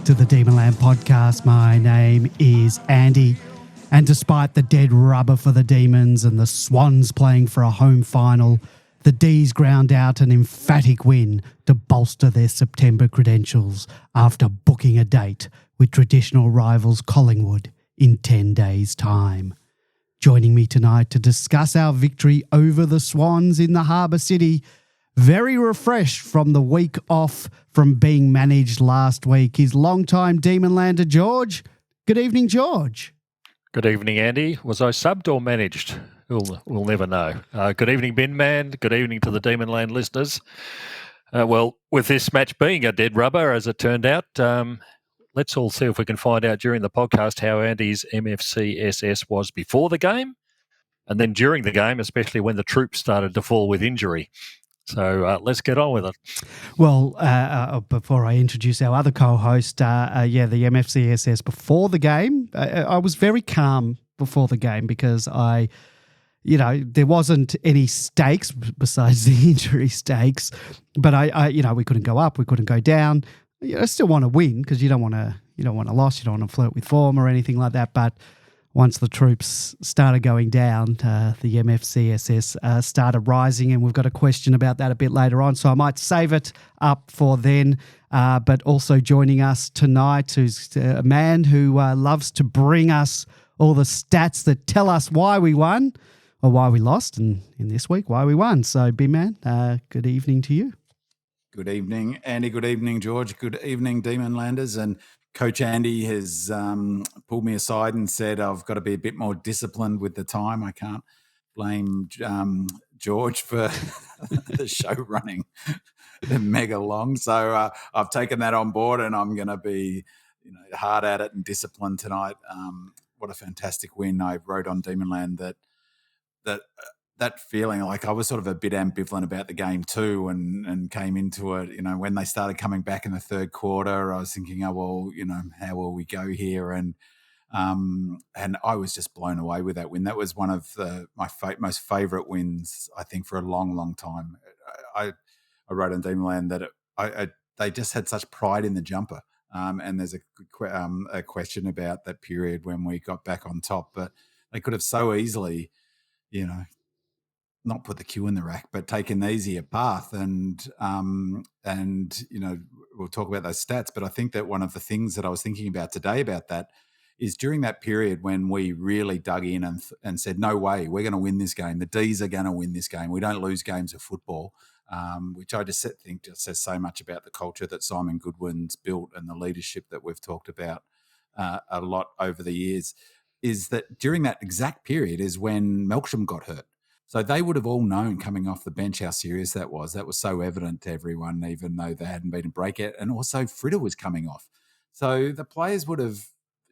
to the Demonland podcast. My name is Andy, and despite the dead rubber for the Demons and the Swans playing for a home final, the D's ground out an emphatic win to bolster their September credentials after booking a date with traditional rivals Collingwood in 10 days' time. Joining me tonight to discuss our victory over the Swans in the Harbour City, very refreshed from the week off from being managed last week, his longtime Demonlander George. Good evening, George. Good evening, Andy. Was I subbed or managed? We'll never know. Good evening, Bin Man. Good evening to the Demonland listeners. Well, with this match being a dead rubber, as it turned out, let's all see if we can find out during the podcast how Andy's MFCSS was before the game and then during the game, especially when the troops started to fall with injury. So let's get on with it. Well, before I introduce our other co-host, the MFCSS before the game, I was very calm before the game because there wasn't any stakes besides the injury stakes, but we couldn't go up, we couldn't go down. I still want to win because you don't want to lose, you don't want to flirt with form or anything like that. But once the troops started going down, the MFCSS started rising, and we've got a question about that a bit later on. So I might save it up for then. But also joining us tonight, who's a man who loves to bring us all the stats that tell us why we won or why we lost, and in this week, why we won. So, B-Man, good evening to you. Good evening, Andy. Good evening, George. Good evening, Demonlanders. And Coach Andy has pulled me aside and said I've got to be a bit more disciplined with the time. I can't blame George for the show running mega long. So I've taken that on board, and I'm going to be hard at it and disciplined tonight. What a fantastic win. I wrote on Demonland that feeling, like I was sort of a bit ambivalent about the game too, and came into it, when they started coming back in the third quarter, I was thinking, how will we go here? And I was just blown away with that win. That was one of my most favourite wins, I think, for a long, long time. I wrote on Demonland that they just had such pride in the jumper. And there's a question about that period when we got back on top, but they could have so easily, not put the cue in the rack, but taken the easier path. And we'll talk about those stats. But I think that one of the things that I was thinking about today about that is during that period when we really dug in and said, no way, we're going to win this game. The D's are going to win this game. We don't lose games of football, which I just think just says so much about the culture that Simon Goodwin's built and the leadership that we've talked about a lot over the years, is that during that exact period is when Melksham got hurt. So they would have all known coming off the bench how serious that was. That was so evident to everyone, even though they hadn't been a breakout. And also Fritter was coming off. So the players would have,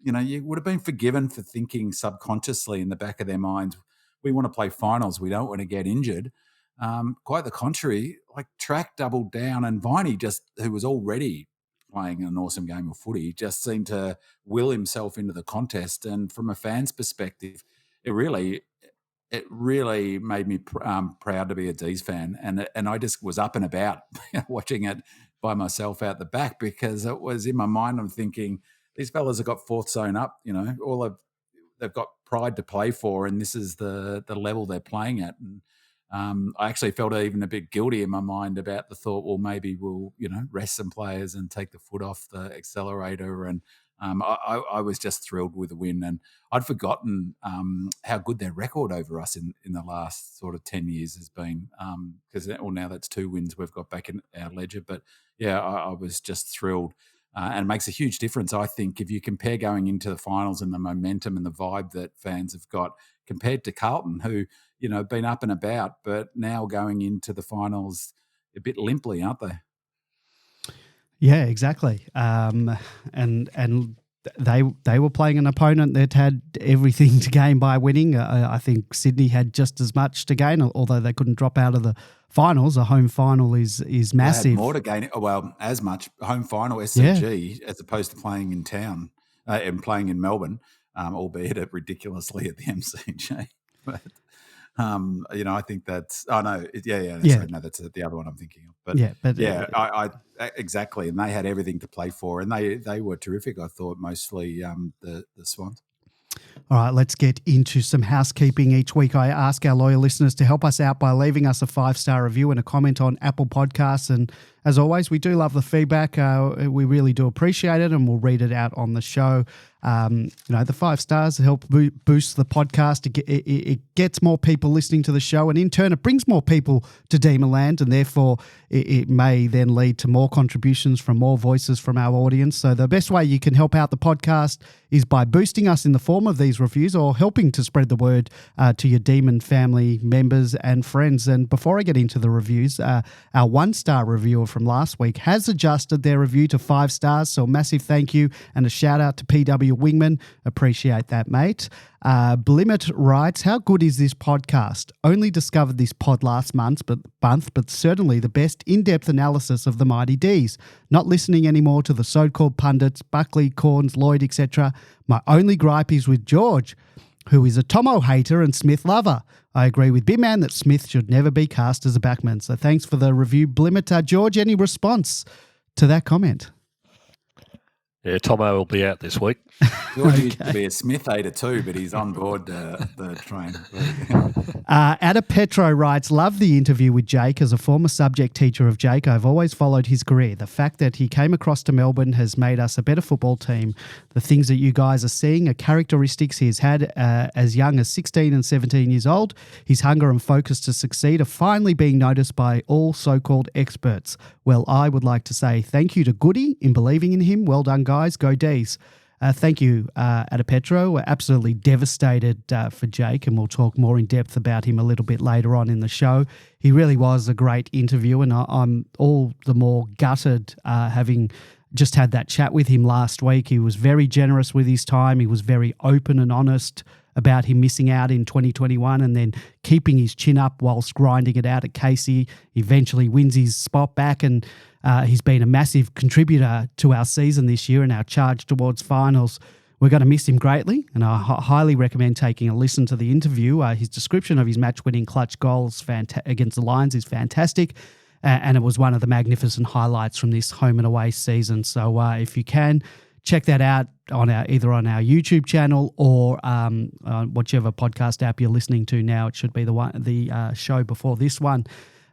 you would have been forgiven for thinking subconsciously in the back of their minds, we want to play finals. We don't want to get injured. Quite the contrary, like Track doubled down, and Viney, who was already playing an awesome game of footy, just seemed to will himself into the contest. And from a fan's perspective, it really made me proud to be a D's fan, and I just was up and about watching it by myself out the back, because it was in my mind. I'm thinking these fellas have got fourth zone up, they've got pride to play for, and this is the level they're playing at. And I actually felt even a bit guilty in my mind about the thought, well, maybe we'll rest some players and take the foot off the accelerator. And I was just thrilled with the win, and I'd forgotten how good their record over us in the last sort of 10 years has been, because now that's 2 wins we've got back in our ledger. But yeah, I was just thrilled, and it makes a huge difference, I think, if you compare going into the finals and the momentum and the vibe that fans have got compared to Carlton, who have been up and about, but now going into the finals a bit limply, aren't they? Yeah, exactly. And they were playing an opponent that had everything to gain by winning. I think Sydney had just as much to gain, although they couldn't drop out of the finals. A home final is massive. They had more to gain. Well, as much home final SCG as opposed to playing in town and playing in Melbourne, albeit ridiculously at the MCG. But I think that's. Oh no, Yeah. Sorry, no, that's the other one I'm thinking of. But I exactly, and they had everything to play for, and they were terrific. I thought mostly the Swans. All right, let's get into some housekeeping. Each week I ask our loyal listeners to help us out by leaving us a 5-star review and a comment on Apple Podcasts. And as always, we do love the feedback. We really do appreciate it, and we'll read it out on the show. The 5 stars help boost the podcast. It gets more people listening to the show, and in turn it brings more people to Demonland, and therefore it may then lead to more contributions from more voices from our audience. So the best way you can help out the podcast is by boosting us in the form of these reviews or helping to spread the word to your Demon family members and friends. And before I get into the reviews, our 1-star reviewer from last week has adjusted their review to 5 stars. So a massive thank you and a shout out to PW Wingman. Appreciate that, mate. Blimmet writes, how good is this podcast? Only discovered this pod last month, but certainly the best in-depth analysis of the Mighty D's. Not listening anymore to the so-called pundits, Buckley, Corns, Lloyd, etc. My only gripe is with George, who is a Tomo hater and Smith lover. I agree with Bimman that Smith should never be cast as a backman. So thanks for the review, Blimmet. George, any response to that comment? Yeah, Tomo will be out this week. George used to be a Smith hater too, but he's on board the train. Ada Petro writes, love the interview with Jake. As a former subject teacher of Jake, I've always followed his career. The fact that he came across to Melbourne has made us a better football team. The things that you guys are seeing are characteristics he has had as young as 16 and 17 years old. His hunger and focus to succeed are finally being noticed by all so-called experts. Well, I would like to say thank you to Goody in believing in him. Well done, guys. Go D's. Thank you, Ada Petro. We're absolutely devastated for Jake, and we'll talk more in depth about him a little bit later on in the show. He really was a great interview, and I'm all the more gutted having just had that chat with him last week. He was very generous with his time. He was very open and honest about him missing out in 2021 and then keeping his chin up whilst grinding it out at Casey. Eventually wins his spot back, and he's been a massive contributor to our season this year and our charge towards finals. We're going to miss him greatly, and I highly recommend taking a listen to the interview. His description of his match-winning clutch goals against the Lions is fantastic, and it was one of the magnificent highlights from this home and away season. So if you can, check that out on either on our YouTube channel or whichever podcast app you're listening to now. It should be the show before this one.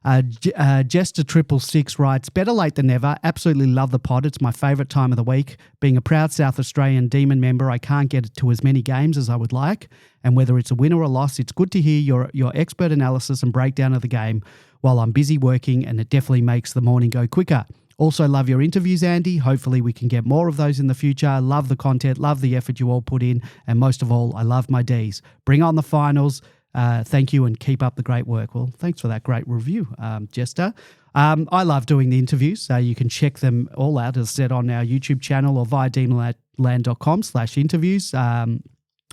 Jester666 writes, better late than never. Absolutely love the pod. It's my favourite time of the week. Being a proud South Australian Demon member, I can't get to as many games as I would like. And whether it's a win or a loss, it's good to hear your expert analysis and breakdown of the game while I'm busy working, and it definitely makes the morning go quicker. Also love your interviews, Andy. Hopefully we can get more of those in the future. Love the content, love the effort you all put in, and most of all, I love my Ds. Bring on the finals. Thank you, and keep up the great work. Well, thanks for that great review, Jester. I love doing the interviews, so you can check them all out, as said, on our YouTube channel or via demonland.com/interviews,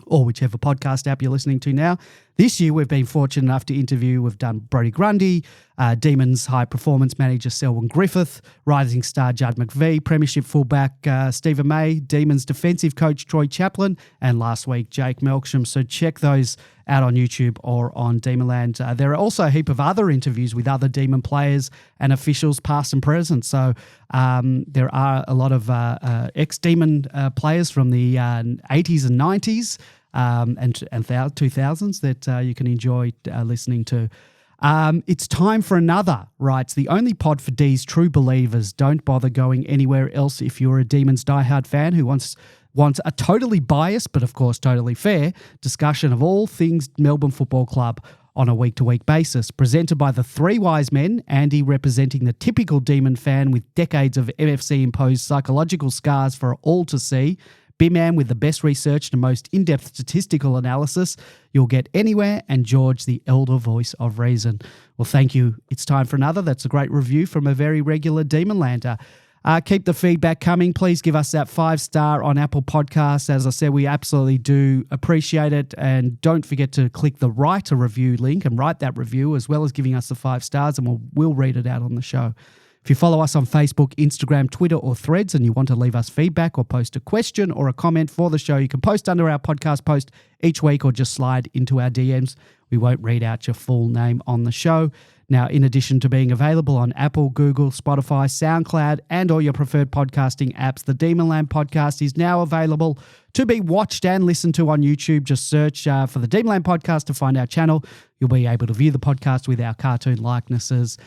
or whichever podcast app you're listening to now. This year, we've been fortunate enough to interview, we've done Brodie Grundy, Demons high performance manager Selwyn Griffith, rising star Judd McVie, premiership fullback Stephen May, Demons defensive coach Troy Chaplin, and last week, Jake Melksham. So check those out on YouTube or on Demonland. There are also a heap of other interviews with other Demon players and officials, past and present. So there are a lot of ex-Demon players from the 80s and 90s and 2000s that you can enjoy listening to. It's time for another, writes, the only pod for D's true believers. Don't bother going anywhere else if you're a Demons diehard fan who wants a totally biased, but of course totally fair, discussion of all things Melbourne Football Club on a week-to-week basis. Presented by the three wise men, Andy representing the typical Demon fan with decades of MFC-imposed psychological scars for all to see, B-Man with the best research and most in-depth statistical analysis you'll get anywhere, and George, the elder voice of reason. Well, thank you. It's time for another. That's a great review from a very regular Demonlander. Keep the feedback coming. Please give us that 5-star on Apple Podcasts. As I said, we absolutely do appreciate it. And don't forget to click the write a review link and write that review, as well as giving us the 5 stars, and we'll read it out on the show. If you follow us on Facebook, Instagram, Twitter, or Threads, and you want to leave us feedback or post a question or a comment for the show, you can post under our podcast post each week or just slide into our DMs. we won't read out your full name on the show. Now, in addition to being available on Apple, Google, Spotify, SoundCloud, and all your preferred podcasting apps, the Demonland podcast is now available to be watched and listened to on YouTube. Just search for the Demonland podcast to find our channel. You'll be able to view the podcast with our cartoon likenesses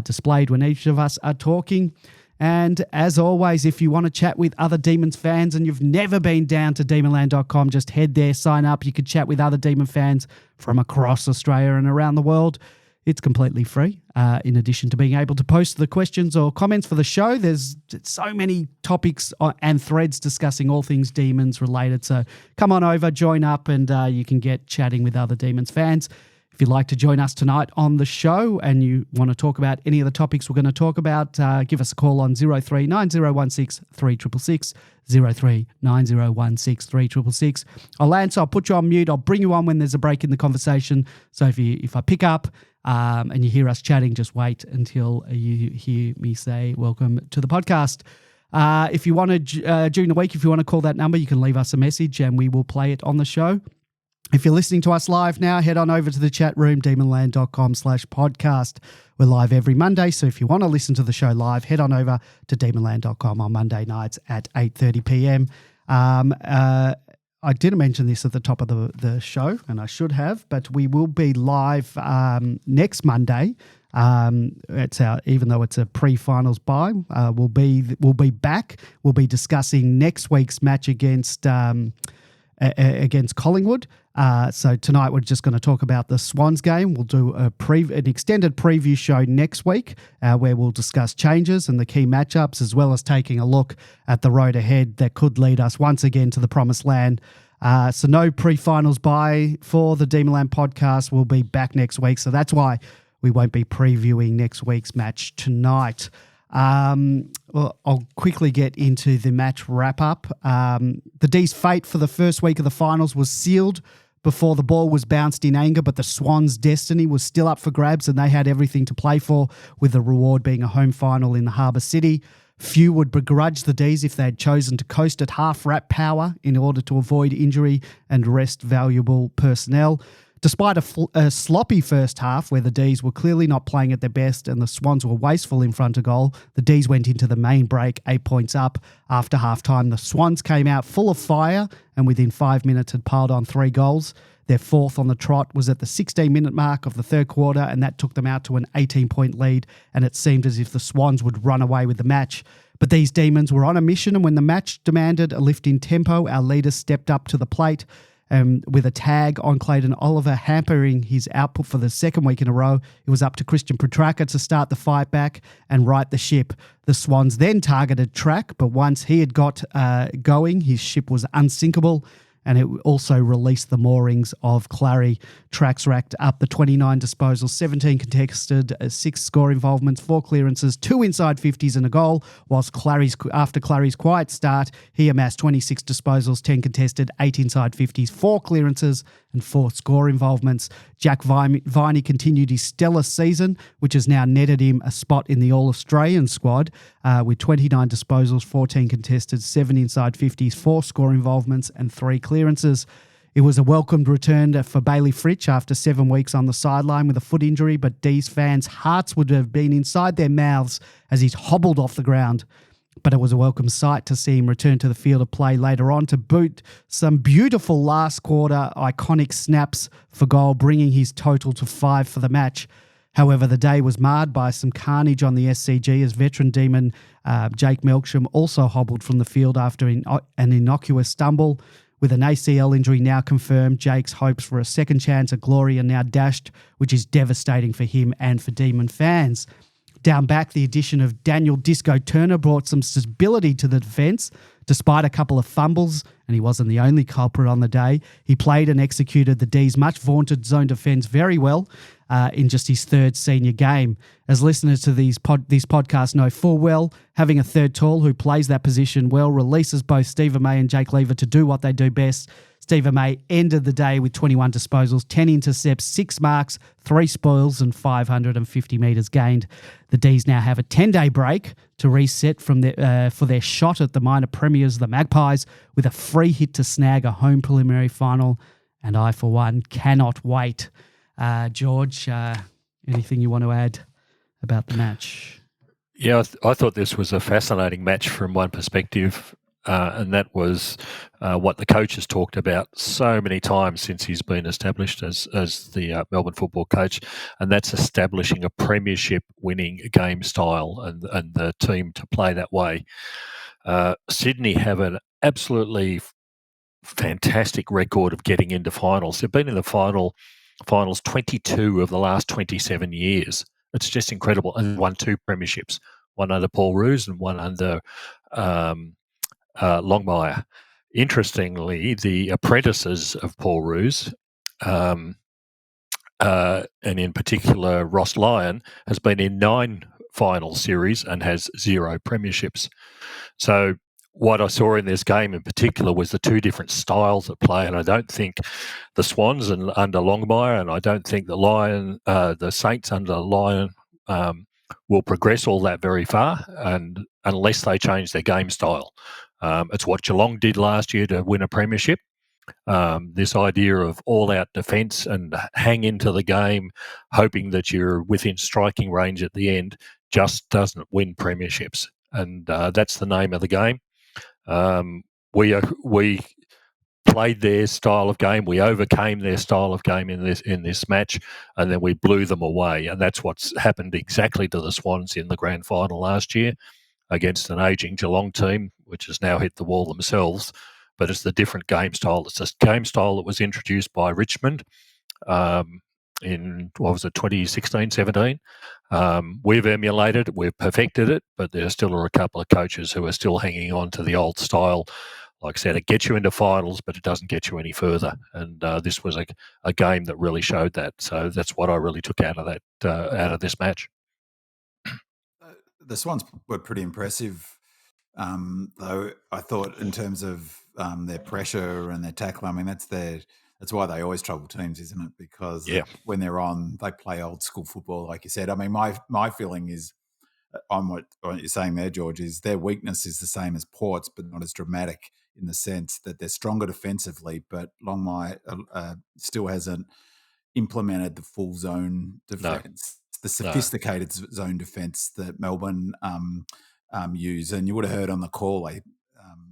displayed when each of us are talking. And as always, if you want to chat with other Demons fans and you've never been down to demonland.com, just head there, sign up. You can chat with other Demon fans from across Australia and around the world. It's completely free. In addition to being able to post the questions or comments for the show, there's so many topics and threads discussing all things Demons related. So come on over, join up, and you can get chatting with other Demons fans. If you'd like to join us tonight on the show and you want to talk about any of the topics we're going to talk about, give us a call on 03 9016 3666, 03 9016 3666. I'll answer, I'll put you on mute, I'll bring you on when there's a break in the conversation. So if I pick up and you hear us chatting, just wait until you hear me say welcome to the podcast. If you want to, during the week, if you want to call that number, you can leave us a message and we will play it on the show. If you're listening to us live now, head on over to the chat room, demonland.com/podcast. We're live every Monday, so if you want to listen to the show live, head on over to demonland.com on Monday nights at 8:30 p.m. I didn't mention this at the top of the show, and I should have, but we will be live next Monday. Even though it's a pre-finals bye, we'll be back. We'll be discussing next week's match against Collingwood. So tonight we're just going to talk about the Swans game. We'll do an extended preview show next week where we'll discuss changes and the key matchups, as well as taking a look at the road ahead that could lead us once again to the promised land. So no pre-finals bye for the Demonland podcast. We'll be back next week, so that's why we won't be previewing next week's match tonight. Well, I'll quickly get into the match wrap-up. The D's fate for the first week of the finals was sealed before the ball was bounced in anger, but the Swans' destiny was still up for grabs and they had everything to play for, with the reward being a home final in the Harbour City. Few would begrudge the D's if they had chosen to coast at half-wrap power in order to avoid injury and rest valuable personnel. Despite a sloppy first half where the D's were clearly not playing at their best and the Swans were wasteful in front of goal, the D's went into the main break 8 points up. After halftime, the Swans came out full of fire and within 5 minutes had piled on 3 goals. Their fourth on the trot was at the 16-minute mark of the third quarter, and that took them out to an 18-point lead, and it seemed as if the Swans would run away with the match. But these Demons were on a mission, and when the match demanded a lift in tempo, our leaders stepped up to the plate. With a tag on Clayton Oliver hampering his output for the second week in a row, it was up to Christian Petrarca to start the fight back and right the ship. The Swans then targeted Track, but once he had got going, his ship was unsinkable, and it also released the moorings of Clary. Track's racked up the 29 disposals, 17 contested, 6 score involvements, 4 clearances, 2 inside 50s and a goal, whilst after Clary's quiet start, he amassed 26 disposals, 10 contested, 8 inside 50s, 4 clearances and 4 score involvements. Jack Viney continued his stellar season, which has now netted him a spot in the All-Australian squad with 29 disposals, 14 contested, 7 inside 50s, 4 score involvements and 3 clearances. It was a welcomed return for Bayley Fritsch after 7 weeks on the sideline with a foot injury, but D's fans' hearts would have been inside their mouths as he's hobbled off the ground. But it was a welcome sight to see him return to the field of play later on to boot some beautiful last quarter iconic snaps for goal, bringing his total to 5 for the match. However, the day was marred by some carnage on the SCG as veteran Demon Jake Melksham also hobbled from the field after an innocuous stumble. With an ACL injury now confirmed, Jake's hopes for a second chance at glory are now dashed, which is devastating for him and for Demon fans. Down back, the addition of Daniel Disco Turner brought some stability to the defence. Despite a couple of fumbles, and he wasn't the only culprit on the day, he played and executed the D's much vaunted zone defence very well in just his third senior game. As listeners to these podcasts know full well, having a third tall who plays that position well releases both Stephen May and Jake Lever to do what they do best. Stephen May ended the day with 21 disposals, 10 intercepts, 6 marks, 3 spoils and 550 metres gained. The D's now have a 10-day break to reset for their shot at the minor premiers, the Magpies, with a free hit to snag a home preliminary final, and I, for one, cannot wait. George, anything you want to add about the match? Yeah, I thought this was a fascinating match from one perspective, and that was what the coach has talked about so many times since he's been established as the Melbourne football coach, and that's establishing a premiership winning game style and the team to play that way. Sydney have an absolutely fantastic record of getting into finals. They've been in the finals 22 of the last 27 years. It's just incredible. And won 2 premierships, one under Paul Roos and one under Longmire. Interestingly, the apprentices of Paul Roos, and in particular Ross Lyon, has been in 9 final series and has 0 premierships. So what I saw in this game in particular was the 2 different styles of play, and I don't think the Swans under Longmire, and I don't think the Saints under Lyon will progress all that very far, and unless they change their game style. It's what Geelong did last year to win a premiership. This idea of all-out defence and hang into the game, hoping that you're within striking range at the end, just doesn't win premierships, and that's the name of the game. We played their style of game. We overcame their style of game in this match, and then we blew them away. And that's what's happened exactly to the Swans in the grand final last year against an ageing Geelong team, which has now hit the wall themselves. But it's the different game style. It's a game style that was introduced by Richmond in, 2016, 17. We've emulated it, we've perfected it, but there still are a couple of coaches who are still hanging on to the old style. Like I said, it gets you into finals, but it doesn't get you any further. And this was a game that really showed that. So that's what I really took out of that, out of this match. The Swans were pretty impressive, though. I thought in terms of their pressure and their tackle. I mean, that's why they always trouble teams, isn't it? Because when they're on, they play old school football, like you said. I mean, my feeling is on what you're saying there, George, is their weakness is the same as Port's, but not as dramatic in the sense that they're stronger defensively, but Longmire still hasn't implemented the full zone defence, the sophisticated zone defence that Melbourne use. And you would have heard on the call, they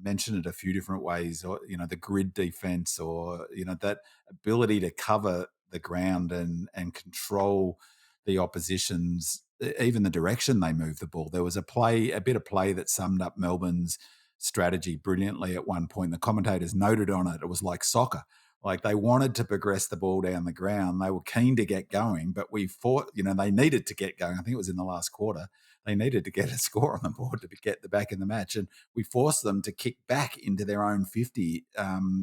mentioned it a few different ways, or, the grid defence, or, that ability to cover the ground and control the opposition's, even the direction they move the ball. There was a bit of play that summed up Melbourne's strategy brilliantly at one point. The commentators noted on it, it was like soccer. Like they wanted to progress the ball down the ground. They were keen to get going, but we fought, they needed to get going. I think it was in the last quarter. They needed to get a score on the board to get the back in the match. And we forced them to kick back into their own 50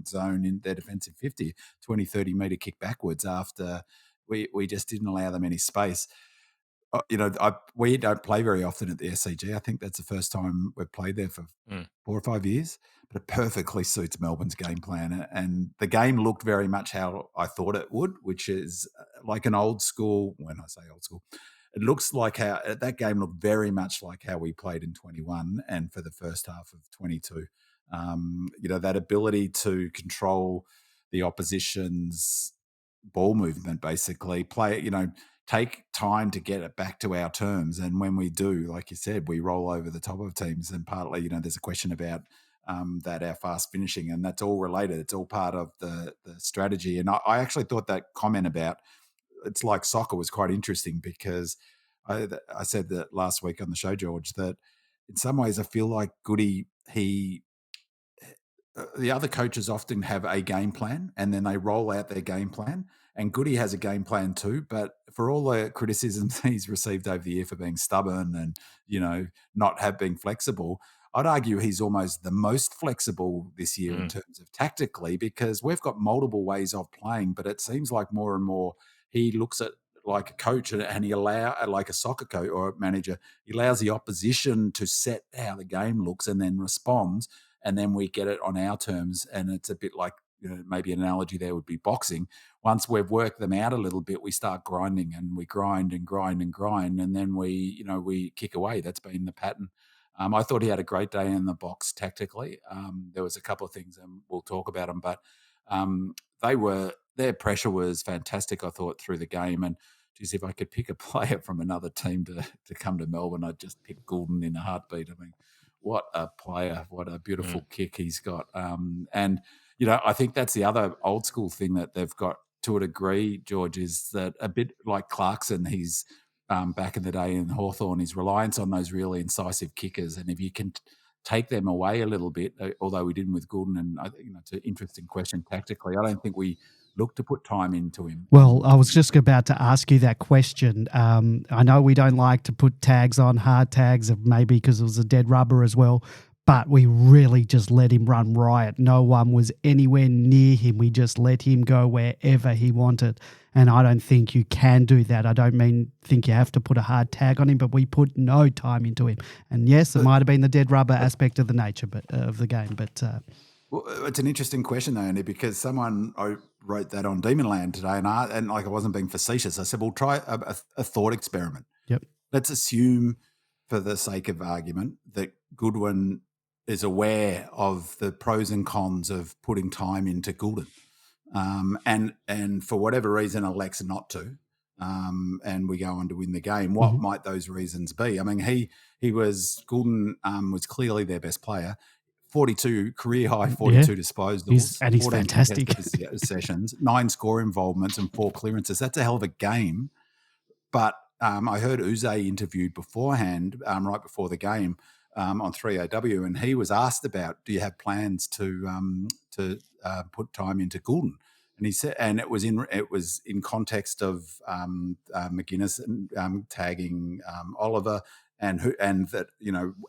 zone, in their defensive 50, 20, 30 metre kick backwards after we just didn't allow them any space. We don't play very often at the SCG. I think that's the first time we've played there for 4 or 5 years, but it perfectly suits Melbourne's game plan. And the game looked very much how I thought it would, which is like an old school. When I say old school, it looks like how that game looked very much like how we played in 21 and for the first half of 22. That ability to control the opposition's ball movement, basically play, take time to get it back to our terms. And when we do, like you said, we roll over the top of teams. And partly, there's a question about that our fast finishing, and that's all related. It's all part of the strategy. And I actually thought that comment about it's like soccer was quite interesting, because I said that last week on the show, George, that in some ways I feel like Goody, the other coaches often have a game plan and then they roll out their game plan. And Goody has a game plan too, but for all the criticisms he's received over the year for being stubborn and, not being flexible, I'd argue he's almost the most flexible this year in terms of tactically, because we've got multiple ways of playing, but it seems like more and more he looks at like a coach and he like a soccer coach or a manager, he allows the opposition to set how the game looks and then responds. And then we get it on our terms. And it's a bit like, maybe an analogy there would be boxing. Once we've worked them out a little bit, we start grinding, and we grind and grind and grind. And then we kick away. That's been the pattern. I thought he had a great day in the box tactically. There was a couple of things, and we'll talk about them, but they were their pressure was fantastic, I thought, through the game. And geez, if I could pick a player from another team to come to Melbourne, I'd just pick Goulden in a heartbeat. I mean, what a player, what a beautiful kick he's got. And, I think that's the other old school thing that they've got to a degree, George, is that a bit like Clarkson, he's back in the day in Hawthorn, his reliance on those really incisive kickers. And if you can take them away a little bit, although we didn't with Goulden, and I think it's an interesting question tactically. I don't think we look to put time into him. Well, I was just about to ask you that question. I know we don't like to put tags on, hard tags, maybe because it was a dead rubber as well, but we really just let him run riot. No one was anywhere near him. We just let him go wherever he wanted. And I don't think you can do that. I don't think you have to put a hard tag on him, but we put no time into him. And yes, it might have been the dead rubber aspect of the nature of the game, but... Well, it's an interesting question, though, Andy, because someone wrote that on Demonland today, and like I wasn't being facetious. I said, "Well, try a thought experiment. Yep. Let's assume, for the sake of argument, that Goodwin is aware of the pros and cons of putting time into Goulden, and for whatever reason elects not to, and we go on to win the game. What might those reasons be? I mean, Goulden was clearly their best player." 42 career high, 42 disposals, he's fantastic. Sessions, 9 score involvements, and 4 clearances. That's a hell of a game. But I heard Uze interviewed beforehand, right before the game, on 3AW, and he was asked about, do you have plans to put time into Goulden? And he said, and it was in context of McGuinness and tagging Oliver. And that,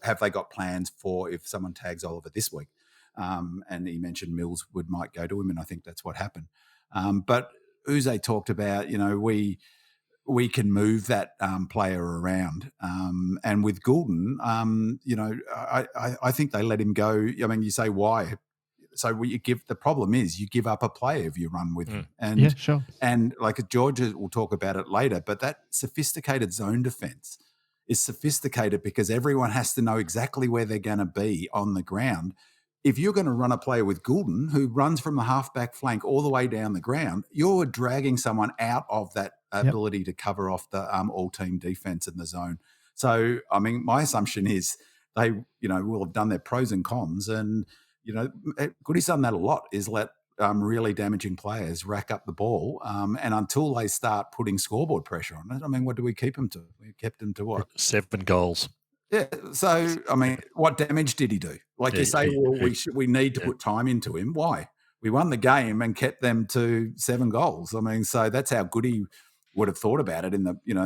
have they got plans for if someone tags Oliver this week? And he mentioned Mills might go to him, and I think that's what happened. But Uze talked about, we can move that player around. And with Goulden, I think they let him go. I mean, you say why? So the problem is you give up a player if you run with him. And, yeah, sure. And like George will talk about it later, but that sophisticated zone defense is sophisticated because everyone has to know exactly where they're going to be on the ground. If you're going to run a player with Goulden who runs from the halfback flank all the way down the ground, you're dragging someone out of that ability to cover off the all-team defense in the zone. So, I mean, my assumption is they, will have done their pros and cons, and Goody's done that a lot. Is let really damaging players rack up the ball, and until they start putting scoreboard pressure on it, I mean, what do we keep them to? We kept them to what? 7 goals. Yeah. So, I mean, what damage did he do? Like you say, we need to put time into him. Why? We won the game and kept them to 7 goals. I mean, so that's how Goody would have thought about it.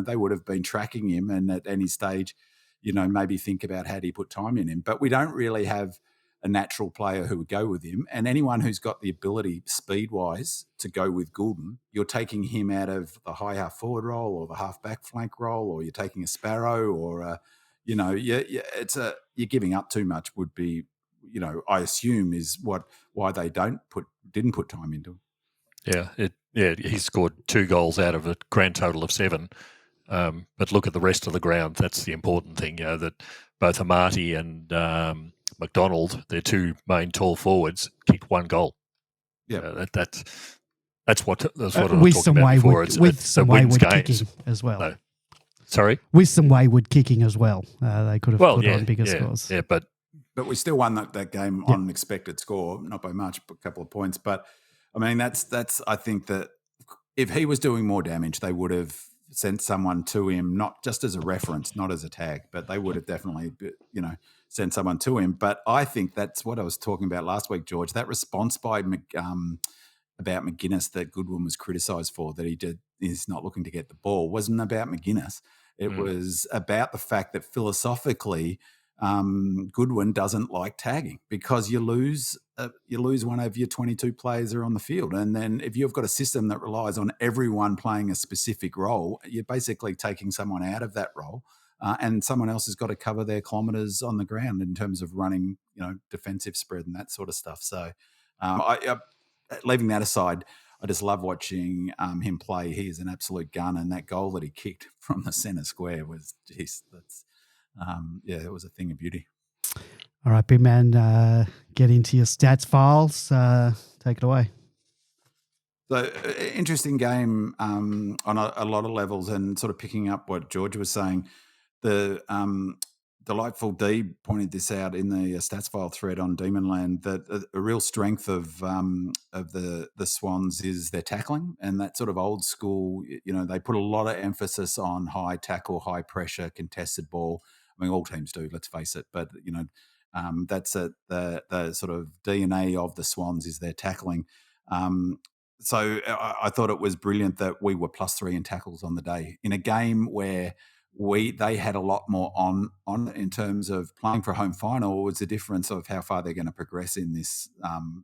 They would have been tracking him, and at any stage, maybe think about how do you put time in him. But we don't really have a natural player who would go with him, and anyone who's got the ability speed-wise to go with Goulden, you're taking him out of the high half forward role or the half back flank role, or you're taking a Sparrow, or you're giving up too much. Would be, I assume is why they didn't put time into him. He scored 2 goals out of a grand total of 7. But look at the rest of the ground. That's the important thing. That both Amati and McDonald, their 2 main tall forwards, kicked 1 goal. Yeah, that's what I was talking about before. With some wayward kicking as well. No. Sorry? With some wayward kicking as well. They could have put on bigger scores. Yeah, but we still won that game on an expected score, not by much, but a couple of points. But, I mean, that's I think that if he was doing more damage, they would have sent someone to him, not just as a reference, not as a tag, but they would have definitely, sent someone to him. But I think that's what I was talking about last week, George. That response by about McGuinness that Goodwin was criticised for, that he's not looking to get the ball, wasn't about McGuinness. It was about the fact that philosophically, Goodwin doesn't like tagging because you lose one of your 22 players that are on the field. And then if you've got a system that relies on everyone playing a specific role, you're basically taking someone out of that role, and someone else has got to cover their kilometres on the ground in terms of running, defensive spread and that sort of stuff. So leaving that aside, I just love watching him play. He is an absolute gun, and that goal that he kicked from the centre square was it was a thing of beauty. All right, big man, get into your stats files. Take it away. So interesting game on a lot of levels, and sort of picking up what George was saying. The Delightful D pointed this out in the stats file thread on Demonland, that a real strength of the Swans is their tackling, and that sort of old school. They put a lot of emphasis on high tackle, high pressure, contested ball. I mean, all teams do. Let's face it, but that's the sort of DNA of the Swans is their tackling. So I thought it was brilliant that we were +3 in tackles on the day in a game where they had a lot more on in terms of playing for a home final. Was the difference of how far they're going to progress in this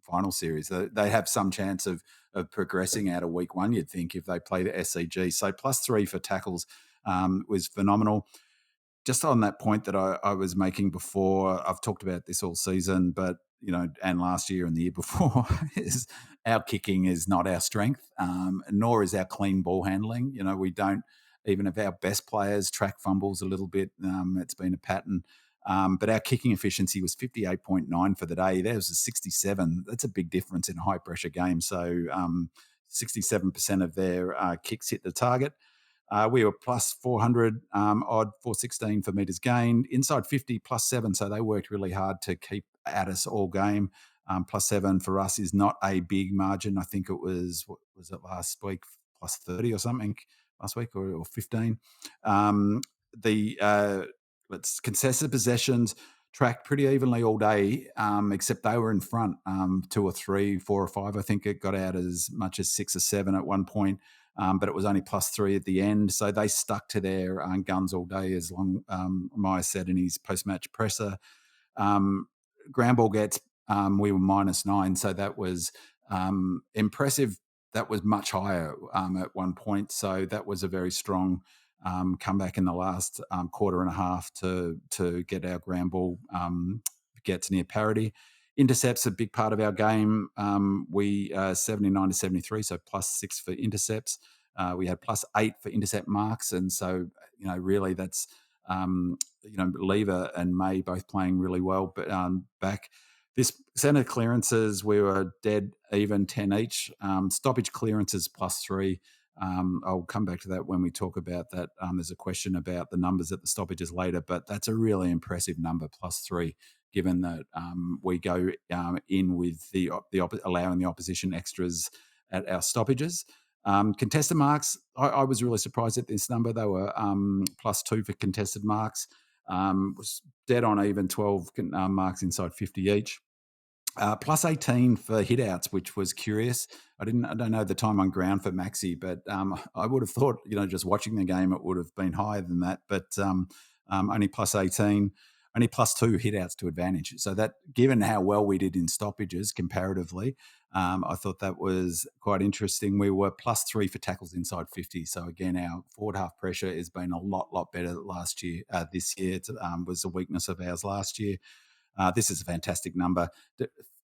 final series. They have some chance of progressing out of week one, you'd think, if they play the SCG. So +3 for tackles was phenomenal. Just on that point that I was making before, I've talked about this all season, but and last year and the year before, is our kicking is not our strength, nor is our clean ball handling. We don't, even if our best players track fumbles a little bit, it's been a pattern. But our kicking efficiency was 58.9 for the day. There was a 67. That's a big difference in a high pressure game. So 67% of their kicks hit the target. We were +400 odd, 416 for metres gained. Inside 50, +7. So they worked really hard to keep at us all game. +7 for us is not a big margin. I think it was, what was it last week, +30 or something last week, or 15. Let's contested possessions tracked pretty evenly all day, except they were in front 2 or 3, 4 or 5. I think it got out as much as 6 or 7 at one point. But it was only +3 at the end. So they stuck to their guns all day, as long Meyer said in his post-match presser. Ground ball gets, we were -9. So that was impressive. That was much higher at one point. So that was a very strong comeback in the last quarter and a half to get our ground ball gets near parity. Intercepts a big part of our game. We 79 to 73, so +6 for intercepts. We had +8 for intercept marks, and so really that's Lever and May both playing really well. But back this centre clearances, we were dead even 10 each. Stoppage clearances +3. I'll come back to that when we talk about that. There's a question about the numbers at the stoppages later, but that's a really impressive number, +3. Given that we go in with allowing the opposition extras at our stoppages. Contested marks, I was really surprised at this number. They were +2 for contested marks. Was dead on even 12 marks inside 50 each. +18 for hitouts, which was curious. I don't know the time on ground for Maxi, but I would have thought, just watching the game, it would have been higher than that. But only +18. Only +2 hitouts to advantage. So that, given how well we did in stoppages comparatively, I thought that was quite interesting. We were +3 for tackles inside 50. So again, our forward half pressure has been a lot better last year. This year it was a weakness of ours last year. This is a fantastic number.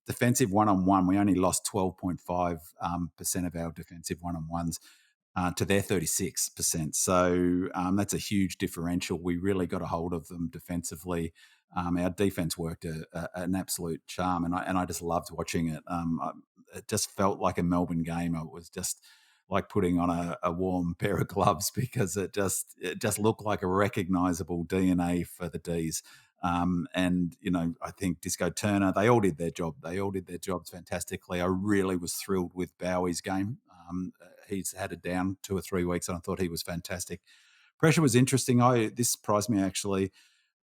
Defensive one-on-one, we only lost 12.5% of our defensive one-on-ones. To their 36%. So that's a huge differential. We really got a hold of them defensively. Our defense worked an absolute charm, and I just loved watching it. It just felt like a Melbourne game. It was just like putting on a warm pair of gloves, because it just looked like a recognisable DNA for the Ds. And I think Disco Turner, they all did their job. They all did their jobs fantastically. I really was thrilled with Bowie's game. He's had it down 2 or 3 weeks, and I thought he was fantastic. Pressure was interesting. This surprised me, actually.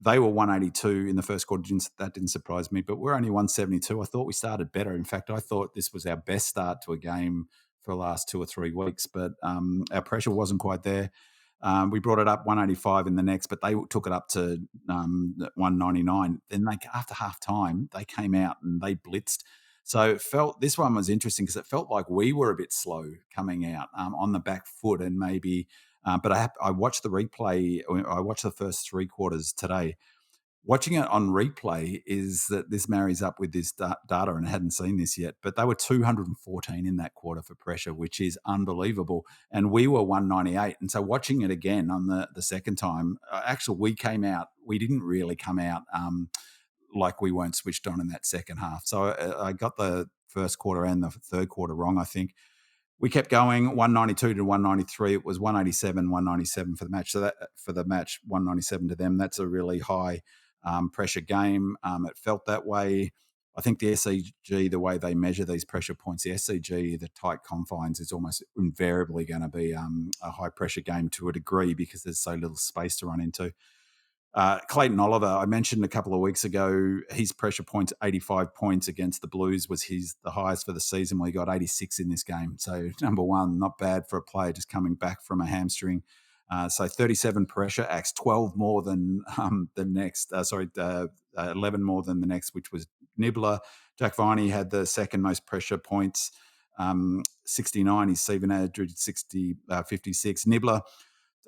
They were 182 in the first quarter. That didn't surprise me, but we're only 172. I thought we started better. In fact, I thought this was our best start to a game for the last 2 or 3 weeks, but our pressure wasn't quite there. We brought it up 185 in the next, but they took it up to 199. Then after half time, they came out and they blitzed. So this one was interesting, because it felt like we were a bit slow coming out on the back foot, and maybe. But I watched the replay. I watched the first 3 quarters today. Watching it on replay is that this marries up with this data, and I hadn't seen this yet, but they were 214 in that quarter for pressure, which is unbelievable. And we were 198. And so watching it again on the second time, actually we didn't really come out like we weren't switched on in that second half. So I got the first quarter and the third quarter wrong, I think. We kept going, 192 to 193. It was 187, 197 for the match. So that for the match, 197 to them. That's a really high pressure game. It felt that way. I think the SCG, the way they measure these pressure points, the SCG, the tight confines, is almost invariably going to be a high pressure game to a degree because there's so little space to run into. Clayton Oliver, I mentioned a couple of weeks ago, his pressure points, 85 points against the Blues, was the highest for the season. We got 86 in this game. So number one, not bad for a player just coming back from a hamstring. So 37 pressure acts, 12 more than the next. 11 more than the next, which was Nibbler. Jack Viney had the second most pressure points, 69. His season average 56. Nibbler,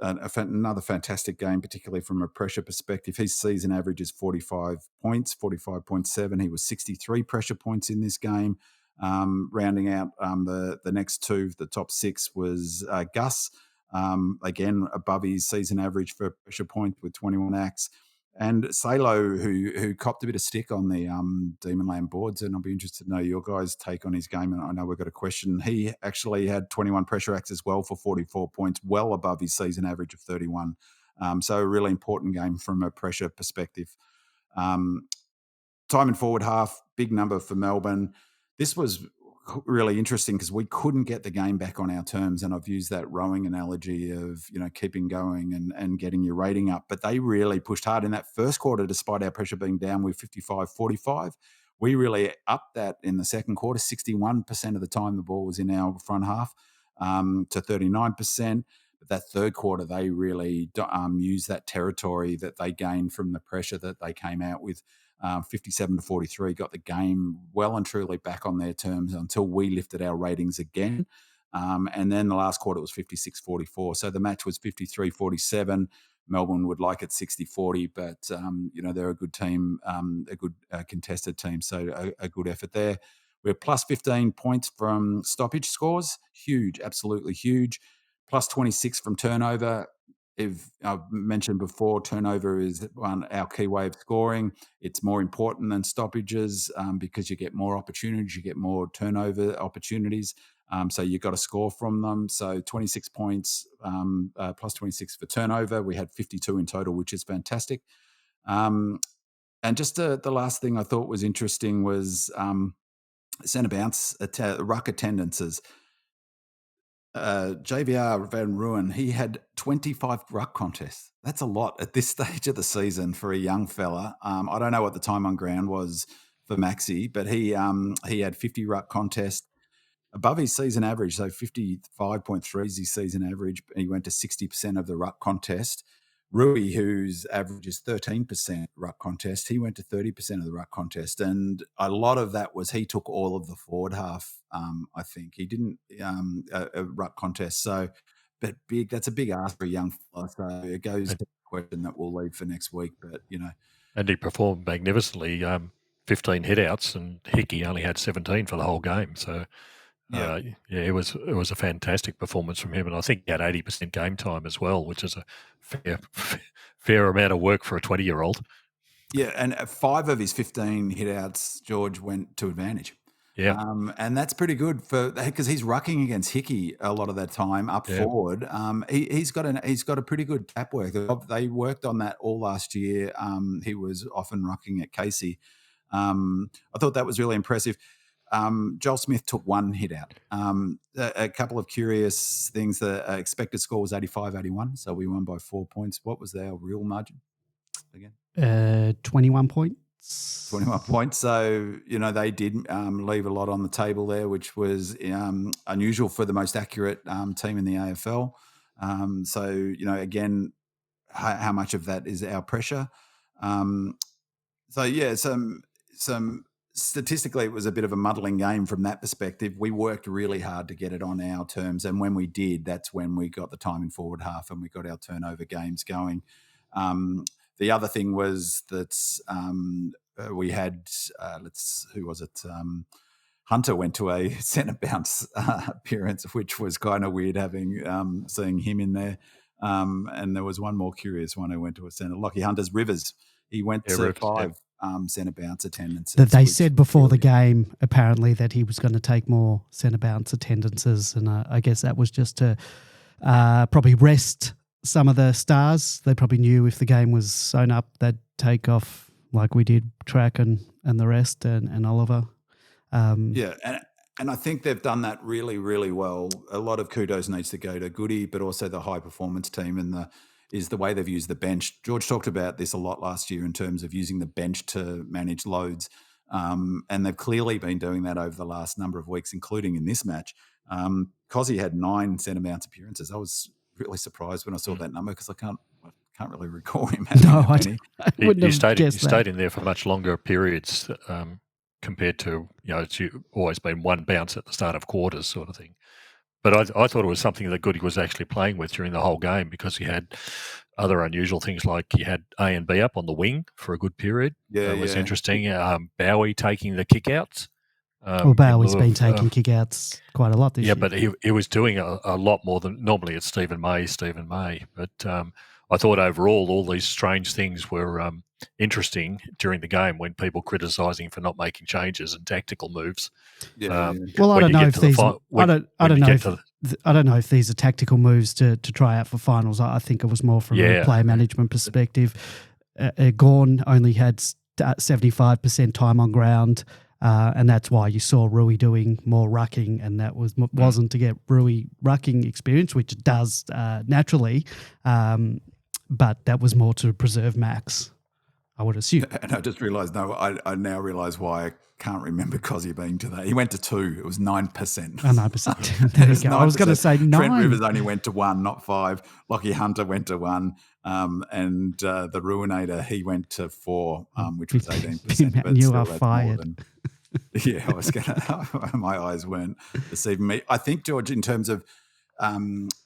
another fantastic game, particularly from a pressure perspective. His season average is 45 points, 45.7. He was 63 pressure points in this game. Rounding out the next two, the top six was Gus, again above his season average for pressure point with 21 acts. And Salo, who copped a bit of stick on the Demonland boards, and I'll be interested to know your guys' take on his game. And I know we've got a question. He actually had 21 pressure acts as well for 44 points, well above his season average of 31. So a really important game from a pressure perspective. Time and forward half, big number for Melbourne. This was really interesting because we couldn't get the game back on our terms, and I've used that rowing analogy of keeping going and getting your rating up, but they really pushed hard in that first quarter despite our pressure being down with 55-45. We really upped that in the second quarter. 61% of the time the ball was in our front half to 39%. But that third quarter, they really used that territory that they gained from the pressure that they came out with. 57-43, got the game well and truly back on their terms until we lifted our ratings again. And then the last quarter was 56-44. So the match was 53-47. Melbourne would like it 60-40, but, they're a good team, a good contested team. So a good effort there. We're plus 15 points from stoppage scores. Huge, absolutely huge. Plus 26 from turnover. If I've mentioned before, turnover is our key way of scoring. It's more important than stoppages because you get more opportunities, you get more turnover opportunities. So you've got to score from them. So 26 points, plus 26 for turnover. We had 52 in total, which is fantastic. And just the last thing I thought was interesting was centre bounce, ruck attendances. JVR Van Ruin, he had 25 ruck contests. That's a lot at this stage of the season for a young fella. I don't know what the time on ground was for Maxi, but he had 50 ruck contests above his season average. So 55.3 is his season average. And he went to 60% of the ruck contest. Rui, whose average is 13% ruck contest, he went to 30% of the ruck contest. And a lot of that was he took all of the forward half, I think. He didn't a ruck contest. So, but big, that's a big ask for a young fella. So it goes to the question that we'll leave for next week. But, And he performed magnificently, 15 hit-outs, and Hickey only had 17 for the whole game. So, it was a fantastic performance from him, and I think he had 80% game time as well, which is a fair amount of work for a 20-year-old. Yeah, and 5 of his 15 hit-outs, George, went to advantage. Yeah, and that's pretty good because he's rucking against Hickey a lot of that time up forward. He's got a pretty good tap work. They worked on that all last year. He was often rucking at Casey. I thought that was really impressive. Joel Smith took 1 hit out. A couple of curious things. The expected score was 85-81, so we won by 4 points. What was our real margin again? 21 points. 21 points. So, they did leave a lot on the table there, which was unusual for the most accurate team in the AFL. So, again, how much of that is our pressure? Some statistically, it was a bit of a muddling game from that perspective. We worked really hard to get it on our terms, and when we did, that's when we got the time in forward half and we got our turnover games going. The other thing was that we had, who was it? Hunter went to a centre bounce appearance, which was kind of weird seeing him in there. And there was one more curious one who went to a centre. Lockie Hunter's Rivers. He went to 5. centre bounce attendances. That they said before the game, apparently, that he was going to take more centre bounce attendances, and I guess that was just to probably rest some of the stars. They probably knew if the game was sewn up, they'd take off like we did Track and the rest and Oliver. And I think they've done that really, really well. A lot of kudos needs to go to Goody, but also the high performance team and the way they've used the bench. George talked about this a lot last year in terms of using the bench to manage loads. And they've clearly been doing that over the last number of weeks, including in this match. Cozzy had 9 centre bounce appearances. I was really surprised when I saw that number because I can't really recall him having that many. He stayed in there for much longer periods compared to, it's always been one bounce at the start of quarters sort of thing. But I thought it was something that Goody was actually playing with during the whole game because he had other unusual things like he had A and B up on the wing for a good period. That was interesting. Bowie taking the kickouts. Bowie's been taking kickouts quite a lot this year. Yeah, but he was doing a lot more than normally it's Stephen May. But I thought overall all these strange things were interesting during the game when people criticising for not making changes and tactical moves. Well, I don't know if these. I don't know if these are tactical moves to try out for finals. I think it was more from a play management perspective. Gawn only had 75% time on ground. And that's why you saw Rui doing more rucking, and that wasn't to get Rui rucking experience, which it does naturally, but that was more to preserve Max, I would assume. And I just realised, I now realise why I can't remember Cozzy being to that. He went to 2. It was 9%. 9%. There you go. 9%. I was going to say 9. Trent Rivers only went to 1, not 5. Lockie Hunter went to 1. And the Ruinator, he went to 4, which was 18%. But you are fired. I was going to, my eyes weren't deceiving me. I think, George, in terms of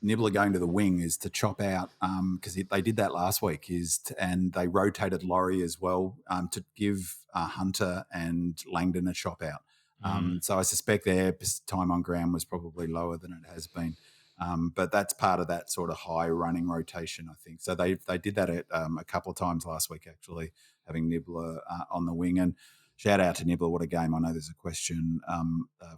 Nibbler going to the wing is to chop out, because they did that last week, and they rotated Laurie as well to give Hunter and Langdon a chop out. So I suspect their time on ground was probably lower than it has been. But that's part of that sort of high running rotation, I think. So they did that a couple of times last week, actually, having Nibbler on the wing. And shout out to Nibbler, what a game. I know there's a question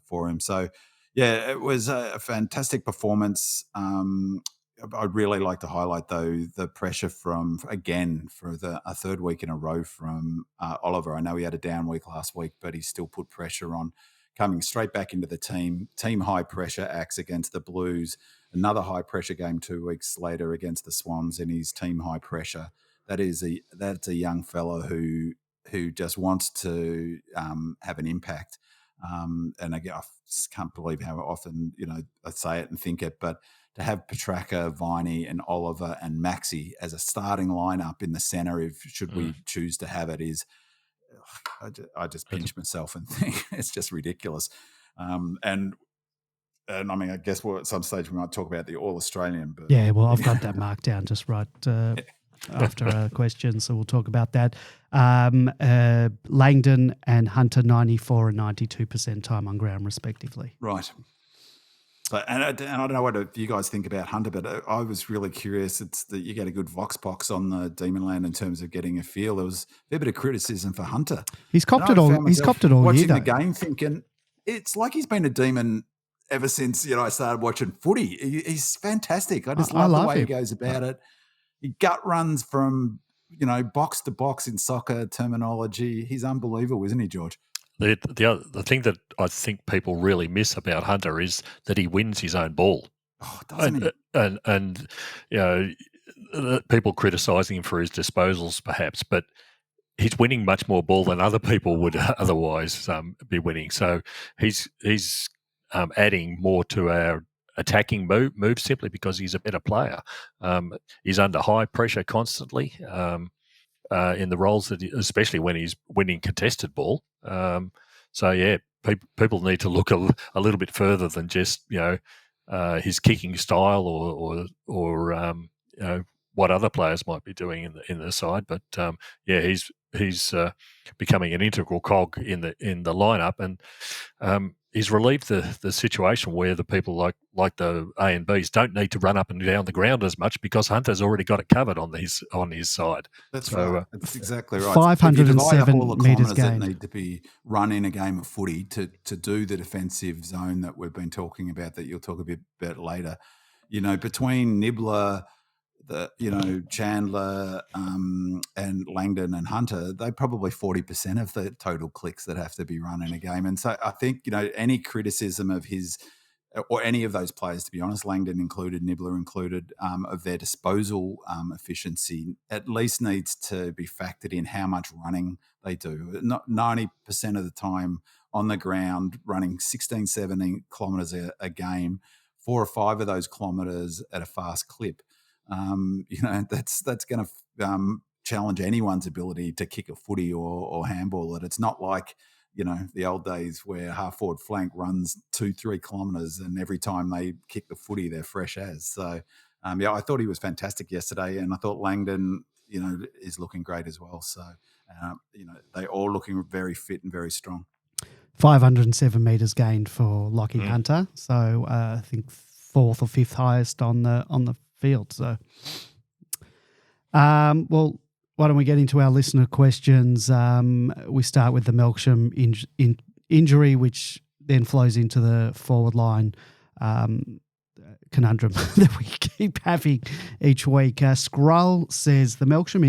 for him. So, yeah, it was a fantastic performance. I'd really like to highlight, though, the pressure for a third week in a row from Oliver. I know he had a down week last week, but he still put pressure on, coming straight back into the team high pressure acts against the Blues, another high pressure game 2 weeks later against the Swans in his team high pressure. That's a young fellow who just wants to have an impact. And again, I just can't believe how often, I say it and think it, but to have Petrarca, Viney and Oliver and Maxi as a starting lineup in the centre, should we choose to have it, is I just pinch myself and think it's just ridiculous. And I mean, I guess at some stage we might talk about the All-Australian. But yeah, well, I've got that marked down just right after a question, so we'll talk about that. Langdon and Hunter, 94 and 92% time on ground, respectively. Right. And I don't know what you guys think about Hunter, but I was really curious. It's that you get a good vox box on the Demonland in terms of getting a feel. There was a bit of criticism for Hunter. He's copped it all. He's copped it all watching year, the game, thinking it's like he's been a Demon ever since I started watching footy. He's fantastic. I just love the way he goes about it. He gut runs from box to box in soccer terminology. He's unbelievable, isn't he, George? The thing that I think people really miss about Hunter is that he wins his own ball. Oh, doesn't he? And people criticising him for his disposals, perhaps, but he's winning much more ball than other people would otherwise be winning. So he's adding more to our attacking move simply because he's a better player. He's under high pressure constantly. In the roles especially when he's winning contested ball. So yeah, people need to look a little bit further than just his kicking style or what other players might be doing in the side. But he's becoming an integral cog in the lineup, and he's relieved the situation where the people like the A and Bs don't need to run up and down the ground as much because Hunter's already got it covered on his side. That's right. That's exactly right. 507 metres gained that need to be run in a game of footy to do the defensive zone that we've been talking about, that you'll talk a bit about later. Between Nibbler, Chandler, and Langdon and Hunter, they're probably 40% of the total clicks that have to be run in a game. And so I think, any criticism of his, or any of those players, to be honest, Langdon included, Nibbler included, of their disposal efficiency, at least needs to be factored in how much running they do. Not 90% of the time on the ground, running 16, 17 kilometres a game, 4 or 5 of those kilometres at a fast clip. That's going to challenge anyone's ability to kick a footy or handball it. It's not like, the old days where half forward flank runs 2-3 kilometres and every time they kick the footy, they're fresh as. So, I thought he was fantastic yesterday, and I thought Langdon, is looking great as well. So, they're all looking very fit and very strong. 507 metres gained for Lockie Hunter. So I think 4th or 5th highest on the field. So, well, why don't we get into our listener questions? We start with the Melksham injury, which then flows into the forward line conundrum that we keep having each week. Scroll says the Melksham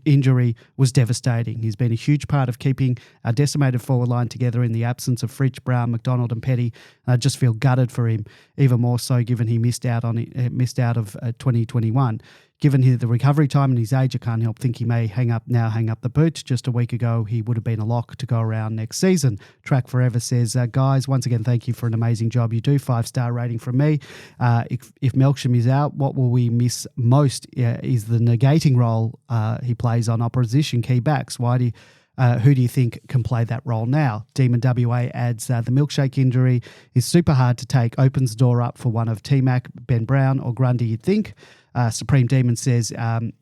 injury was devastating. He's been a huge part of keeping our decimated forward line together in the absence of Fritsch, Brown, McDonald and Petty. I just feel gutted for him, even more so given he missed out of 2021. Given the recovery time and his age, I can't help think he may hang up the boot. Just a week ago, he would have been a lock to go around next season. Track Forever says, guys, once again, thank you for an amazing job you do. 5-star rating from me. If Melksham is out, what will we miss most is the negating role he plays on opposition key backs. Who do you think can play that role now? Demon WA adds, the milkshake injury is super hard to take, opens the door up for one of T-Mac, Ben Brown or Grundy, you'd think. Supreme Demon says,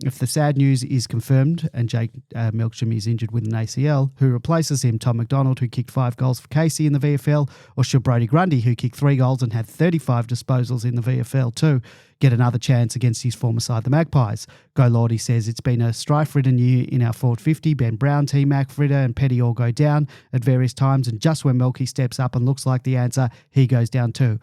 if the sad news is confirmed and Jake Melksham is injured with an ACL, who replaces him? Tom McDonald, who kicked 5 goals for Casey in the VFL, or should Brodie Grundy, who kicked 3 goals and had 35 disposals in the VFL too, get another chance against his former side, the Magpies? Go Lordy says, it's been a strife-ridden year in our forward 50. Ben Brown, T-Mac, Fritter and Petty all go down at various times, and just when Melky steps up and looks like the answer, he goes down too.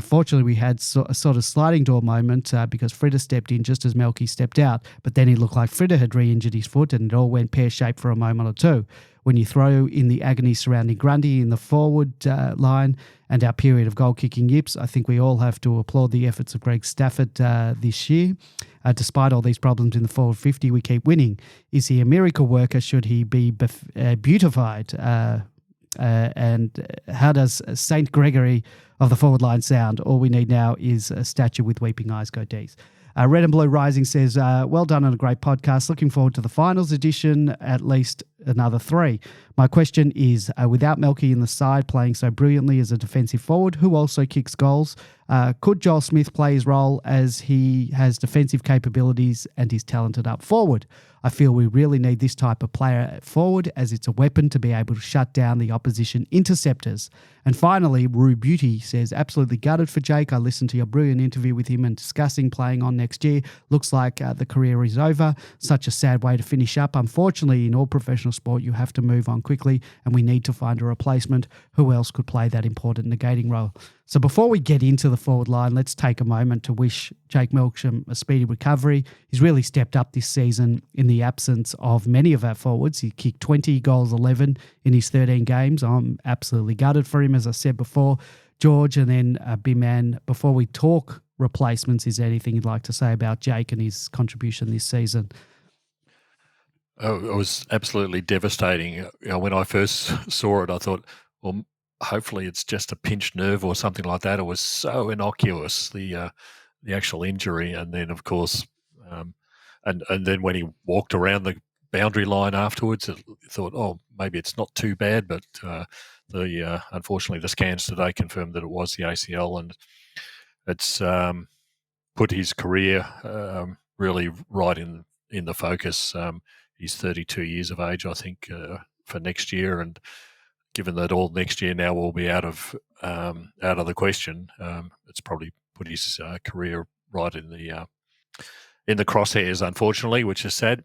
Fortunately, we had a sort of sliding door moment because Fritter stepped in just as Melky stepped out, but then it looked like Fritter had re-injured his foot and it all went pear-shaped for a moment or two. When you throw in the agony surrounding Grundy in the forward line and our period of goal-kicking yips, I think we all have to applaud the efforts of Greg Stafford this year. Despite all these problems in the forward 50, we keep winning. Is he a miracle worker? Should he be beautified? And how does St. Gregory of the forward line sound? All we need now is a statue with weeping eyes. Go D's. Red and Blue Rising says, well done on a great podcast. Looking forward to the finals edition, at least another 3. My question is, without Melky in the side playing so brilliantly as a defensive forward, who also kicks goals, could Joel Smith play his role as he has defensive capabilities and is talented up forward? I feel we really need this type of player forward as it's a weapon to be able to shut down the opposition interceptors. And finally, Rue Beauty says, absolutely gutted for Jake. I listened to your brilliant interview with him and discussing playing on next year. Looks like the career is over. Such a sad way to finish up. Unfortunately, in all professional sport, you have to move on quickly and we need to find a replacement. Who else could play that important negating role? So before we get into the forward line, let's take a moment to wish Jake Melksham a speedy recovery. He's really stepped up this season in the absence of many of our forwards. He kicked 20 goals, 11 in his 13 games. I'm absolutely gutted for him, as I said before. George, and then B-Man, before we talk replacements, is there anything you'd like to say about Jake and his contribution this season? Oh, it was absolutely devastating. When I first saw it, I thought, well, hopefully it's just a pinched nerve or something like that. It was so innocuous, the actual injury. And then, of course, and then when he walked around the boundary line afterwards, I thought, oh, maybe it's not too bad. But unfortunately, the scans today confirmed that it was the ACL, and it's put his career really right in the focus. He's 32 years of age, I think, for next year, and given that all next year now will be out of the question, it's probably put his career right in the crosshairs, unfortunately, which is sad.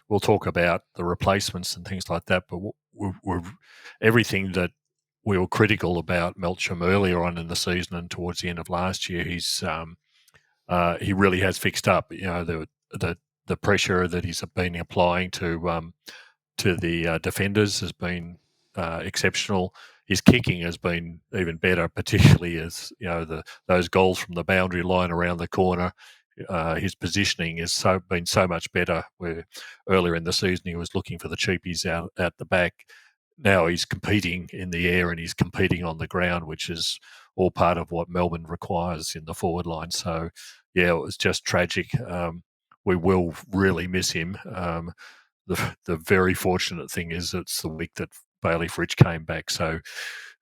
We'll talk about the replacements and things like that, but we're everything that we were critical about Melksham earlier on in the season and towards the end of last year, he really has fixed up. The pressure that he's been applying to the defenders has been exceptional. His kicking has been even better, particularly as those goals from the boundary line around the corner. His positioning has been so much better. Where earlier in the season he was looking for the cheapies out at the back. Now he's competing in the air and he's competing on the ground, which is all part of what Melbourne requires in the forward line. So, yeah, it was just tragic. We will really miss him. The very fortunate thing is it's the week that Bayley Fritsch came back. So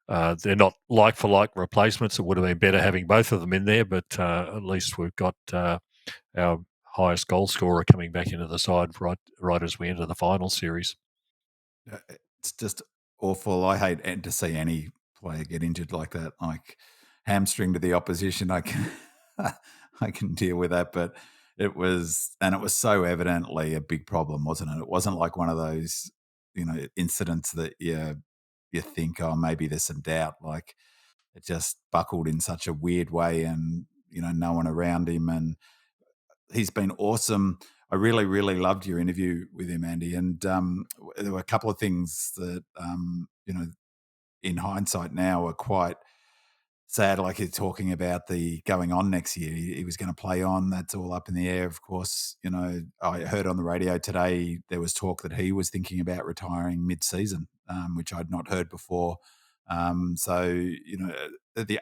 they're not like-for-like replacements. It would have been better having both of them in there, but at least we've got our highest goal scorer coming back into the side right as we enter the final series. It's just awful. I hate to see any player get injured like that, like hamstring to the opposition. I can deal with that, but it was so evidently a big problem, wasn't it? It wasn't like one of those, incidents that you think, oh, maybe there's some doubt. Like it just buckled in such a weird way, and no one around him, and he's been awesome. I really, really loved your interview with him, Andy. And there were a couple of things that, in hindsight now are quite sad. Like he's talking about the going on next year. He was going to play on. That's all up in the air. Of course, I heard on the radio today there was talk that he was thinking about retiring mid-season, which I'd not heard before. The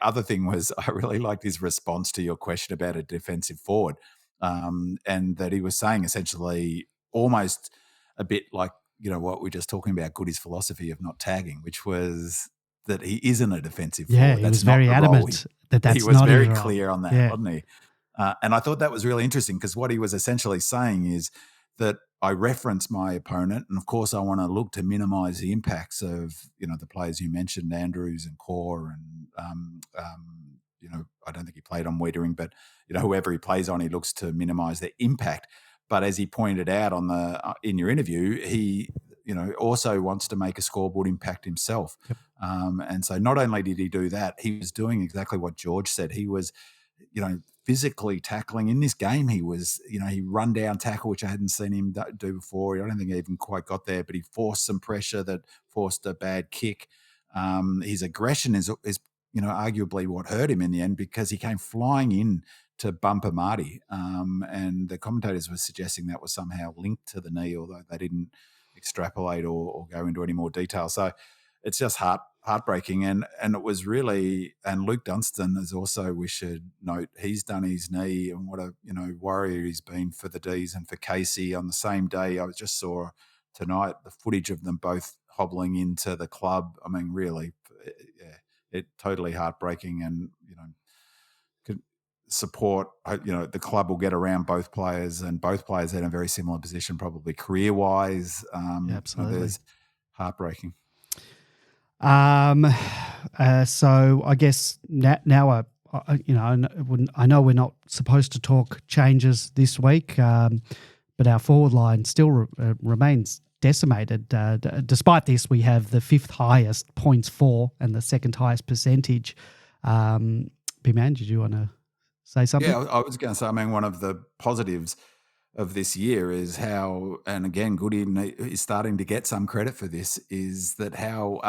other thing was I really liked his response to your question about a defensive forward. And that he was saying essentially almost a bit like, what we're just talking about, Goody's philosophy of not tagging, which was that he isn't a defensive forward. Yeah, he was very adamant that's he was not very his clear role. on that, Yeah. wasn't he? And I thought that was really interesting because what he was essentially saying is that I reference my opponent, and of course I want to look to minimise the impacts of the players you mentioned, Andrews and Core, and I don't think he played on Wiedering, but whoever he plays on, he looks to minimise their impact. But as he pointed out on in your interview, he also wants to make a scoreboard impact himself. Yep. And so not only did he do that, he was doing exactly what George said. He was, physically tackling in this game. He was, he run down tackle, which I hadn't seen him do before. I don't think he even quite got there, but he forced some pressure that forced a bad kick. His aggression is arguably what hurt him in the end, because he came flying in to bumper Marty. And the commentators were suggesting that was somehow linked to the knee, although they didn't extrapolate or go into any more detail. So it's just heartbreaking. And it was really, and Luke Dunstan is also, we should note, he's done his knee, and what a, warrior he's been for the D's and for Casey on the same day. I just saw tonight the footage of them both hobbling into the club. I mean, really, yeah, it totally heartbreaking, and, could support, the club will get around both players, and both players are in a very similar position, probably career-wise. Absolutely. There's heartbreaking. So I guess now, I know we're not supposed to talk changes this week, but our forward line still remains decimated. Despite this, we have the fifth highest points for and the second highest percentage. B-Man, did you want to say something? Yeah, I was going to say, I mean, one of the positives of this year is how, and again, Goody is starting to get some credit for this, is that how,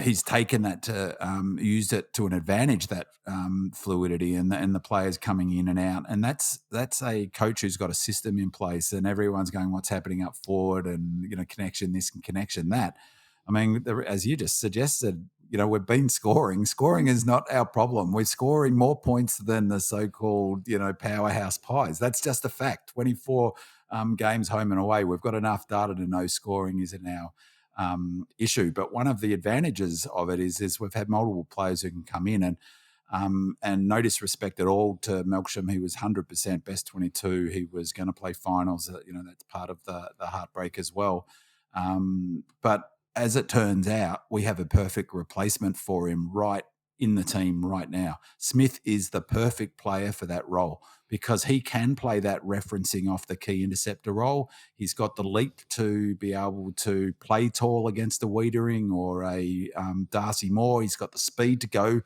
he's taken that to used it to an advantage, that fluidity and the players coming in and out. And that's a coach who's got a system in place, and everyone's going, what's happening up forward, and, connection this and connection that. I mean, as you just suggested, we've been scoring. Scoring is not our problem. We're scoring more points than the so-called, powerhouse Pies. That's just a fact. 24 games home and away. We've got enough data to know scoring isn't our issue. But one of the advantages of it is we've had multiple players who can come in. And And no disrespect at all to Melksham. He was 100% best 22. He was going to play finals. That's part of the heartbreak as well. But as it turns out, we have a perfect replacement for him right in the team right now. Smith is the perfect player for that role because he can play that referencing off the key interceptor role. He's got the leap to be able to play tall against a Wiedering or a Darcy Moore. He's got the speed to go.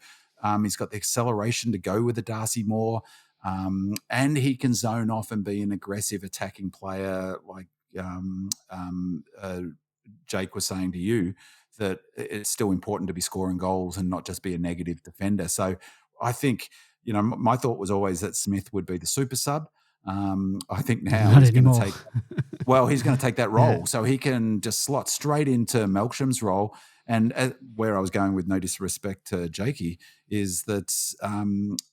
He's got the acceleration to go with a Darcy Moore. And he can zone off and be an aggressive attacking player like Jake was saying to you, that it's still important to be scoring goals and not just be a negative defender. So I think, my thought was always that Smith would be the super sub. I think now he's going to take that role. Yeah. So he can just slot straight into Melksham's role. And where I was going with no disrespect to Jakey is that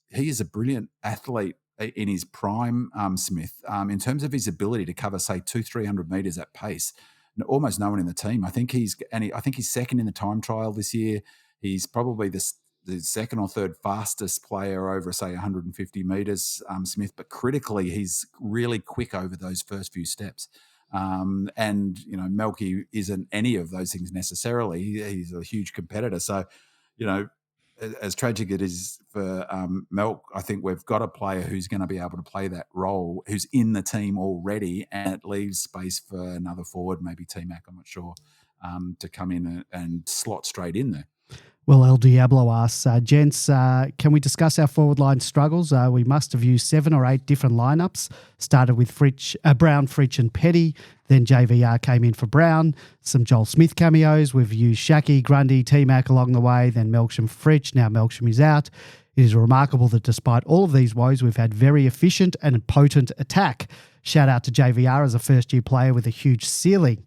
he is a brilliant athlete in his prime, Smith, in terms of his ability to cover, say, 200-300 metres at pace. Almost no one in the team. I think he's second in the time trial this year. He's probably the second or third fastest player over, say, 150 metres, Smith. But critically, he's really quick over those first few steps. And Melky isn't any of those things necessarily. He's a huge competitor. So, as tragic it is for Melk, I think we've got a player who's going to be able to play that role, who's in the team already, and it leaves space for another forward, maybe T-Mac, I'm not sure, to come in and slot straight in there. Well, El Diablo asks, gents, can we discuss our forward line struggles? We must have used 7 or 8 different lineups. Started with Brown, Fritsch and Petty. Then JVR came in for Brown. Some Joel Smith cameos. We've used Shaki, Grundy, T-Mac along the way. Then Melksham, Fritsch. Now Melksham is out. It is remarkable that despite all of these woes, we've had very efficient and potent attack. Shout out to JVR as a first-year player with a huge ceiling.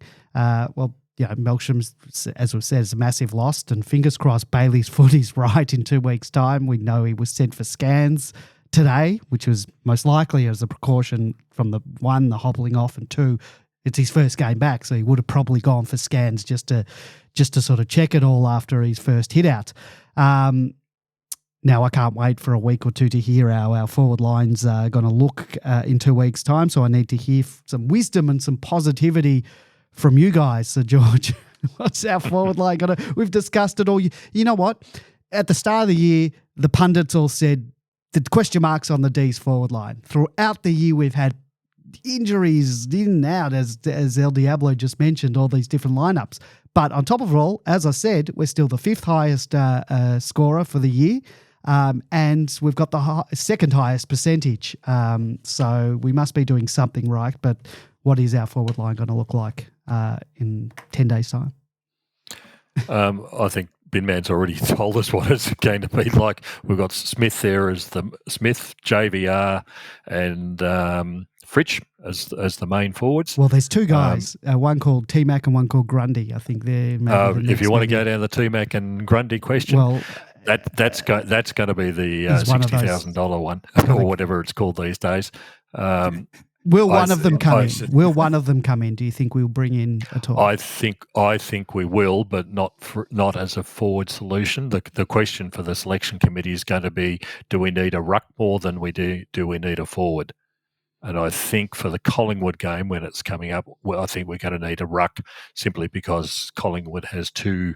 Melksham's, as we've said, is a massive loss, and fingers crossed Bayley's foot is right in 2 weeks' time. We know he was sent for scans today, which was most likely as a precaution from the hobbling off, and 2, it's his first game back, so he would have probably gone for scans just to sort of check it all after his first hit out. Now, I can't wait for a week or two to hear how our forward line's going to look in 2 weeks' time, so I need to hear some wisdom and some positivity from you guys. So, George, what's our forward line going to... We've discussed it all. You know what? At the start of the year, the pundits all said the question marks on the D's forward line. Throughout the year, we've had injuries in and out, as El Diablo just mentioned, all these different lineups. But on top of it all, as I said, we're still the 5th highest scorer for the year. And we've got the second highest percentage. So we must be doing something right. But what is our forward line going to look like in 10 days' time? I think Binman's already told us what it's going to be like. We've got Smith there as the Smith, JVR, and Fritsch as the main forwards. Well, there's 2 guys, one called T-Mac and one called Grundy. I think they're maybe if you want to go down the T-Mac and Grundy question, well, that's going to be the $60,000 one or whatever it's called these days. Will one of them come in? Will one of them come in? Do you think we'll bring in at all? I think we will, but not as a forward solution. The question for the selection committee is going to be: do we need a ruck more than we do we need a forward? And I think for the Collingwood game when it's coming up, I think we're going to need a ruck simply because Collingwood has 2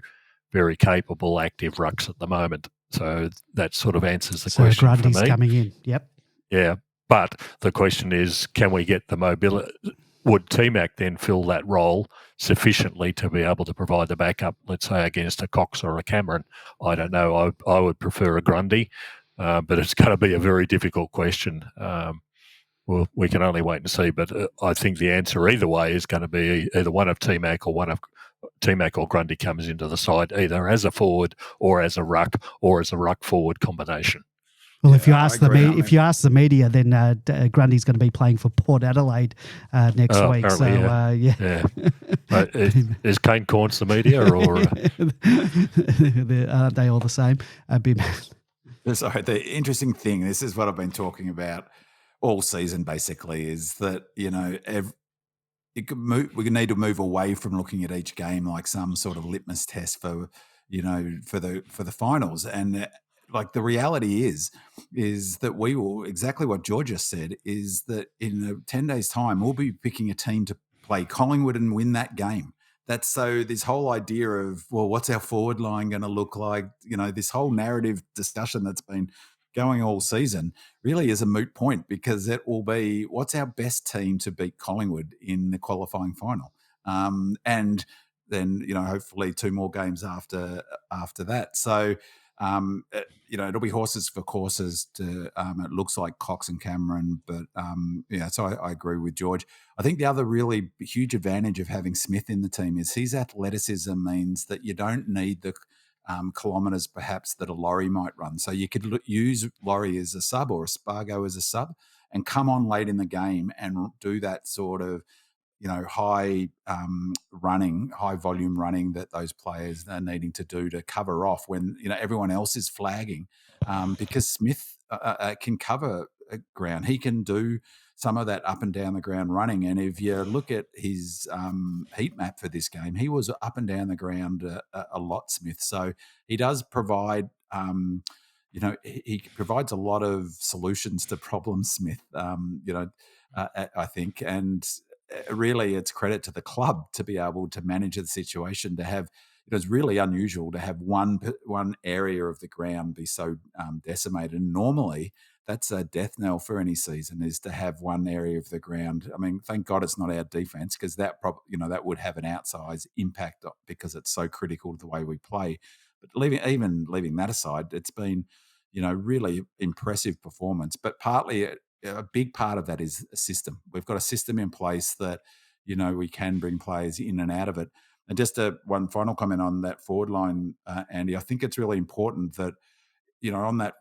very capable active rucks at the moment. So that sort of answers the question Grundy's for me. Coming in. Yep. Yeah. But the question is, can we get the mobility? Would T-Mac then fill that role sufficiently to be able to provide the backup, let's say, against a Cox or a Cameron? I don't know. I would prefer a Grundy, but it's going to be a very difficult question. Well, we can only wait and see. But I think the answer either way is going to be either one of T-Mac or Grundy comes into the side, either as a forward or as a ruck forward combination. Well, if you ask the media, then Grundy's going to be playing for Port Adelaide next week. So yeah. Is Kane Corns the media, or aren't they all the same? Sorry, the interesting thing. This is what I've been talking about all season. Basically, is that we need to move away from looking at each game like some sort of litmus test for the finals. And like the reality is that we will, exactly what George just said, is that in 10 days' time, we'll be picking a team to play Collingwood and win that game. That's so this whole idea of, well, what's our forward line going to look like? This whole narrative discussion that's been going all season really is a moot point, because it will be, what's our best team to beat Collingwood in the qualifying final? And then, hopefully 2 more games after that. So, it'll be horses for courses. It looks like Cox and Cameron, but so I agree with George. I think the other really huge advantage of having Smith in the team is his athleticism means that you don't need the kilometres perhaps that a Laurie might run. So you could use Laurie as a sub or a Spargo as a sub and come on late in the game and do that sort of high volume running that those players are needing to do to cover off when everyone else is flagging, because Smith can cover ground. He can do some of that up and down the ground running. And if you look at his heat map for this game, he was up and down the ground a lot, Smith. So he does provide. He provides a lot of solutions to problems, Smith. I think, and really it's credit to the club to be able to manage the situation, to have, it's really unusual to have one area of the ground be so decimated. And normally that's a death knell for any season, is to have one area of the ground. I mean, thank God it's not our defense, because that that would have an outsized impact because it's so critical to the way we play. But leaving that aside, it's been, really impressive performance. But partly a big part of that is a system. We've got a system in place that, we can bring players in and out of it. And just one final comment on that forward line, Andy. I think it's really important that, on that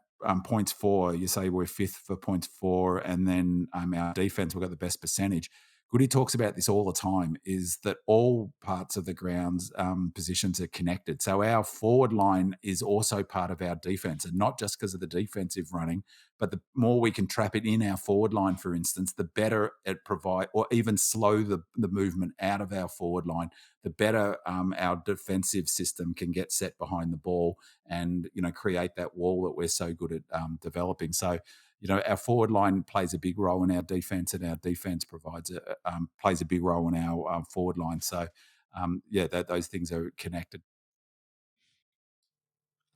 points for, you say we're 5th for points for, and then our defense, we've got the best percentage. Goody talks about this all the time, is that all parts of the ground's positions are connected. So our forward line is also part of our defense, and not just because of the defensive running, but the more we can trap it in our forward line, for instance, the better it provide, or even slow the movement out of our forward line, the better our defensive system can get set behind the ball and, create that wall that we're so good at developing. So, our forward line plays a big role in our defense, and our defense plays a big role in our forward line. So, those things are connected.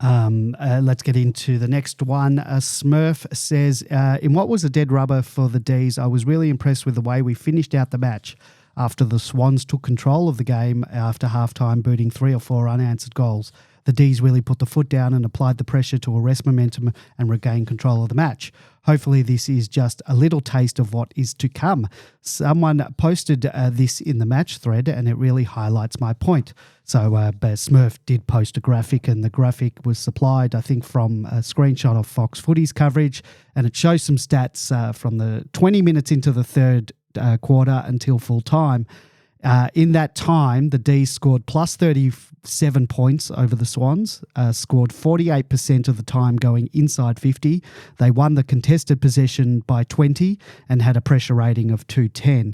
Let's get into the next one. Smurf says, in what was a dead rubber for the D's, I was really impressed with the way we finished out the match after the Swans took control of the game after halftime, booting 3 or 4 unanswered goals. The D's really put the foot down and applied the pressure to arrest momentum and regain control of the match. Hopefully this is just a little taste of what is to come. Someone posted this in the match thread, and it really highlights my point. So Smurf did post a graphic, and the graphic was supplied, I think, from a screenshot of Fox Footy's coverage, and it shows some stats from the 20 minutes into the third quarter until full time. In that time, the D's scored plus 37 points over the Swans, scored 48% of the time going inside 50. They won the contested possession by 20 and had a pressure rating of 210.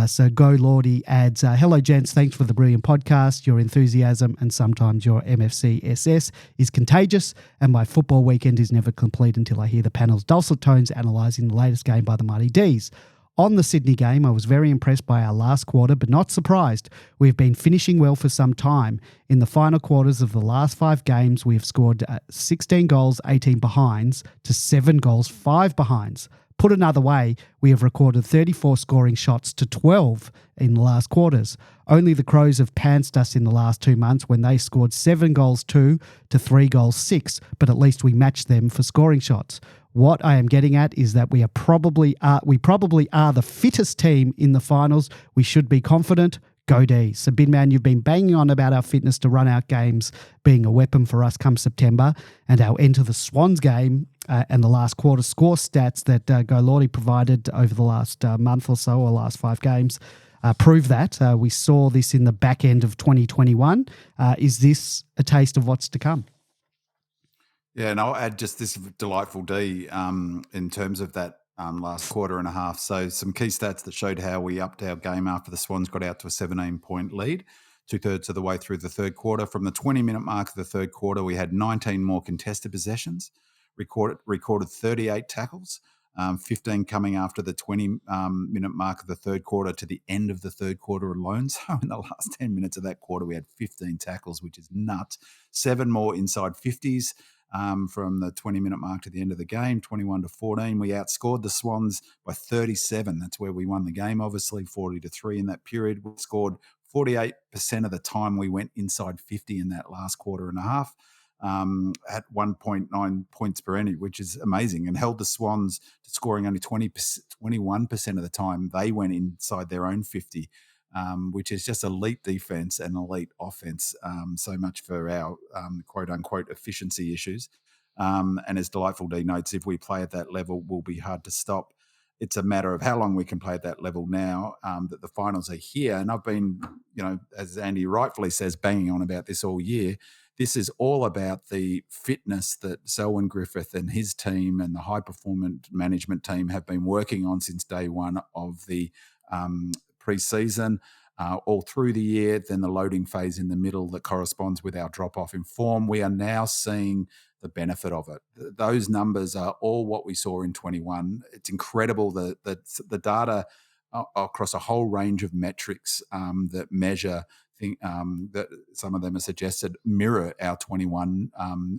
So Go Lordy adds, hello gents, thanks for the brilliant podcast. Your enthusiasm and sometimes your MFC SS is contagious, and my football weekend is never complete until I hear the panel's dulcet tones analysing the latest game by the Mighty D's. On the Sydney game, I was very impressed by our last quarter, but not surprised. We've been finishing well for some time. In the final quarters of the last 5 games, we have scored 16 goals, 18 behinds, to 7 goals, 5 behinds. Put another way, we have recorded 34 scoring shots to 12 in the last quarters. Only the Crows have pantsed us in the last 2 months when they scored 7 goals 2 to 3 goals 6, but at least we matched them for scoring shots. What I am getting at is that we probably are the fittest team in the finals. We should be confident. Go D. So, Binman, you've been banging on about our fitness to run out games being a weapon for us come September, and our Enter the Swans game and the last quarter score stats that Go Lordy provided over the last month or so, or last 5 games, prove that. We saw this in the back end of 2021. Is this a taste of what's to come? Yeah, and I'll add just this delightful D in terms of that last quarter and a half. So some key stats that showed how we upped our game after the Swans got out to a 17-point lead. 2/3 of the way through the third quarter. From the 20-minute mark of the third quarter, we had 19 more contested possessions, recorded 38 tackles, 15 coming after the 20-minute mark of the third quarter to the end of the third quarter alone. So in the last 10 minutes of that quarter, we had 15 tackles, which is nuts. 7 more inside 50s from the 20-minute mark to the end of the game, 21-14. We outscored the Swans by 37. That's where we won the game, obviously, 40-3 in that period. We scored 48% of the time we went inside 50 in that last quarter and a half. At 1.9 points per innings, which is amazing, and held the Swans to scoring only 21% of the time they went inside their own 50, which is just elite defense and elite offense. So much for our quote-unquote efficiency issues. And as Delightful D notes, if we play at that level, we'll be hard to stop. It's a matter of how long we can play at that level now, that the finals are here. And I've been, as Andy rightfully says, banging on about this all year. This is all about the fitness that Selwyn Griffith and his team and the high-performance management team have been working on since day one of the pre-season, all through the year, then the loading phase in the middle that corresponds with our drop-off in form. We are now seeing the benefit of it. Those numbers are all what we saw in 21. It's incredible that the data across a whole range of metrics that measure that some of them are suggested mirror our 21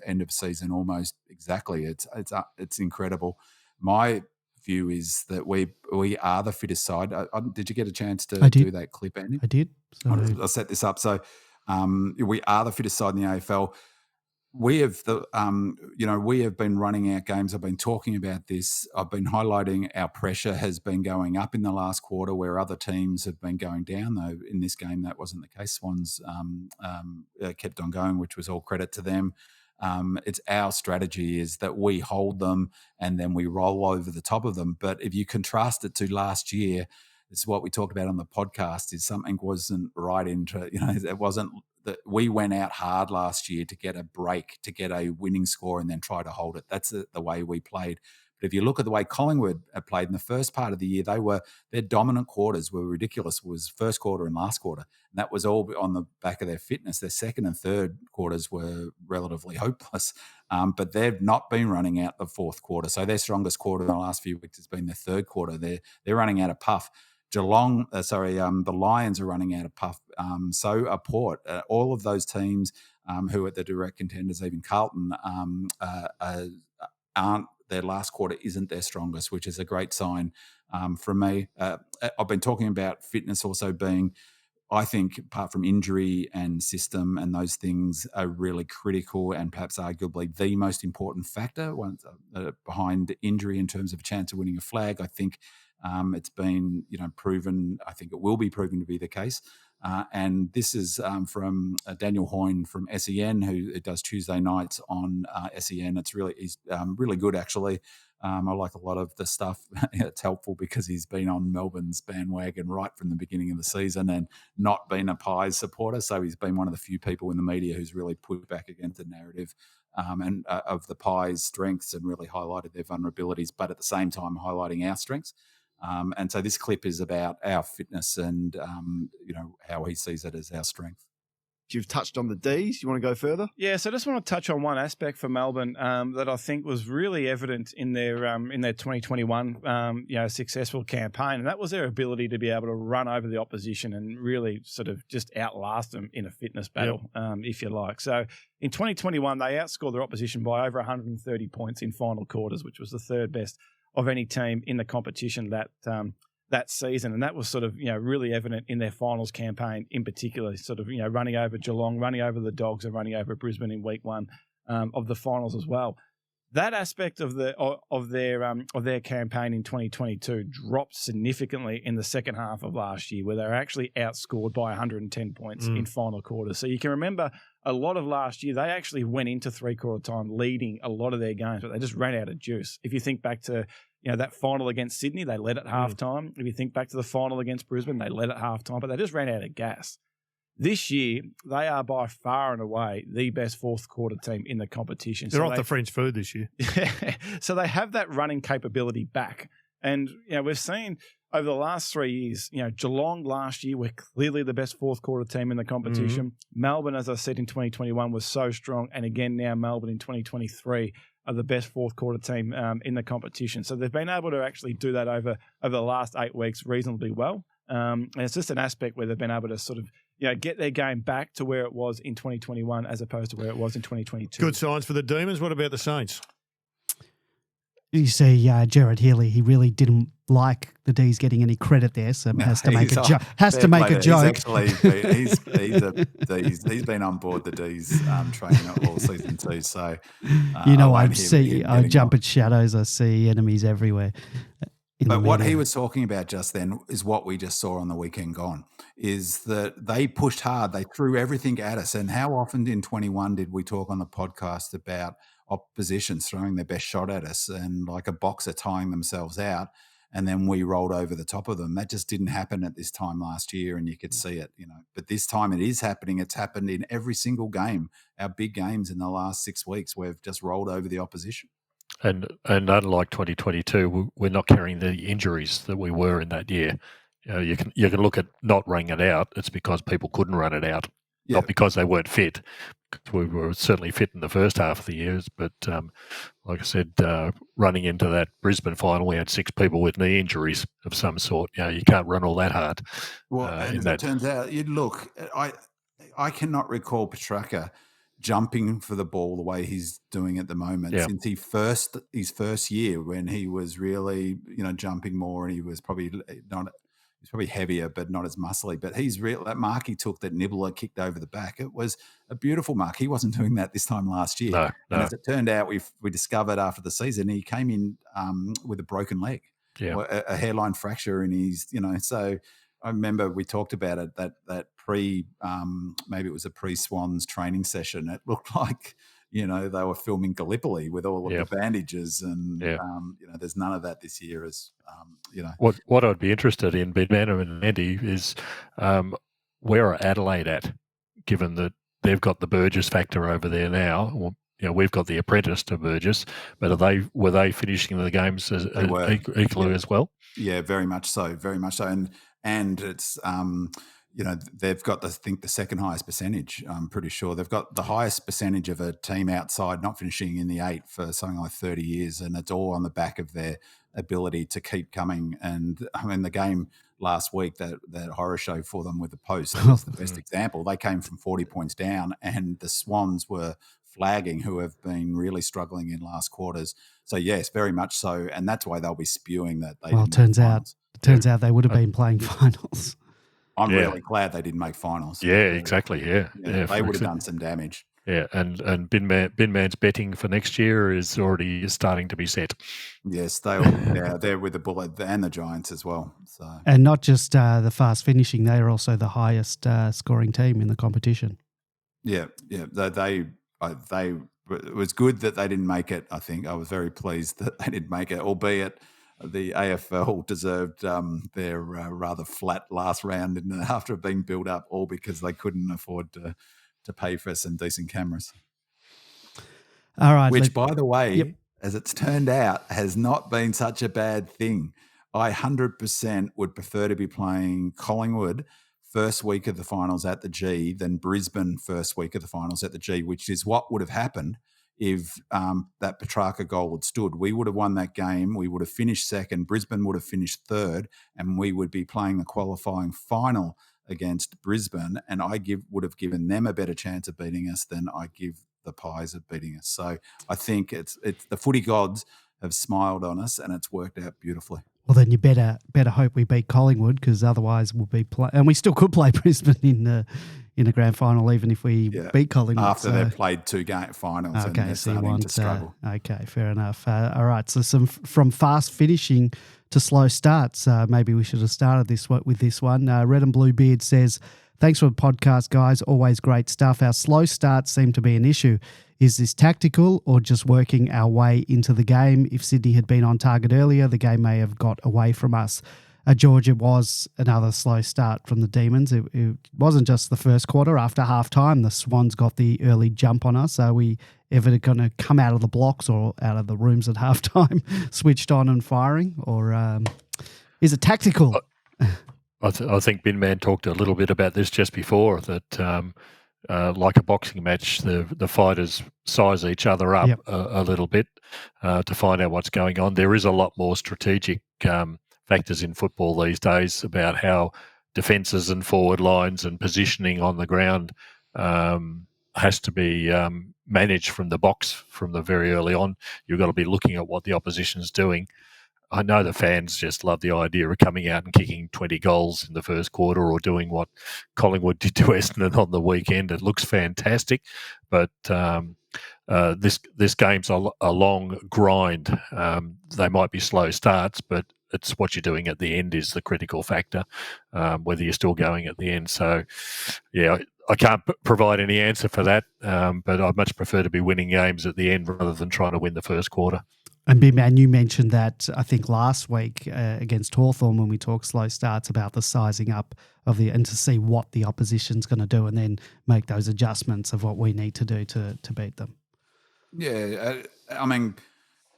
end of season almost exactly. It's incredible. My view is that we are the fittest side. Did you get a chance to do that clip, Andy? I did. I'll set this up. So we are the fittest side in the AFL. We have we have been running out games. I've been talking about this. I've been highlighting our pressure has been going up in the last quarter where other teams have been going down, though in this game that wasn't the case. Swans kept on going, which was all credit to them. It's our strategy is that we hold them and then we roll over the top of them. But if you contrast it to last year, it's what we talked about on the podcast is something wasn't right into, it wasn't that we went out hard last year to get a break, to get a winning score and then try to hold it. That's the way we played. But if you look at the way Collingwood played in the first part of the year, their dominant quarters were ridiculous. It was first quarter and last quarter. And that was all on the back of their fitness. Their second and third quarters were relatively hopeless. But they've not been running out the fourth quarter. So their strongest quarter in the last few weeks has been their third quarter. They're running out of puff. The Lions are running out of puff. So are Port. All of those teams who are the direct contenders, even Carlton, aren't. Their last quarter isn't their strongest, which is a great sign from me. I've been talking about fitness also being, I think, apart from injury and system and those things are really critical and perhaps arguably the most important factor behind injury in terms of chance of winning a flag. I think it's been, proven. I think it will be proven to be the case. And this is from Daniel Hoyne from SEN, who does Tuesday nights on SEN. He's really good, actually. I like a lot of the stuff. It's helpful because he's been on Melbourne's bandwagon right from the beginning of the season and not been a Pies supporter. So he's been one of the few people in the media who's really put back against the narrative and of the Pies' strengths and really highlighted their vulnerabilities, but at the same time highlighting our strengths. And so this clip is about our fitness and, how he sees it as our strength. You've touched on the Ds. You want to go further? Yeah, so I just want to touch on one aspect for Melbourne that I think was really evident in their 2021 successful campaign, and that was their ability to be able to run over the opposition and really sort of just outlast them in a fitness battle, if you like. So in 2021, they outscored their opposition by over 130 points in final quarters, which was the third best of any team in the competition that season. And that was sort of, really evident in their finals campaign in particular, sort of, running over Geelong, running over the Dogs and running over Brisbane in week one of the finals as well. That aspect of their campaign in 2022 dropped significantly in the second half of last year, where they were actually outscored by 110 points in final quarters. So you can remember a lot of last year, they actually went into three-quarter time leading a lot of their games, but they just ran out of juice. If you think back to that final against Sydney, they led at halftime. If you think back to the final against Brisbane, they led at halftime, but they just ran out of gas. This year, they are by far and away the best fourth quarter team in the competition. They're off the French food this year. So they have that running capability back. And we've seen over the last 3 years, Geelong last year were clearly the best fourth quarter team in the competition. Mm-hmm. Melbourne, as I said, in 2021 was so strong. And again, now Melbourne in 2023 are the best fourth quarter team in the competition. So they've been able to actually do that over the last 8 weeks reasonably well. And it's just an aspect where they've been able to sort of, get their game back to where it was in 2021 as opposed to where it was in 2022. Good signs for the Demons. What about the Saints? You see, Jared Healy, he really didn't like the D's getting any credit there, so has to make a joke. He's been on board the D's training all season too. So I jump at shadows. I see enemies everywhere. But what he was talking about just then is what we just saw on the weekend gone, is that they pushed hard. They threw everything at us. And how often in 21 did we talk on the podcast about oppositions throwing their best shot at us and like a boxer tying themselves out, and then we rolled over the top of them? That just didn't happen at this time last year, and you could see it, But this time it is happening. It's happened in every single game. Our big games in the last 6 weeks, we've just rolled over the opposition. And unlike 2022, we're not carrying the injuries that we were in that year. You can look at not running it out. It's because people couldn't run it out, not because they weren't fit. We were certainly fit in the first half of the years, but like I said, running into that Brisbane final, we had 6 people with knee injuries of some sort. You can't run all that hard. Well, and it turns out, I cannot recall Petrarca jumping for the ball the way he's doing at the moment since his first year, when he was really jumping more, and he was probably heavier but not as muscly. But that mark he took that Nibbler kicked over the back, it was a beautiful mark. He wasn't doing that this time last year. No. And as it turned out, we discovered after the season he came in with a broken leg, a hairline fracture in his, so I remember we talked about it, that maybe it was a pre-Swans training session. It looked like, they were filming Gallipoli with all of the bandages, and there's none of that this year. What I'd be interested in, Bedman and Andy, is where are Adelaide at, given that they've got the Burgess factor over there now. Well, we've got the apprentice to Burgess, but were they finishing the games equally as well? Yeah, very much so, and it's they've got the second highest percentage. I'm pretty sure they've got the highest percentage of a team outside not finishing in the 8 for something like 30 years, and it's all on the back of their ability to keep coming. And I mean, the game last week, that horror show for them with the post, was the best example. They came from 40 points down, and the Swans were flagging, who have been really struggling in last quarters. So yes, very much so, and that's why they'll be spewing that. Turns out they would have been playing finals. I'm really glad they didn't make finals. Yeah, exactly. Yeah, they would have done some damage. Yeah, and Bin Man's betting for next year is already starting to be set. Yes, they're with the Bullet and the Giants as well. So, and not just the fast finishing; they are also the highest scoring team in the competition. Yeah. It was good that they didn't make it. I think I was very pleased that they didn't make it, albeit the AFL deserved their rather flat last round after being built up, all because they couldn't afford to pay for some decent cameras. All right. Which, by the way, as it's turned out, has not been such a bad thing. I 100% would prefer to be playing Collingwood first week of the finals at the G than Brisbane first week of the finals at the G, which is what would have happened if that Petrarca goal had stood. We would have won that game. We would have finished second. Brisbane would have finished third, and we would be playing the qualifying final against Brisbane, and would have given them a better chance of beating us than I give the Pies of beating us. So I think it's the footy gods have smiled on us, and it's worked out beautifully. Well, then you better hope we beat Collingwood, because otherwise we'll be and we still could play Brisbane in the grand final, even if we beat Collingwood. After they've played 2 game finals, and they're starting to struggle. Okay, fair enough. All right, so from fast finishing to slow starts. Maybe we should have started with this one. Red and Blue Beard says, "Thanks for the podcast, guys. Always great stuff. Our slow starts seem to be an issue. Is this tactical or just working our way into the game? If Sydney had been on target earlier, the game may have got away from us. George, it was another slow start from the Demons. It wasn't just the first quarter. After halftime, the Swans got the early jump on us. Are we ever going to come out of the blocks or out of the rooms at halftime, switched on and firing? Or is it tactical? I think Bin Man talked a little bit about this just before, that like a boxing match, the fighters size each other up a little bit to find out what's going on. There is a lot more strategic factors in football these days about how defences and forward lines and positioning on the ground has to be managed from the box from the very early on. You've got to be looking at what the opposition's doing. I know the fans just love the idea of coming out and kicking 20 goals in the first quarter or doing what Collingwood did to Essendon on the weekend. It looks fantastic, but this game's a long grind. They might be slow starts, but it's what you're doing at the end is the critical factor, whether you're still going at the end. So, yeah, I can't provide any answer for that, but I'd much prefer to be winning games at the end rather than trying to win the first quarter. And Big Man, you mentioned that, I think, last week against Hawthorn when we talked slow starts about the sizing up of and to see what the opposition's going to do and then make those adjustments of what we need to do to beat them. Yeah, I mean,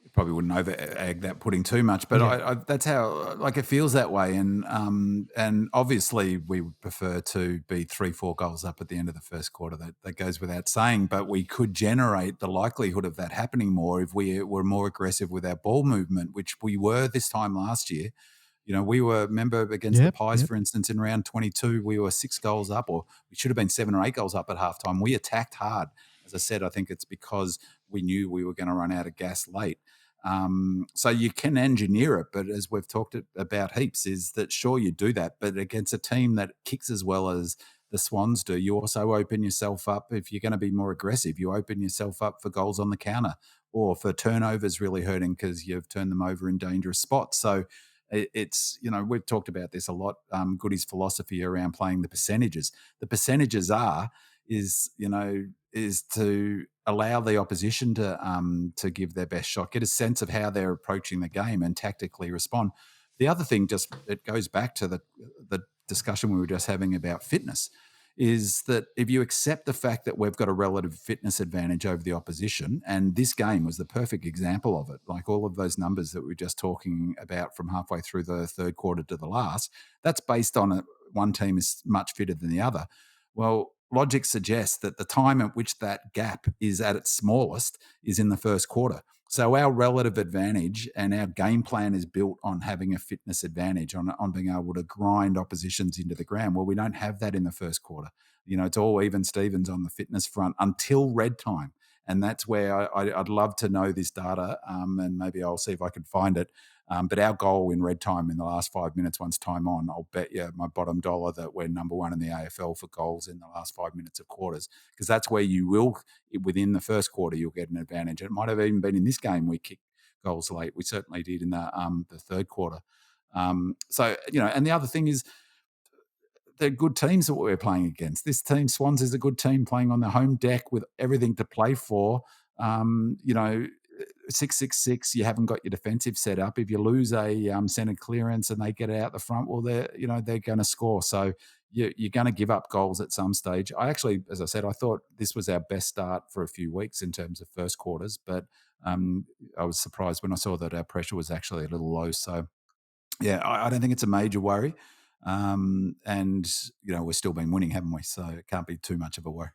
you probably wouldn't over-egg that pudding too much, but I that's how, like, it feels that way. And obviously we would prefer to be 3-4 goals up at the end of the first quarter. That goes without saying, but we could generate the likelihood of that happening more if we were more aggressive with our ball movement, which we were this time last year. You know, we were, remember against the Pies, for instance, in round 22, we were 6 goals up, or we should have been 7 or 8 goals up at halftime. We attacked hard. As I said, I think it's because we knew we were going to run out of gas late. So you can engineer it, but as we've talked about heaps, is that sure you do that, but against a team that kicks as well as the Swans do, you also open yourself up, if you're going to be more aggressive, you open yourself up for goals on the counter or for turnovers really hurting because you've turned them over in dangerous spots. So it's, you know, we've talked about this a lot, Goody's philosophy around playing the percentages. The percentages is to allow the opposition to give their best shot, get a sense of how they're approaching the game and tactically respond. The other thing, it goes back to the discussion we were just having about fitness, is that if you accept the fact that we've got a relative fitness advantage over the opposition, and this game was the perfect example of it, like all of those numbers that we were just talking about from halfway through the third quarter to the last, that's based on one team is much fitter than the other. Well, logic suggests that the time at which that gap is at its smallest is in the first quarter. So our relative advantage and our game plan is built on having a fitness advantage, on being able to grind oppositions into the ground. Well, we don't have that in the first quarter. You know, it's all even Stevens on the fitness front until red time. And that's where I'd love to know this data, and maybe I'll see if I can find it. But our goal in red time in the last 5 minutes, once time on, I'll bet you my bottom dollar that we're number one in the AFL for goals in the last 5 minutes of quarters, because that's where you will, within the first quarter, you'll get an advantage. It might have even been in this game we kicked goals late. We certainly did in the third quarter. So, you know, and the other thing is, they're good teams that we're playing against. This team, Swans, is a good team playing on the home deck with everything to play for. 6-6-6, you haven't got your defensive set up. If you lose a centre clearance and they get it out the front, well, they're going to score. So you're going to give up goals at some stage. I actually, as I said, I thought this was our best start for a few weeks in terms of first quarters, but I was surprised when I saw that our pressure was actually a little low. So, yeah, I don't think it's a major worry. And, we've still been winning, haven't we? So it can't be too much of a worry.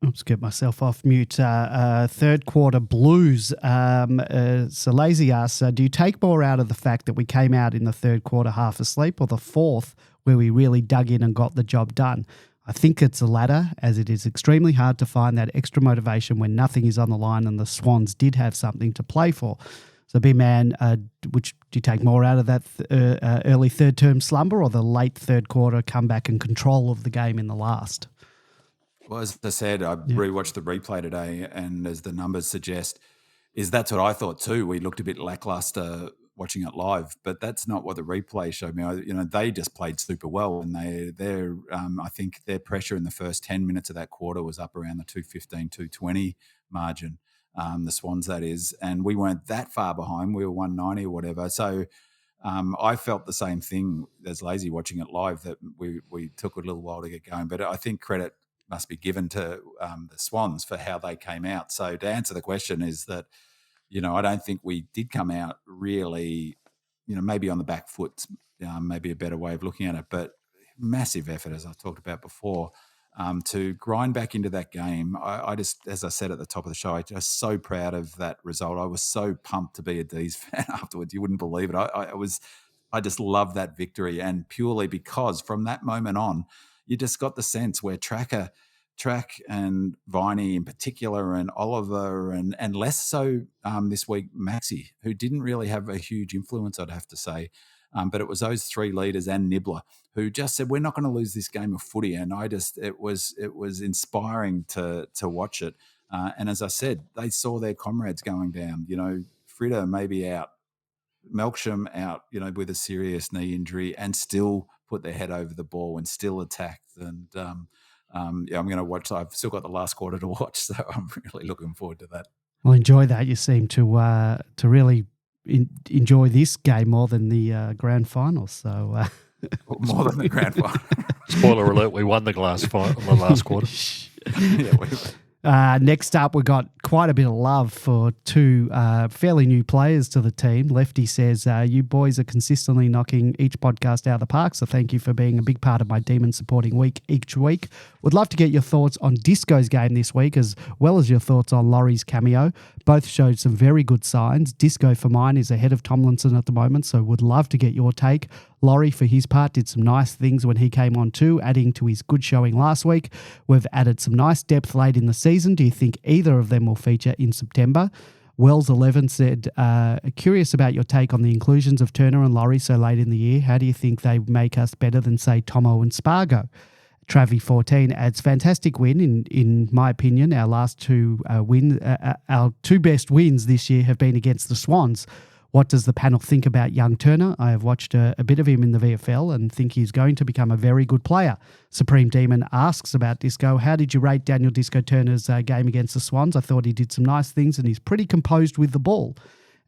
Oops, get myself off mute. Third quarter blues. So Lazy asks, do you take more out of the fact that we came out in the third quarter half asleep, or the fourth where we really dug in and got the job done? I think it's the latter, as it is extremely hard to find that extra motivation when nothing is on the line, and the Swans did have something to play for. So, B-Man, which do you take more out of that early third-term slumber, or the late third quarter comeback and control of the game in the last? Well, as I said, I rewatched the replay today, and as the numbers suggest, that's what I thought too. We looked a bit lackluster watching it live, but that's not what the replay showed me. They just played super well, and I think their pressure in the first 10 minutes of that quarter was up around the 215, 220 margin. The Swans, that is, and we weren't that far behind. We were 190 or whatever. So I felt the same thing as Lazy watching it live, that we took a little while to get going. But I think credit must be given to the Swans for how they came out. So to answer the question is that, I don't think we did come out really, maybe on the back foot, maybe a better way of looking at it, but massive effort, as I talked about before, to grind back into that game. I just, as I said at the top of the show, I'm just so proud of that result. I was so pumped to be a D's fan afterwards. You wouldn't believe it. I just love that victory, and purely because from that moment on, you just got the sense where Track and Viney in particular, and Oliver, and less so this week Maxi, who didn't really have a huge influence, I'd have to say. But it was those three leaders and Nibbler who just said, we're not going to lose this game of footy. And it was inspiring to watch it. And as I said, they saw their comrades going down. Fritter maybe out, Melksham out, with a serious knee injury, and still put their head over the ball and still attacked. And I'm going to watch. I've still got the last quarter to watch, so I'm really looking forward to that. Well, enjoy that. You seem to really enjoy this game more than the grand final. So more than the grand final. Spoiler alert: we won the last quarter. Next up, we got quite a bit of love for two fairly new players to the team. Lefty says, you boys are consistently knocking each podcast out of the park, so thank you for being a big part of my Demon supporting week each week. Would love to get your thoughts on Disco's game this week, as well as your thoughts on Laurie's cameo. Both showed some very good signs. Disco, for mine, is ahead of Tomlinson at the moment, so would love to get your take. Laurie, for his part, did some nice things when he came on too, adding to his good showing last week. We've added some nice depth late in the season. Do you think either of them will feature in September? Wells11 said, curious about your take on the inclusions of Turner and Laurie so late in the year. How do you think they make us better than, say, Tomo and Spargo? Travi14 adds, fantastic win. In my opinion, our last two our two best wins this year have been against the Swans. What does the panel think about young Turner? I have watched a bit of him in the VFL and think he's going to become a very good player. Supreme Demon asks about Disco. How did you rate Daniel Disco Turner's game against the Swans? I thought he did some nice things and he's pretty composed with the ball.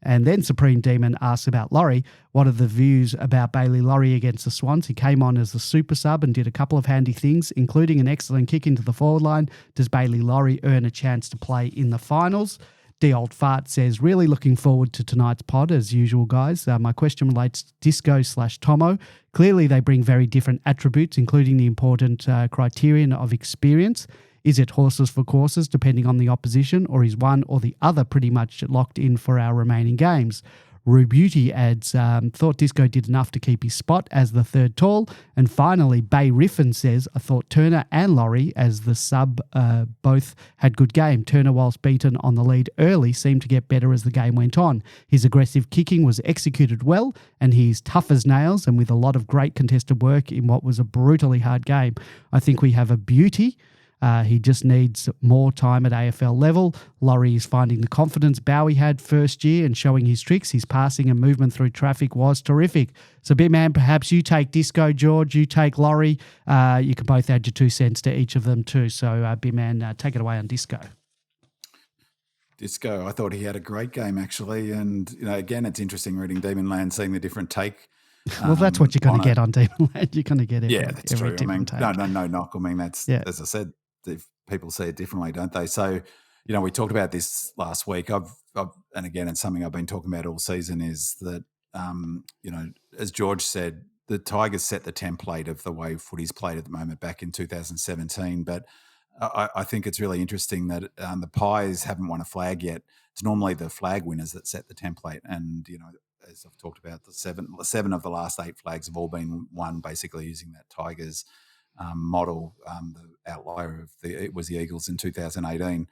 And then Supreme Demon asks about Laurie. What are the views about Bayley Laurie against the Swans? He came on as a super sub and did a couple of handy things, including an excellent kick into the forward line. Does Bayley Laurie earn a chance to play in the finals? The Old Fart says, really looking forward to tonight's pod as usual, guys. My question relates to Disco/Tomo. Clearly, they bring very different attributes, including the important criterion of experience. Is it horses for courses, depending on the opposition, or is one or the other pretty much locked in for our remaining games? Rue Beauty adds, thought Disco did enough to keep his spot as the third tall. And finally, Bay Riffin says, I thought Turner and Laurie as the sub both had good game. Turner, whilst beaten on the lead early, seemed to get better as the game went on. His aggressive kicking was executed well, and he's tough as nails and with a lot of great contested work in what was a brutally hard game. I think we have a beauty. He just needs more time at AFL level. Laurie is finding the confidence Bowie had first year and showing his tricks. His passing and movement through traffic was terrific. So, Big Man, perhaps you take Disco, George, you take Laurie. You can both add your 2 cents to each of them too. So, Big Man, take it away on Disco. Disco, I thought he had a great game, actually. And, again, it's interesting reading Demon Land, seeing the different take. Well, that's what you're going to get on Demon Land. You're going to get that's every true. different take. No knock. I mean, that's, as I said, people see it differently, don't they? So, we talked about this last week. I've and again, it's something I've been talking about all season, is that, as George said, the Tigers set the template of the way footy's played at the moment back in 2017. But I think it's really interesting that the Pies haven't won a flag yet. It's normally the flag winners that set the template. And, as I've talked about, the seven of the last 8 flags have all been won basically using that Tigers model. The outlier it was the Eagles in 2018.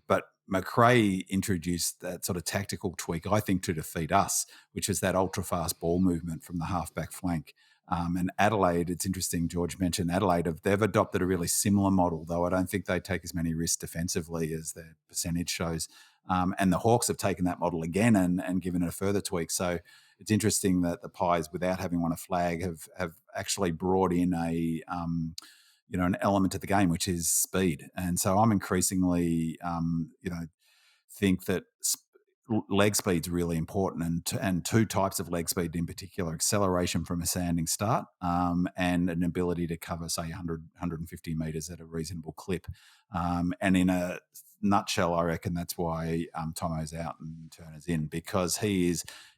But McRae introduced that sort of tactical tweak, I think, to defeat us, which is that ultra-fast ball movement from the half-back flank. And Adelaide, it's interesting, George mentioned Adelaide, they've adopted a really similar model, though I don't think they take as many risks defensively as their percentage shows. And the Hawks have taken that model again and given it a further tweak. So it's interesting that the Pies, without having won a flag, have actually brought in an element to the game, which is speed. And so I'm increasingly, think that leg speed's really important, and two types of leg speed in particular: acceleration from a standing start, and an ability to cover, say, 100, 150 meters at a reasonable clip. And in a nutshell, I reckon that's why Tomo's out and Turner's in, because he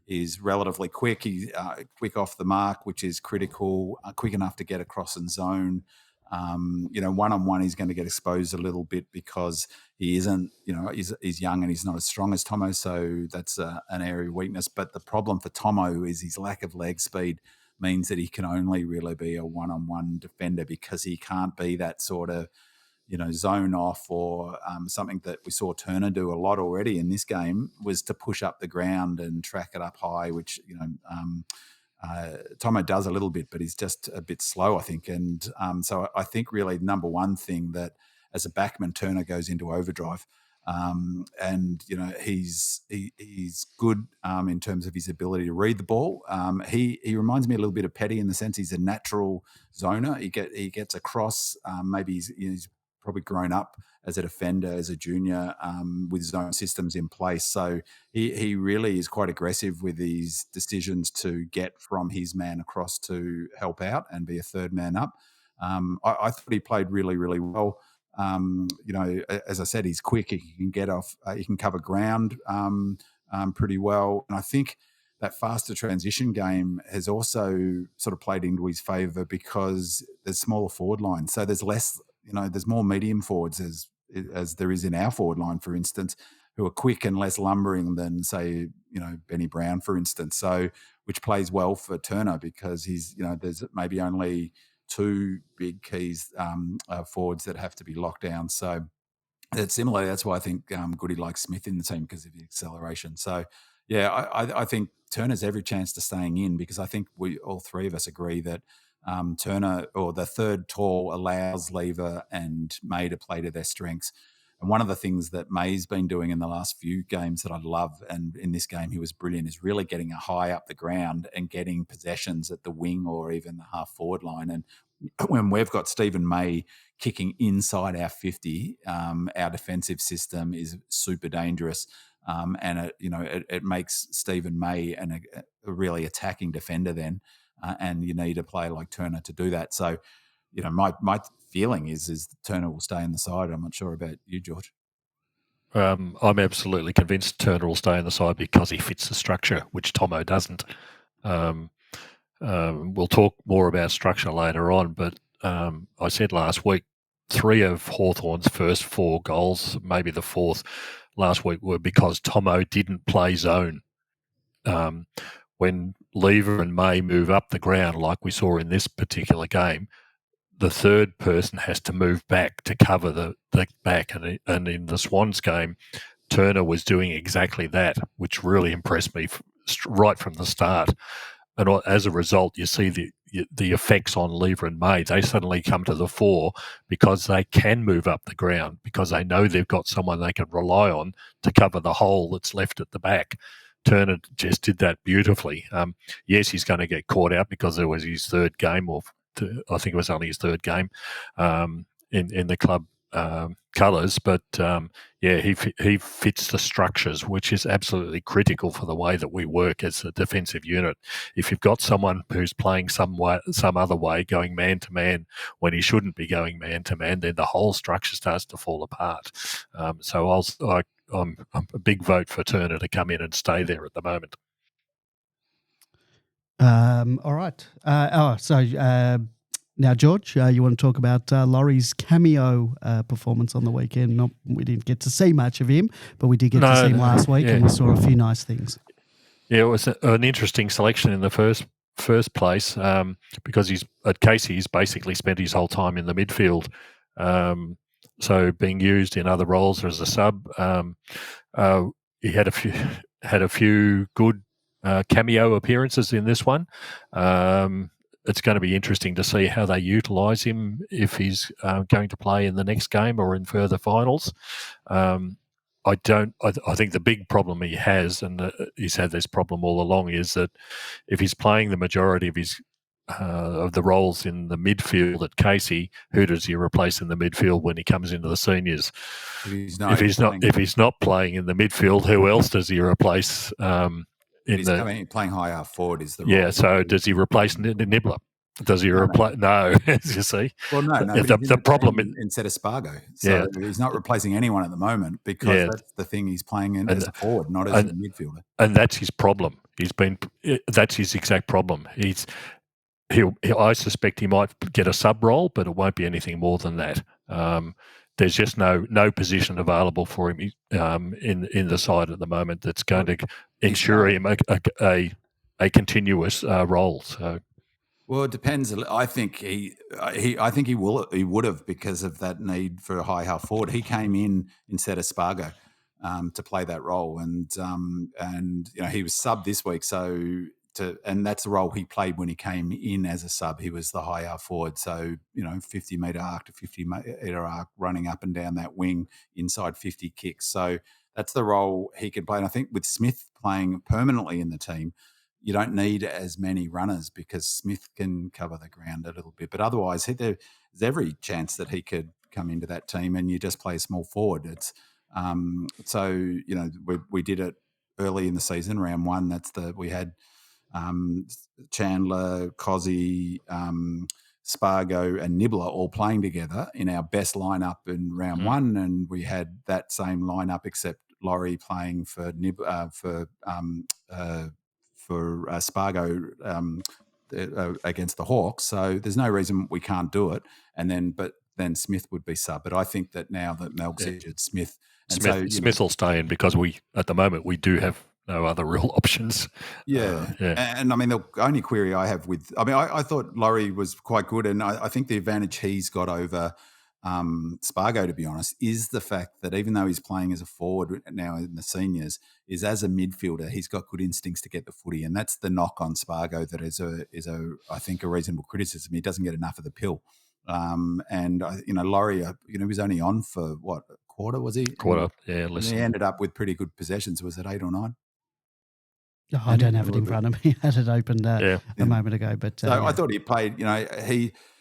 is relatively quick. He's quick off the mark, which is critical. Quick enough to get across in zone. One-on-one, he's going to get exposed a little bit because he isn't, he's young and he's not as strong as Tomo. So that's an area of weakness. But the problem for Tomo is his lack of leg speed means that he can only really be a one-on-one defender, because he can't be that sort of, zone off, or something that we saw Turner do a lot already in this game was to push up the ground and track it up high, which, Tomo does a little bit, but he's just a bit slow, I think. And so I think really number one thing that as a backman, Turner goes into overdrive. And he's good in terms of his ability to read the ball. He reminds me a little bit of Petty in the sense he's a natural zoner. He gets across. Maybe he's probably grown up as a defender, as a junior, with zone systems in place. So he really is quite aggressive with his decisions to get from his man across to help out and be a third man up. I thought he played really, really well. As I said, he's quick. He can get off. He can cover ground pretty well. And I think that faster transition game has also sort of played into his favour, because there's smaller forward lines. So there's less, there's more medium forwards as there is in our forward line, for instance, who are quick and less lumbering than, say, Benny Brown, for instance. So which plays well for Turner, because he's, there's maybe only two big keys forwards that have to be locked down. So it's similar. That's why I think Goody likes Smith in the team, because of the acceleration. So, yeah, I think Turner's every chance to staying in, because I think we all three of us agree that Turner, or the third tall, allows Lever and May to play to their strengths. And one of the things that May's been doing in the last few games that I love, and in this game he was brilliant, is really getting a high up the ground and getting possessions at the wing or even the half forward line. And when we've got Stephen May kicking inside our 50, our defensive system is super dangerous. And it makes Stephen May a really attacking defender then. And you need a player like Turner to do that. So, my feeling is Turner will stay in the side. I'm not sure about you, George. I'm absolutely convinced Turner will stay in the side because he fits the structure, which Tomo doesn't. We'll talk more about structure later on, but I said last week, 3 of Hawthorn's first 4 goals, maybe the 4th last week, were because Tomo didn't play zone. When Lever and May move up the ground, like we saw in this particular game, the third person has to move back to cover the back. And in the Swans game, Turner was doing exactly that, which really impressed me right from the start. And as a result, you see the effects on Lever and May. They suddenly come to the fore because they can move up the ground, because they know they've got someone they can rely on to cover the hole that's left at the back. Turner just did that beautifully. Yes, he's going to get caught out because it was his third game, or I think it was only his third game in the club colours. But he fits the structures, which is absolutely critical for the way that we work as a defensive unit. If you've got someone who's playing some other way, going man to man when he shouldn't be going man to man, then the whole structure starts to fall apart. So I'm a big vote for Turner to come in and stay there at the moment. All right. Now, George, you want to talk about Laurie's cameo performance on the weekend? We didn't get to see much of him, but we did get to see him last week, and we saw a few nice things. Yeah, it was an interesting selection in the first place because at Casey, he's basically spent his whole time in the midfield. So being used in other roles as a sub, he had a few good cameo appearances in this one. It's going to be interesting to see how they utilise him, if he's going to play in the next game or in further finals. I think the big problem he has, and he's had this problem all along, is that if he's playing the majority of his of the roles in the midfield at Casey. Who does he replace in the midfield when he comes into the seniors? If he's not playing in the midfield, who else does he replace? Playing high half forward is the role. Yeah. So does he replace Nibbler? Does he replace? No, you see. Well, no. The problem instead of Spargo, so he's not replacing anyone at the moment because that's the thing. He's playing in as a forward, not as a midfielder, and that's his problem. That's his exact problem. I suspect he might get a sub role, but it won't be anything more than that. There's just no position available for him in the side at the moment that's going to ensure him a continuous role. So. Well, it depends. I think he would have because of that need for a high half forward. He came in instead of Spargo to play that role, and he was sub this week. And that's the role he played when he came in as a sub. He was the high half forward, so 50 metre arc to 50 metre arc, running up and down that wing, inside 50 kicks. So that's the role he can play. And I think with Smith playing permanently in the team, you don't need as many runners because Smith can cover the ground a little bit. But otherwise, there's every chance that he could come into that team and you just play a small forward. It's we did it early in the season, round one. We had Chandler, Cozzy, Spargo and Nibbler all playing together in our best lineup in round one, and we had that same lineup except Laurie playing for Spargo against the Hawks. So there's no reason we can't do it. But then Smith would be sub. But I think that now that Melk's injured, Smith will stay in because at the moment we do have no other real options. And I mean, the only query I have I thought Laurie was quite good, and I think the advantage he's got over Spargo, to be honest, is the fact that even though he's playing as a forward now in the seniors, is as a midfielder, he's got good instincts to get the footy, and that's the knock on Spargo that is I think a reasonable criticism. He doesn't get enough of the pill, and Laurie, he was only on for what, a quarter, was he? Quarter, yeah. He ended up with pretty good possessions. Was it 8 or 9? Oh, I don't have it in front of me. I had it opened a moment ago, but I thought he played.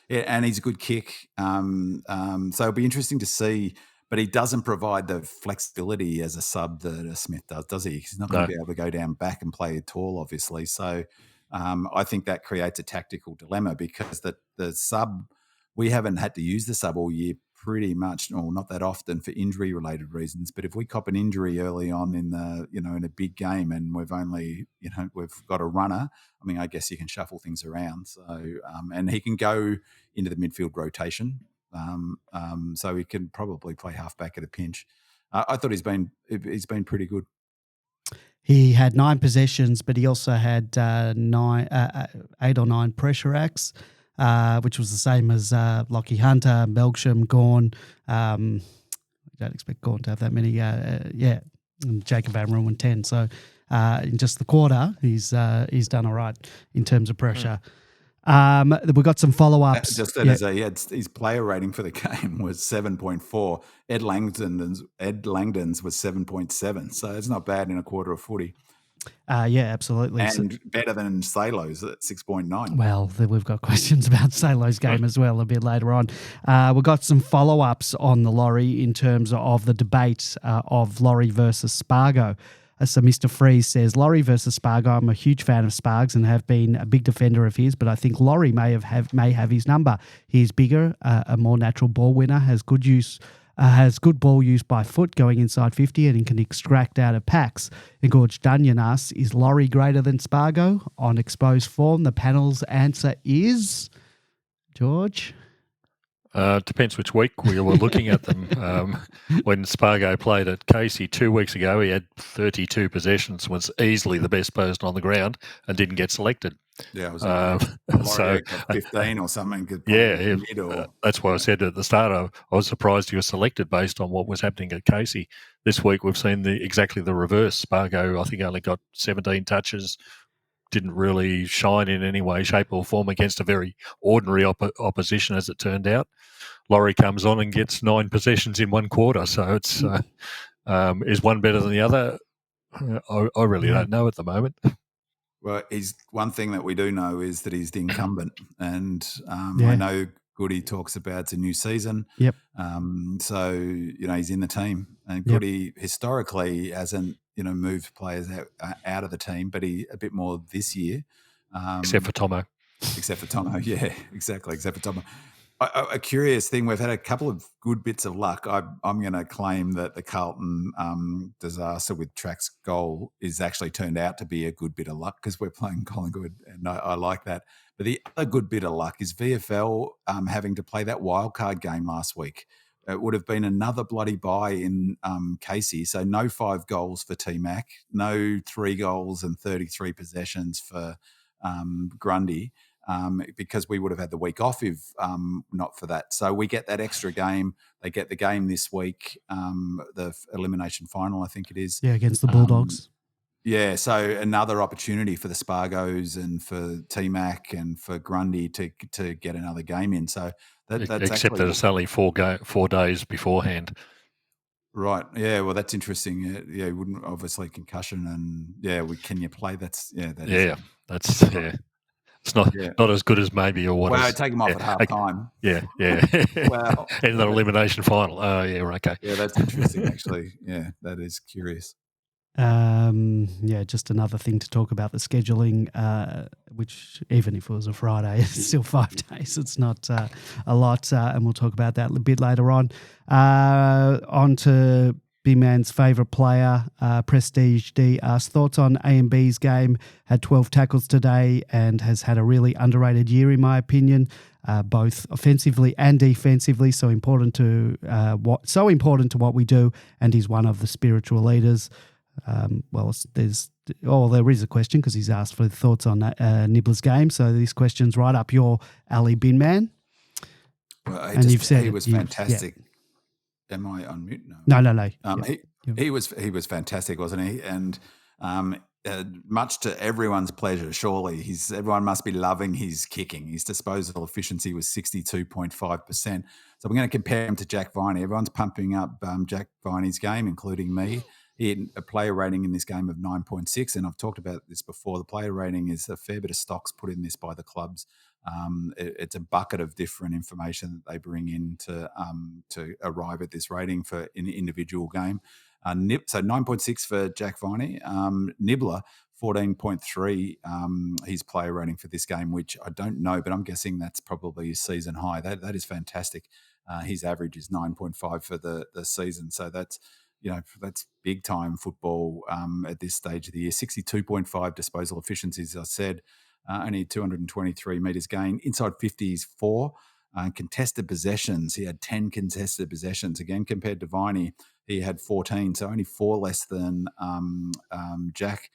And he's a good kick. So it'll be interesting to see. But he doesn't provide the flexibility as a sub that a Smith does he? He's not going to be able to go down back and play at all, obviously. So I think that creates a tactical dilemma because the sub, we haven't had to use the sub all year pretty much, or not that often for injury-related reasons. But if we cop an injury early on in a big game and we've only, we've got a runner, I mean, I guess you can shuffle things around. So, and he can go into the midfield rotation. So he can probably play halfback at a pinch. I thought he's been pretty good. He had 9 possessions, but he also had 8 or 9 pressure acts, which was the same as Lockie Hunter, Melksham, Gawn. I don't expect Gawn to have that many. And Jacob Amron 10. So in just the quarter, he's done all right in terms of pressure. We got some follow-ups. His player rating for the game was 7.4. Ed Langdon's was 7.7. So it's not bad in a quarter of footy. Absolutely. And better than Salo's at 6.9. Well, we've got questions about Salo's game as well a bit later on. We've got some follow-ups on the Laurie in terms of the debate of Laurie versus Spargo. So Mr. Freeze says, Laurie versus Spargo. I'm a huge fan of Spargs and have been a big defender of his, but I think Laurie may have his number. He's bigger, a more natural ball winner, has good ball use by foot going inside 50 and he can extract out of packs. And Gorge Dunyan asks, is Laurie greater than Spargo? On exposed form, the panel's answer is, George? Depends which week we were looking at them. When Spargo played at Casey 2 weeks ago, he had 32 possessions, was easily the best person on the ground and didn't get selected. Yeah, it was 15 or something. That's why I said at the start, I was surprised he was selected based on what was happening at Casey. This week we've seen exactly the reverse. Spargo, I think, only got 17 touches, didn't really shine in any way, shape or form against a very ordinary opposition, as it turned out. Laurie comes on and gets 9 possessions in 1 quarter. So it's is one better than the other? I really don't know at the moment. Well, he's one thing that we do know is that he's the incumbent, and Yeah. I know Goody talks about it's a new season. Yep. So he's in the team, and Yep. Goody historically hasn't moved players out of the team, but he a bit more this year, Except for Tomo. Except for Tomo, yeah, exactly. Except for Tomo. A curious thing, we've had a couple of good bits of luck. I'm going to claim that the Carlton disaster with Track's goal is actually turned out to be a good bit of luck because we're playing Collingwood, and I like that. But the other good bit of luck is VFL having to play that wildcard game last week. It would have been another bloody bye in Casey, so no 5 goals for T-Mac, no 3 goals and 33 possessions for Grundy. Because we would have had the week off if not for that. So we get that extra game. They get the game this week, the elimination final, I think it is. Yeah, against the Bulldogs. Yeah, so another opportunity for the Spargos and for T-Mac and for Grundy to get another game in. So that's except that it's only 4 days beforehand. Right. Yeah. Well, that's interesting. Yeah. Wouldn't obviously concussion and can you play? That's. It's not as good as maybe or what. Well, take him off at half time. Yeah. Well, in the elimination final. Oh, yeah, okay. Yeah, that's interesting. Actually, yeah, that is curious. Just another thing to talk about the scheduling, which even if it was a Friday, it's still 5 days. It's not a lot, and we'll talk about that a bit later on. On to Big Man's favourite player, Prestige D, asked thoughts on A&B's game. Had 12 tackles today and has had a really underrated year, in my opinion, both offensively and defensively. So important to what we do, and he's one of the spiritual leaders. There is a question because he's asked for thoughts on Nibbler's game. So this question's right up your alley, Bin Man. Well, you've said he was fantastic. Yeah. Am I on mute? No. He was fantastic, wasn't he? And much to everyone's pleasure, surely. Everyone must be loving his kicking. His disposal efficiency was 62.5%. So we're going to compare him to Jack Viney. Everyone's pumping up Jack Viney's game, including me. He had a player rating in this game of 9.6, and I've talked about this before. The player rating is a fair bit of stocks put in this by the clubs. It's a bucket of different information that they bring in to arrive at this rating for an individual game. So 9.6 for Jack Viney. Nibbler, 14.3, his player rating for this game, which I don't know, but I'm guessing that's probably his season high. That is fantastic. His average is 9.5 for the season. So that's big time football at this stage of the year. 62.5 disposal efficiencies, as I said. Only 223 metres gain. Inside 50s, 4. Contested possessions, he had 10 contested possessions. Again, compared to Viney, he had 14, so only 4 less than Jack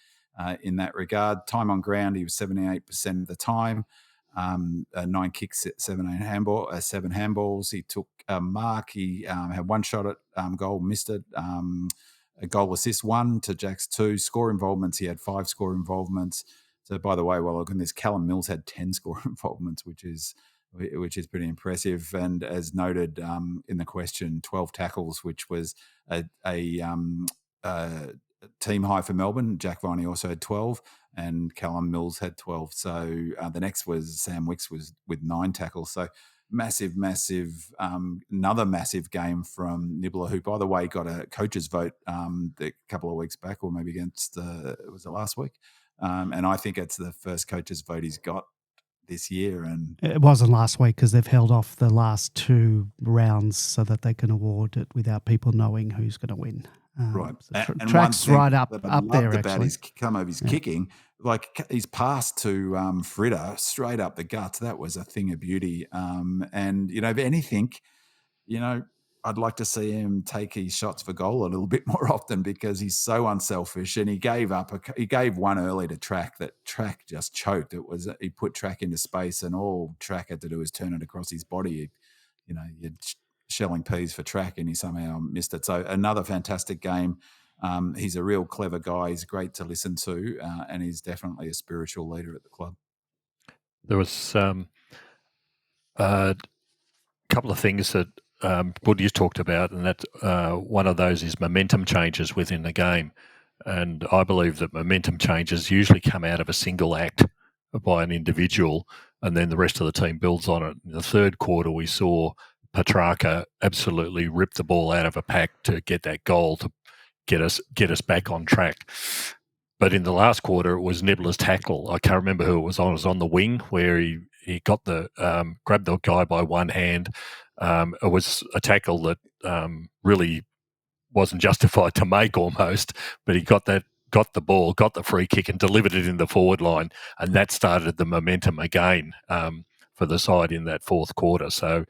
in that regard. Time on ground, he was 78% of the time. 9 kicks, 7 handballs. He took a mark. He had 1 shot at goal, missed it. A goal assist, 1 to Jack's 2. Score involvements, he had 5 score involvements. So, by the way, Callum Mills had 10 score involvements, which is pretty impressive. And as noted in the question, 12 tackles, which was a team high for Melbourne. Jack Viney also had 12, and Callum Mills had 12. So the next was Sam Wicks with 9 tackles. So massive, another massive game from Nibbler, who, by the way, got a coach's vote a couple of weeks back, or maybe against was it last week? And I think it's the first coach's vote he's got this year. And it wasn't last week because they've held off the last 2 rounds so that they can award it without people knowing who's going to win. Right. So Track's right up there, actually. His kicking, like his pass to Fritter straight up the guts, that was a thing of beauty. And, if anything, I'd like to see him take his shots for goal a little bit more often because he's so unselfish. And he gave one early to Track that Track just choked. He put Track into space, and all Track had to do was turn it across his body. You're shelling peas for Track, and he somehow missed it. So another fantastic game. He's a real clever guy. He's great to listen to, and he's definitely a spiritual leader at the club. There was a couple of things that Wood you talked about, and that one of those is momentum changes within the game. And I believe that momentum changes usually come out of a single act by an individual, and then the rest of the team builds on it. In the third quarter, we saw Petrarca absolutely rip the ball out of a pack to get that goal to get us back on track. But in the last quarter, it was Nibbler's tackle. I can't remember who it was on. It was on the wing where he got the grabbed the guy by one hand. It was a tackle that really wasn't justified to make almost, but he got the ball, got the free kick and delivered it in the forward line, and that started the momentum again for the side in that fourth quarter. So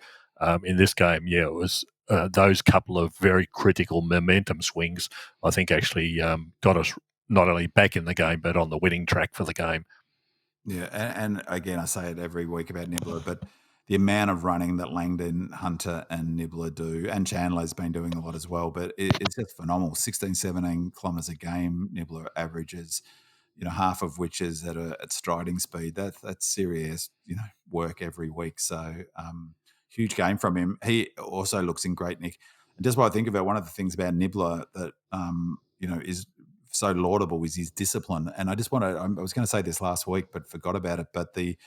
in this game, it was those couple of very critical momentum swings, I think actually got us not only back in the game, but on the winning track for the game. Yeah, and again, I say it every week about Nibbler, but the amount of running that Langdon, Hunter and Nibbler do, and Chandler's been doing a lot as well, but it's just phenomenal. 16, 17 kilometres a game, Nibbler averages, half of which is at striding speed. That's serious, work every week. So huge game from him. He also looks in great nick. And just what I think about, one of the things about Nibbler that, is so laudable is his discipline. And I was going to say this last week, but forgot about it. But the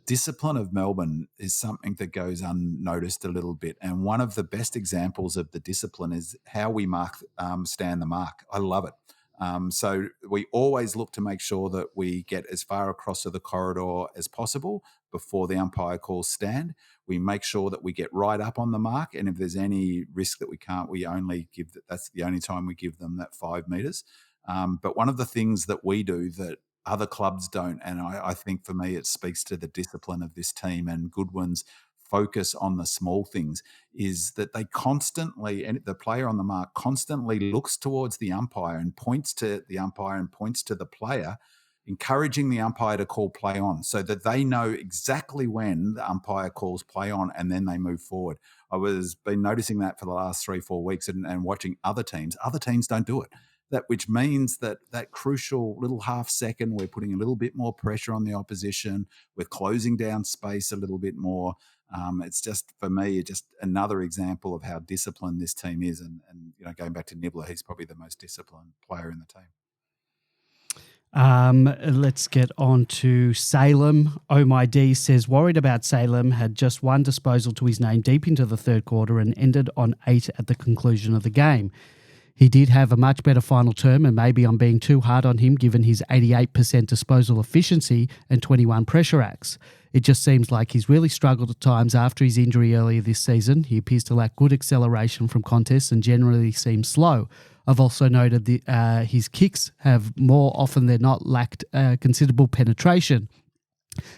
discipline of Melbourne is something that goes unnoticed a little bit. And one of the best examples of the discipline is how we stand the mark. I love it. So we always look to make sure that we get as far across to the corridor as possible before the umpire calls stand. We make sure that we get right up on the mark. And if there's any risk that we can't, that's the only time we give them that 5 metres. But one of the things that we do that other clubs don't, and I think for me it speaks to the discipline of this team and Goodwin's focus on the small things, is that they constantly, and the player on the mark constantly looks towards the umpire and points to the umpire and points to the player, encouraging the umpire to call play on so that they know exactly when the umpire calls play on and then they move forward. Been noticing that for the last 3-4 weeks and watching other teams. Other teams don't do it. Which means that crucial little half second, we're putting a little bit more pressure on the opposition. We're closing down space a little bit more. It's just, for me, just another example of how disciplined this team is. And going back to Nibbler, he's probably the most disciplined player in the team. Let's get on to Salem. Oh My D says, worried about Salem, had just one disposal to his name deep into the third quarter and ended on 8 at the conclusion of the game. He did have a much better final term, and maybe I'm being too hard on him given his 88% disposal efficiency and 21 pressure acts. It just seems like he's really struggled at times after his injury earlier this season. He appears to lack good acceleration from contests and generally seems slow. I've also noted his kicks have more often than not lacked considerable penetration.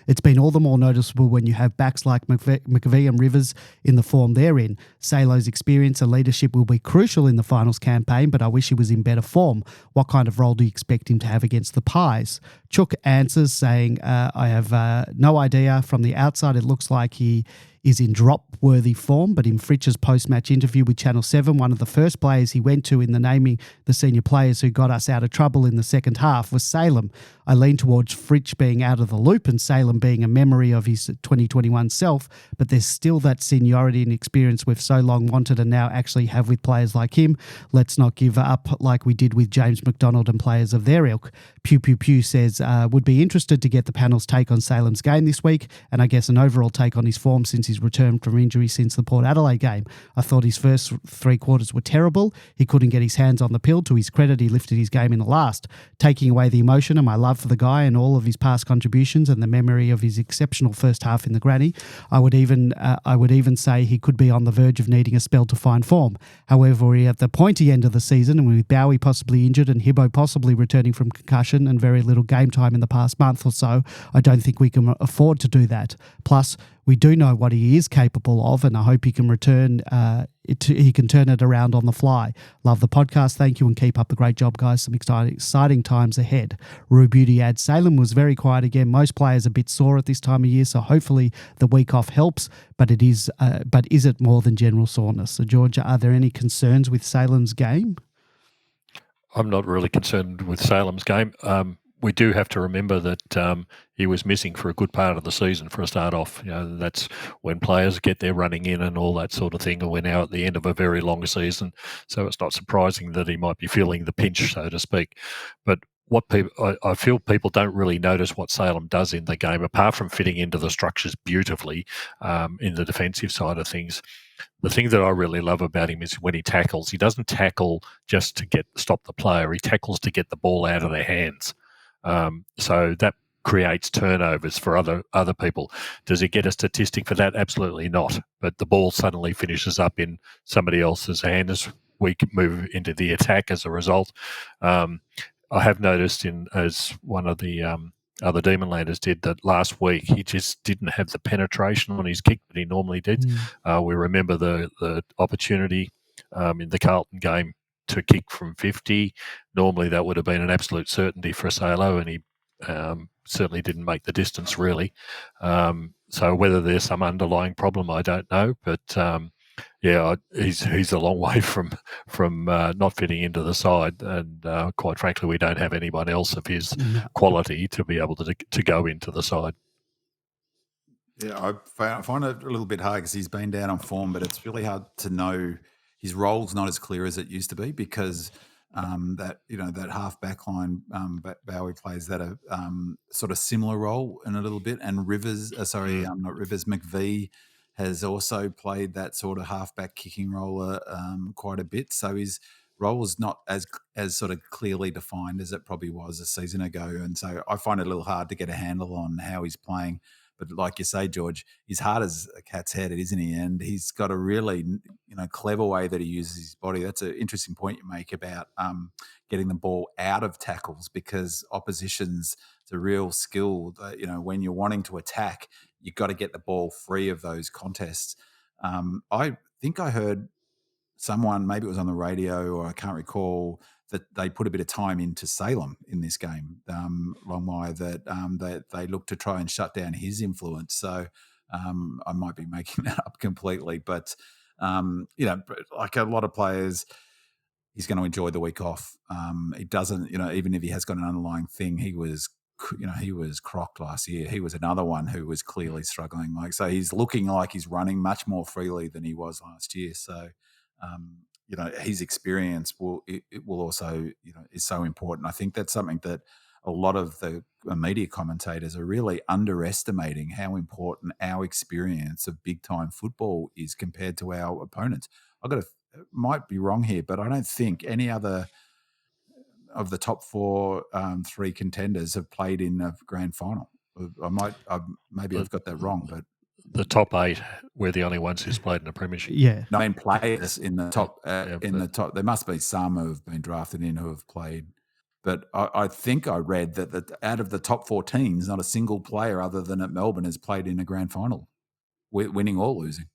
It's been all the more noticeable when you have backs like McVie and Rivers in the form they're in. Salo's experience and leadership will be crucial in the finals campaign, but I wish he was in better form. What kind of role do you expect him to have against the Pies? Chook answers saying, I have no idea. From the outside, it looks like he is in drop-worthy form, but in Fritsch's post-match interview with Channel 7, one of the first players he went to in the naming the senior players who got us out of trouble in the second half was Salem. I lean towards Fritsch being out of the loop and Salem being a memory of his 2021 self, but there's still that seniority and experience we've so long wanted and now actually have with players like him. Let's not give up like we did with James McDonald and players of their ilk. Pew Pew Pew says, would be interested to get the panel's take on Salem's game this week, and I guess an overall take on his form since he's returned from injury since the Port Adelaide game. I thought his first 3 quarters were terrible. He couldn't get his hands on the pill. To his credit, he lifted his game in the last. Taking away the emotion and my love for the guy and all of his past contributions and the memory of his exceptional first half in the granny, I would even say he could be on the verge of needing a spell to find form. However, we're at the pointy end of the season, and with Bowie possibly injured and Hibbo possibly returning from concussion and very little game time in the past month or so, I don't think we can afford to do that. Plus, we do know what he is capable of, and I hope he can he can turn it around on the fly. Love the podcast. Thank you, and keep up the great job, guys. Some exciting times ahead. Rue Beauty adds, Salem was very quiet again. Most players are a bit sore at this time of year, so hopefully the week off helps, but is it more than general soreness? So, Georgia, are there any concerns with Salem's game? I'm not really concerned with Salem's game. we do have to remember that he was missing for a good part of the season for a start off. That's when players get their running in and all that sort of thing, and we're now at the end of a very long season, so it's not surprising that he might be feeling the pinch, so to speak. But I feel people don't really notice what Salem does in the game, apart from fitting into the structures beautifully in the defensive side of things. The thing that I really love about him is when he tackles, he doesn't tackle just to stop the player. He tackles to get the ball out of their hands. So that creates turnovers for other people. Does he get a statistic for that? Absolutely not. But the ball suddenly finishes up in somebody else's hand as we move into the attack as a result. I have noticed, as one of the other Demonlanders did, that last week he just didn't have the penetration on his kick that he normally did. We remember the opportunity in the Carlton game to kick from 50. Normally that would have been an absolute certainty for Salo, and he certainly didn't make the distance really. So whether there's some underlying problem, I don't know, but he's a long way from not fitting into the side, and quite frankly, we don't have anyone else of his quality to be able to go into the side. Yeah, I find it a little bit hard because he's been down on form, but it's really hard to know. His role's not as clear as it used to be because that half back line, Bowie plays that a sort of similar role in a little bit, and McVie has also played that sort of half-back kicking role quite a bit. So his role is not as sort of clearly defined as it probably was a season ago. And so I find it a little hard to get a handle on how he's playing. But like you say, George, he's hard as a cat's head, isn't he? And he's got a really clever way that he uses his body. That's an interesting point you make about getting the ball out of tackles, because opposition's a real skill. When you're wanting to attack, you've got to get the ball free of those contests. I think I heard someone, maybe it was on the radio or I can't recall, that they put a bit of time into Salem in this game, long way that they looked to try and shut down his influence. So I might be making that up completely, but like a lot of players, he's going to enjoy the week off. He doesn't, even if he has got an underlying thing, he was crocked last year. He was another one who was clearly struggling. So he's looking like he's running much more freely than he was last year. So, his experience will also, is so important. I think that's something that a lot of the media commentators are really underestimating, how important our experience of big time football is compared to our opponents. Might be wrong here, but I don't think any other of the top four, three contenders have played in a grand final. I've got that wrong, but the top 8, we're the only ones who's played in a premiership. Yeah, I mean, players in the top. The top, there must be some who have been drafted in who have played. But I think I read that out of the top 4 teams, not a single player other than at Melbourne has played in a grand final, winning or losing.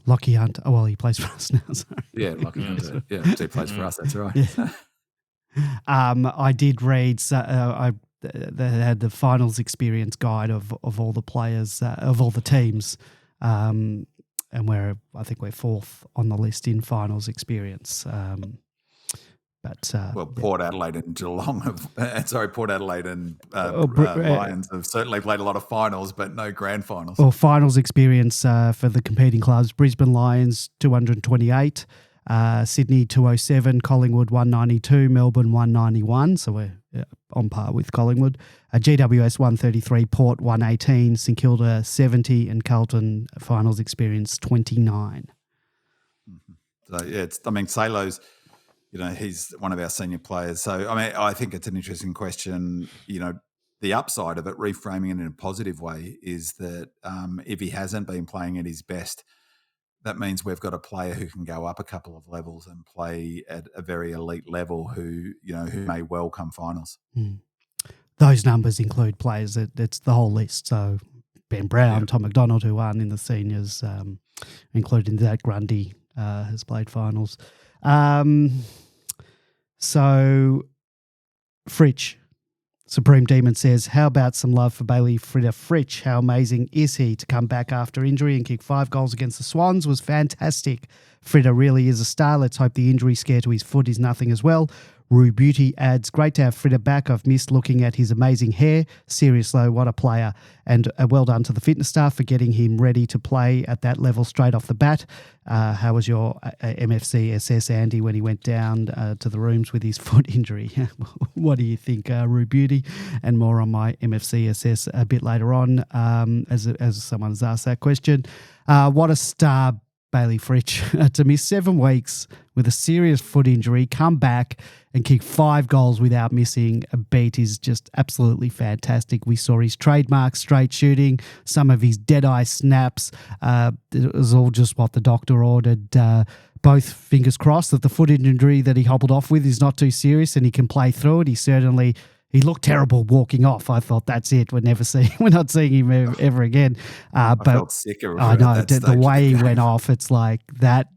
Lockie Hunt. Oh, well, he plays for us now. Sorry. Yeah, Lockie Hunt. Yeah, he plays for us. That's right. Yeah. I did read. They had the finals experience guide of all the players of all the teams, and I think we're 4th on the list in finals experience. Port Adelaide and Geelong Port Adelaide and Lions have certainly played a lot of finals, but no grand finals. Well, finals experience for the competing clubs: Brisbane Lions 228, Sydney 207, Collingwood 192, Melbourne 191. So we're on par with Collingwood. GWS 133, Port 118, St Kilda 70, and Carlton finals experience 29. Mm-hmm. So Salo's. He's one of our senior players. So, I think it's an interesting question. The upside of it, reframing it in a positive way, is that if he hasn't been playing at his best, that means we've got a player who can go up a couple of levels and play at a very elite level who may well come finals. Mm. Those numbers include players that's the whole list. So Ben Brown, Tom McDonald, who won in the seniors, including Zach Grundy, has played finals. So Fritsch, Supreme Demon says, how about some love for Bayley Fritsch? How amazing is he to come back after injury and kick 5 goals against the Swans? Was fantastic. Fritter really is a star. Let's hope the injury scare to his foot is nothing as well. Rue Beauty adds, great to have Fritter back. I've missed looking at his amazing hair. Serious though, what a player. And well done to the fitness staff for getting him ready to play at that level straight off the bat. How was your MFC SS, Andy, when he went down to the rooms with his foot injury? What do you think, Rue Beauty? And more on my MFC SS a bit later on, as someone has asked that question. What a star, Bayley Fritsch, to miss 7 weeks with a serious foot injury, come back and kick 5 goals without missing a beat is just absolutely fantastic. We saw his trademark straight shooting, some of his dead-eye snaps. It was all just what the doctor ordered. Both fingers crossed that the foot injury that he hobbled off with is not too serious and he can play through it. He looked terrible walking off. I thought, that's it. We're not seeing him ever again. I but felt sicker. I know the way he went off. It's like that.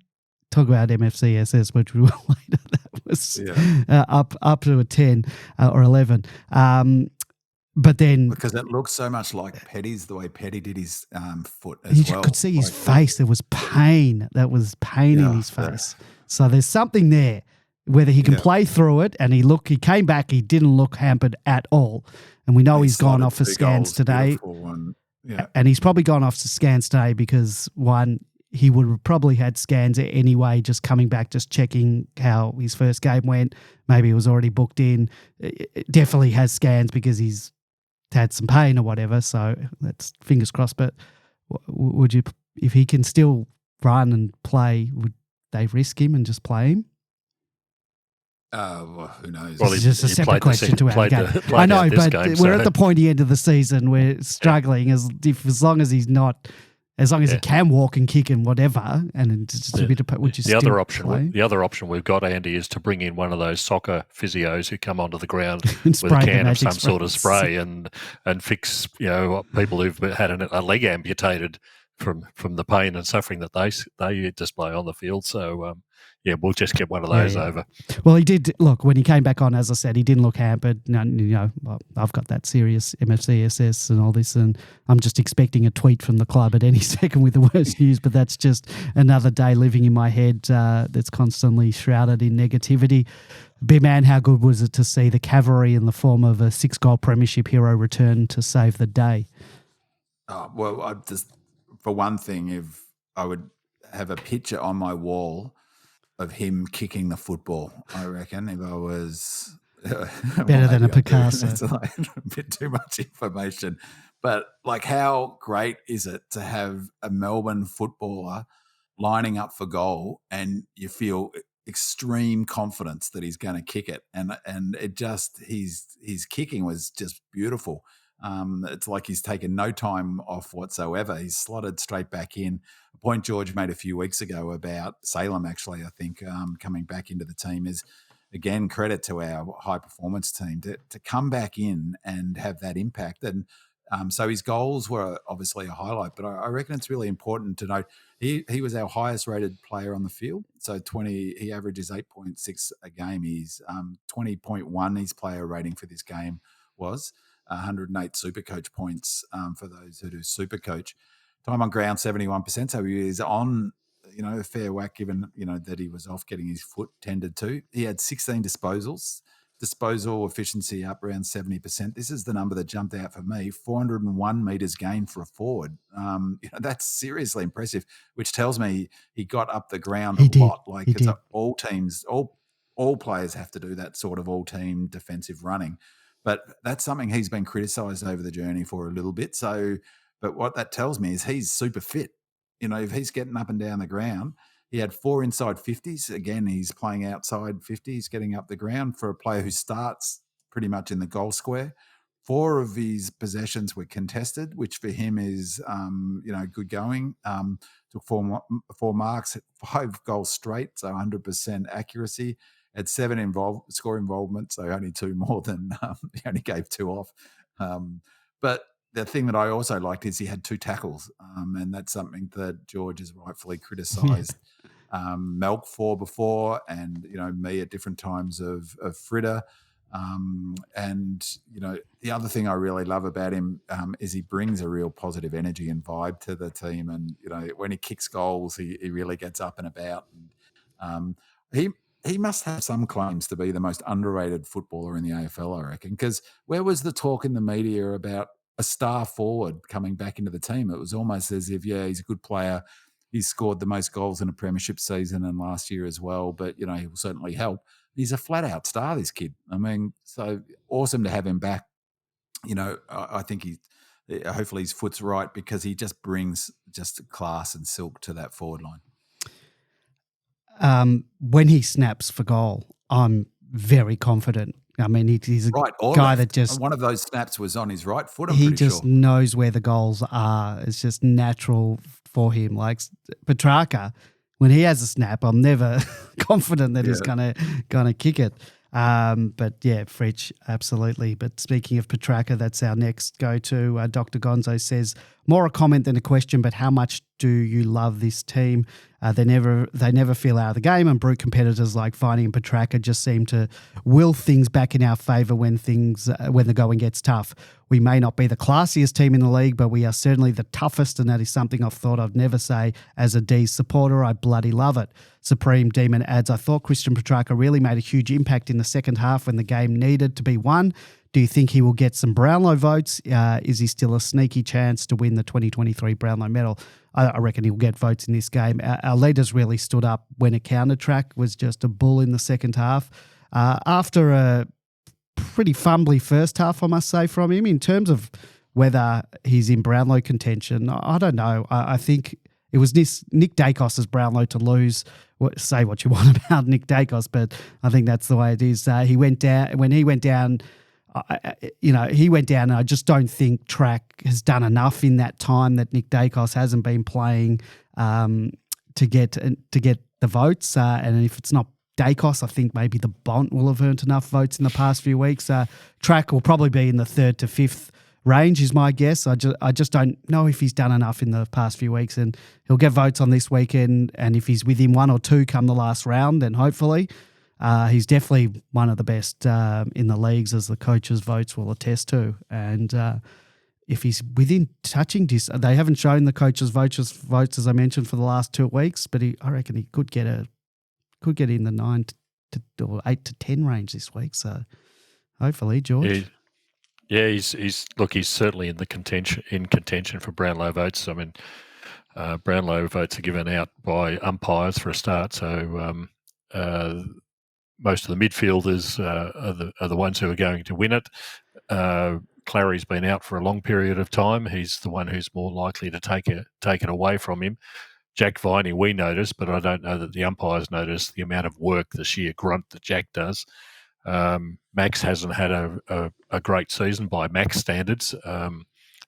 Talk about MFCSS, which we will later. That was up to a 10 or 11. But then because it looked so much like Petty's, the way Petty did his foot as you could see his face. There was pain. That was pain in his face. So there's something there. Whether he can play through it, and he came back, he didn't look hampered at all. And we know he's gone off for scans today. And he's probably gone off to scans today because, one, he would have probably had scans anyway, just coming back, just checking how his first game went. Maybe he was already booked in. It definitely has scans because he's had some pain or whatever. So that's fingers crossed. But would you, if he can still run and play, would they risk him and just play him? Well, who knows? Well, it's just a separate question to our game. I know, but we're at the pointy end of the season. We're struggling as long as he can walk and kick and whatever, and it's just a bit of would you the other option. play? The other option we've got, Andy, is to bring in one of those soccer physios who come onto the ground with a can of some sort of spray and fix people who've had a leg amputated from the pain and suffering that they display on the field. So. We'll just get one of those over. Well, he did look when he came back on. As I said, he didn't look hampered. I've got that serious MFCSS and all this, and I'm just expecting a tweet from the club at any second with the worst news. But that's just another day living in my head that's constantly shrouded in negativity. Big man, how good was it to see the cavalry in the form of a 6-goal premiership hero return to save the day? Well, for one thing, if I would have a picture on my wall of him kicking the football, I reckon, if I was better than a Picasso. It's a bit too much information, but how great is it to have a Melbourne footballer lining up for goal, and you feel extreme confidence that he's going to kick it, and it just his kicking was just beautiful. It's like he's taken no time off whatsoever. He's slotted straight back in. A point George made a few weeks ago about Salem, actually, I think, coming back into the team is, again, credit to our high-performance team to come back in and have that impact. And so his goals were obviously a highlight, but I reckon it's really important to note he was our highest-rated player on the field. So he averages 8.6 a game. He's 20.1 his player rating for this game was. 108 Supercoach points for those who do Supercoach. Time on ground, 71%. So he is on, a fair whack given, that he was off getting his foot tended to. He had 16 disposals. Disposal efficiency up around 70%. This is the number that jumped out for me. 401 metres gained for a forward. That's seriously impressive, which tells me he got up the ground a lot. All teams, all players have to do that sort of all-team defensive running. But that's something he's been criticised over the journey for a little bit. So, but what that tells me is he's super fit. If he's getting up and down the ground, he had 4 inside 50s. Again, he's playing outside 50s, getting up the ground for a player who starts pretty much in the goal square. 4 of his possessions were contested, which for him is, good going. Took 4 marks, 5 goals straight, so 100% accuracy. Had 7 score involvement, so only 2 more than he only gave 2 off. But the thing that I also liked is he had 2 tackles, and that's something that George has rightfully criticised Melk for before, and me at different times of Fritter. And the other thing I really love about him is he brings a real positive energy and vibe to the team, and when he kicks goals, he really gets up and about. And he must have some claims to be the most underrated footballer in the AFL, I reckon, because where was the talk in the media about a star forward coming back into the team? It was almost as if, yeah, he's a good player. He's scored the most goals in a premiership season and last year as well, but, he will certainly help. He's a flat-out star, this kid. I mean, so awesome to have him back. I think hopefully his foot's right because he just brings just class and silk to that forward line. When he snaps for goal, I'm very confident. I mean, he's a guy that just... One of those snaps was on his right foot, He just knows where the goals are. It's just natural for him. Like Petrarca, when he has a snap, I'm never confident that he's gonna kick it. But yeah, Fritsch, absolutely. But speaking of Petrarca, that's our next go-to. Dr. Gonzo says, more a comment than a question, but how much do you love this team? They never feel out of the game, and brute competitors like Viney and Petrarca just seem to will things back in our favour when the going gets tough. We may not be the classiest team in the league, but we are certainly the toughest, and that is something I've thought I'd never say as a D supporter. I bloody love it. Supreme Demon adds, I thought Christian Petrarca really made a huge impact in the second half when the game needed to be won. Do you think he will get some Brownlow votes? Is he still a sneaky chance to win the 2023 Brownlow medal? I reckon he'll get votes in this game. Our leaders really stood up when a counter track was just a bull in the second half. After a pretty fumbly first half, I must say, from him, in terms of whether he's in Brownlow contention, I don't know. I think it was Nick Dacos's Brownlow to lose. Say what you want about Nick Dacos, but I think that's the way it is. He went down. When he went down, he went down, and I just don't think track has done enough in that time that Nick Dacos hasn't been playing to get the votes. And if it's not Dacos, I think maybe the Bont will have earned enough votes in the past few weeks. Track will probably be in the 3rd to 5th range is my guess. I just don't know if he's done enough in the past few weeks, and he'll get votes on this weekend. And if he's within 1 or 2 come the last round, then hopefully he's definitely one of the best in the leagues, as the coaches' votes will attest to. And if he's within touching distance, they haven't shown the coaches' votes as I mentioned for the last 2 weeks, but I reckon he could get in the 9 or 8 to 10 range this week. So hopefully, George. Yeah, he's certainly in contention for Brownlow votes. I mean, Brownlow votes are given out by umpires for a start, so most of the midfielders are the ones who are going to win it. Clary's been out for a long period of time. He's the one who's more likely to take it away from him. Jack Viney, we noticed, but I don't know that the umpires notice the amount of work, the sheer grunt that Jack does. Max hasn't had a great season by Max standards.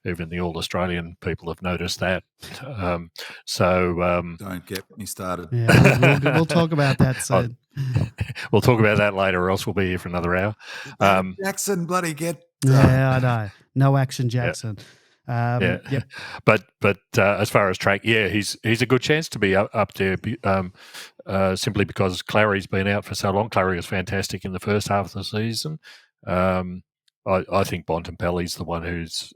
Even the All-Australian people have noticed that. Don't get me started. Yeah, we'll talk about that soon. We'll talk about that later, or else we'll be here for another hour. Jackson, bloody get. Yeah, I know. No action, Jackson. Yeah. Yep. But as far as track, yeah, he's a good chance to be up there. Simply because Clary's been out for so long. Clary was fantastic in the first half of the season. I think Bontempelli's the one who's.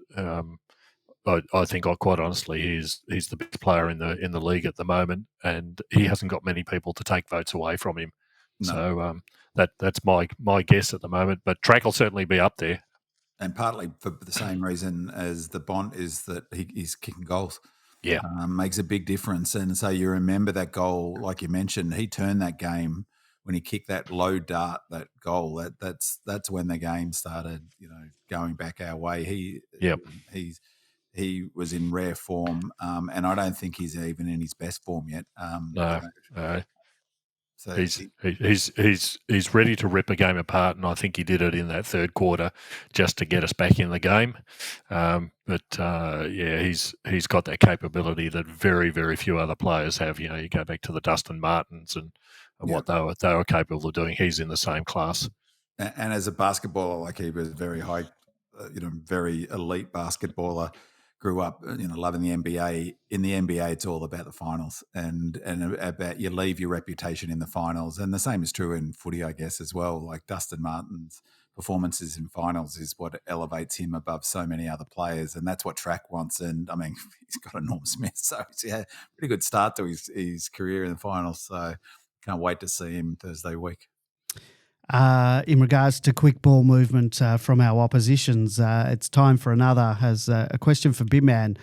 I think, quite honestly, he's the best player in the league at the moment, and he hasn't got many people to take votes away from him. No. So that's my guess at the moment. But track will certainly be up there. And partly for the same reason as the Bont is that he's kicking goals. Yeah. Makes a big difference. And so you remember that goal, like you mentioned, he turned that game when he kicked that low dart, that goal. That's when the game started, going back our way. He was in rare form, and I don't think he's even in his best form yet. No. So he's ready to rip a game apart, and I think he did it in that third quarter just to get us back in the game. He's got that capability that very, very few other players have. You go back to the Dustin Martins and what they were capable of doing. He's in the same class. And as a basketballer, he was very high, very elite basketballer. Grew up, loving the NBA. In the NBA, it's all about the finals and about you leave your reputation in the finals. And the same is true in footy, I guess, as well. Like Dustin Martin's performances in finals is what elevates him above so many other players. And that's what track wants. And, I mean, he's got a Norm Smith. So, yeah, pretty good start to his career in the finals. So, can't wait to see him Thursday week. In regards to quick ball movement from our oppositions, it's time for another. Has a question for Bimman.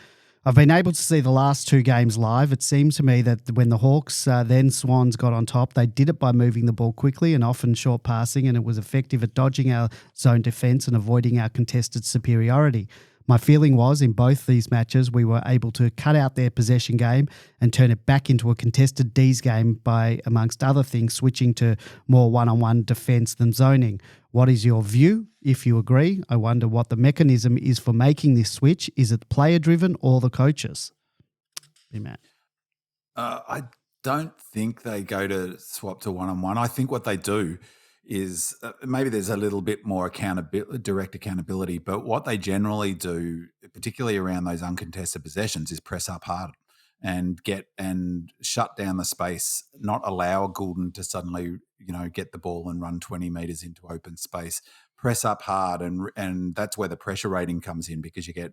I've been able to see the last two games live. It seemed to me that when the Hawks, then Swans, got on top, they did it by moving the ball quickly and often short passing, and it was effective at dodging our zone defence and avoiding our contested superiority. My feeling was in both these matches we were able to cut out their possession game and turn it back into a contested D's game by, amongst other things, switching to more one-on-one defence than zoning. What is your view? If you agree, I wonder what the mechanism is for making this switch. Is it player-driven or the coaches? Matt. I don't think they go to swap to one-on-one. I think what they do is maybe there's a little bit more direct accountability, but what they generally do, particularly around those uncontested possessions, is press up hard and shut down the space, not allow Goulden to suddenly, get the ball and run 20 metres into open space. Press up hard, and that's where the pressure rating comes in, because you get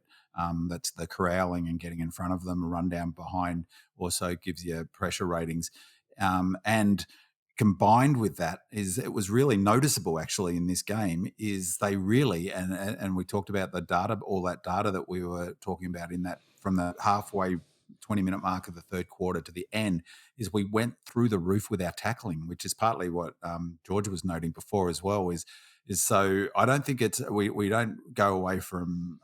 that's the corralling and getting in front of them. A run down behind also gives you pressure ratings, and combined with that is it was really noticeable actually in this game is they really and we talked about the data, all that data that we were talking about in that from the halfway 20-minute mark of the third quarter to the end, is we went through the roof with our tackling, which is partly what George was noting before as well. Is so I don't think it's we don't go away from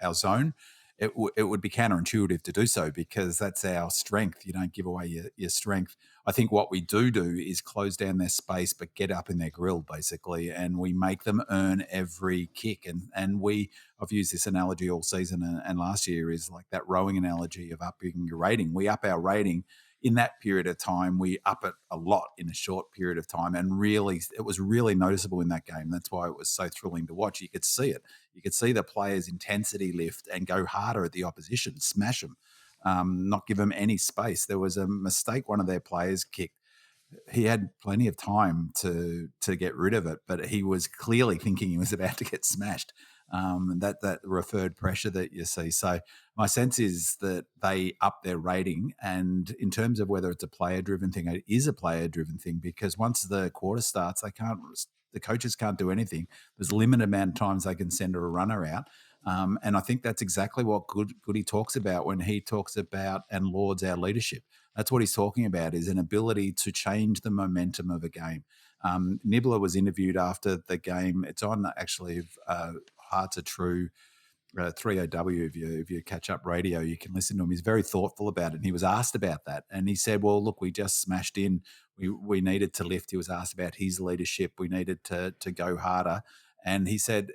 our zone. It would be counterintuitive to do so, because that's our strength. You don't give away your strength. I think what we do is close down their space, but get up in their grill, basically, and we make them earn every kick. And I've used this analogy all season and last year, is like that rowing analogy of upping your rating. We up our rating in that period of time. We up it a lot in a short period of time, and really, it was really noticeable in that game. That's why it was so thrilling to watch. You could see it. You could see the players' intensity lift and go harder at the opposition, smash them, not give them any space. There was a mistake one of their players kicked. He had plenty of time to get rid of it, but he was clearly thinking he was about to get smashed. That referred pressure that you see. So my sense is that they up their rating, and in terms of whether it's a player-driven thing, it is a player-driven thing, because once the quarter starts, the coaches can't do anything. There's a limited amount of times they can send a runner out. And I think that's exactly what Goody talks about when he talks about and lauds our leadership. That's what he's talking about, is an ability to change the momentum of a game. Nibbler was interviewed after the game. It's on actually Hearts Are True, 3OW. If you catch up radio, you can listen to him. He's very thoughtful about it. And he was asked about that. And he said, well, look, we just smashed in. We needed to lift. He was asked about his leadership. We needed to go harder. And he said,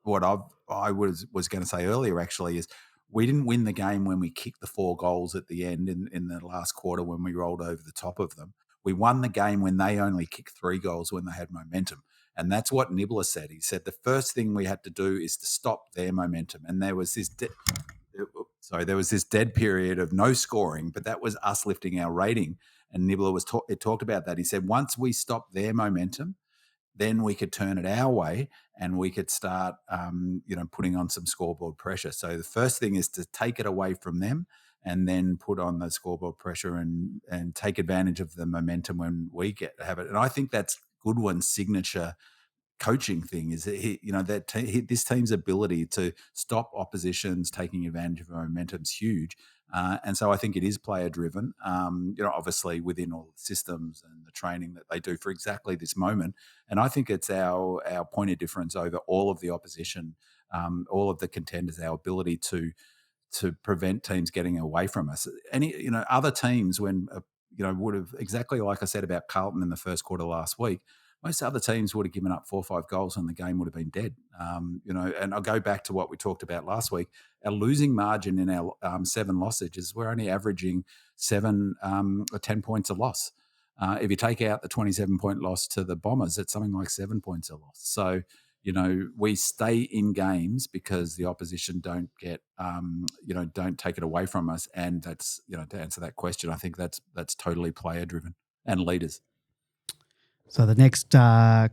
what I was going to say earlier actually is we didn't win the game when we kicked the 4 goals at the end in the last quarter when we rolled over the top of them. We won the game when they only kicked 3 goals when they had momentum. And that's what Nibbler said. He said the first thing we had to do is to stop their momentum. And there was this dead period of no scoring, but that was us lifting our rating. And Nibbler talked about that. He said once we stopped their momentum, then we could turn it our way and we could start, putting on some scoreboard pressure. So the first thing is to take it away from them and then put on the scoreboard pressure and take advantage of the momentum when we have it. And I think that's Goodwin's signature coaching thing, is that this team's ability to stop oppositions taking advantage of momentum is huge. And so I think it is player driven, obviously within all the systems and the training that they do for exactly this moment. And I think it's our point of difference over all of the opposition, all of the contenders, our ability to prevent teams getting away from us. Other teams when, would have, exactly like I said about Carlton in the first quarter last week, most other teams would have given up 4 or 5 goals and the game would have been dead. And I'll go back to what we talked about last week. Our losing margin in our 7 losses is we're only averaging 7 or 10 points a loss. If you take out the 27-point loss to the Bombers, it's something like 7 points a loss. So, we stay in games because the opposition don't get, don't take it away from us. And that's, to answer that question, I think that's totally player driven and leaders. So the next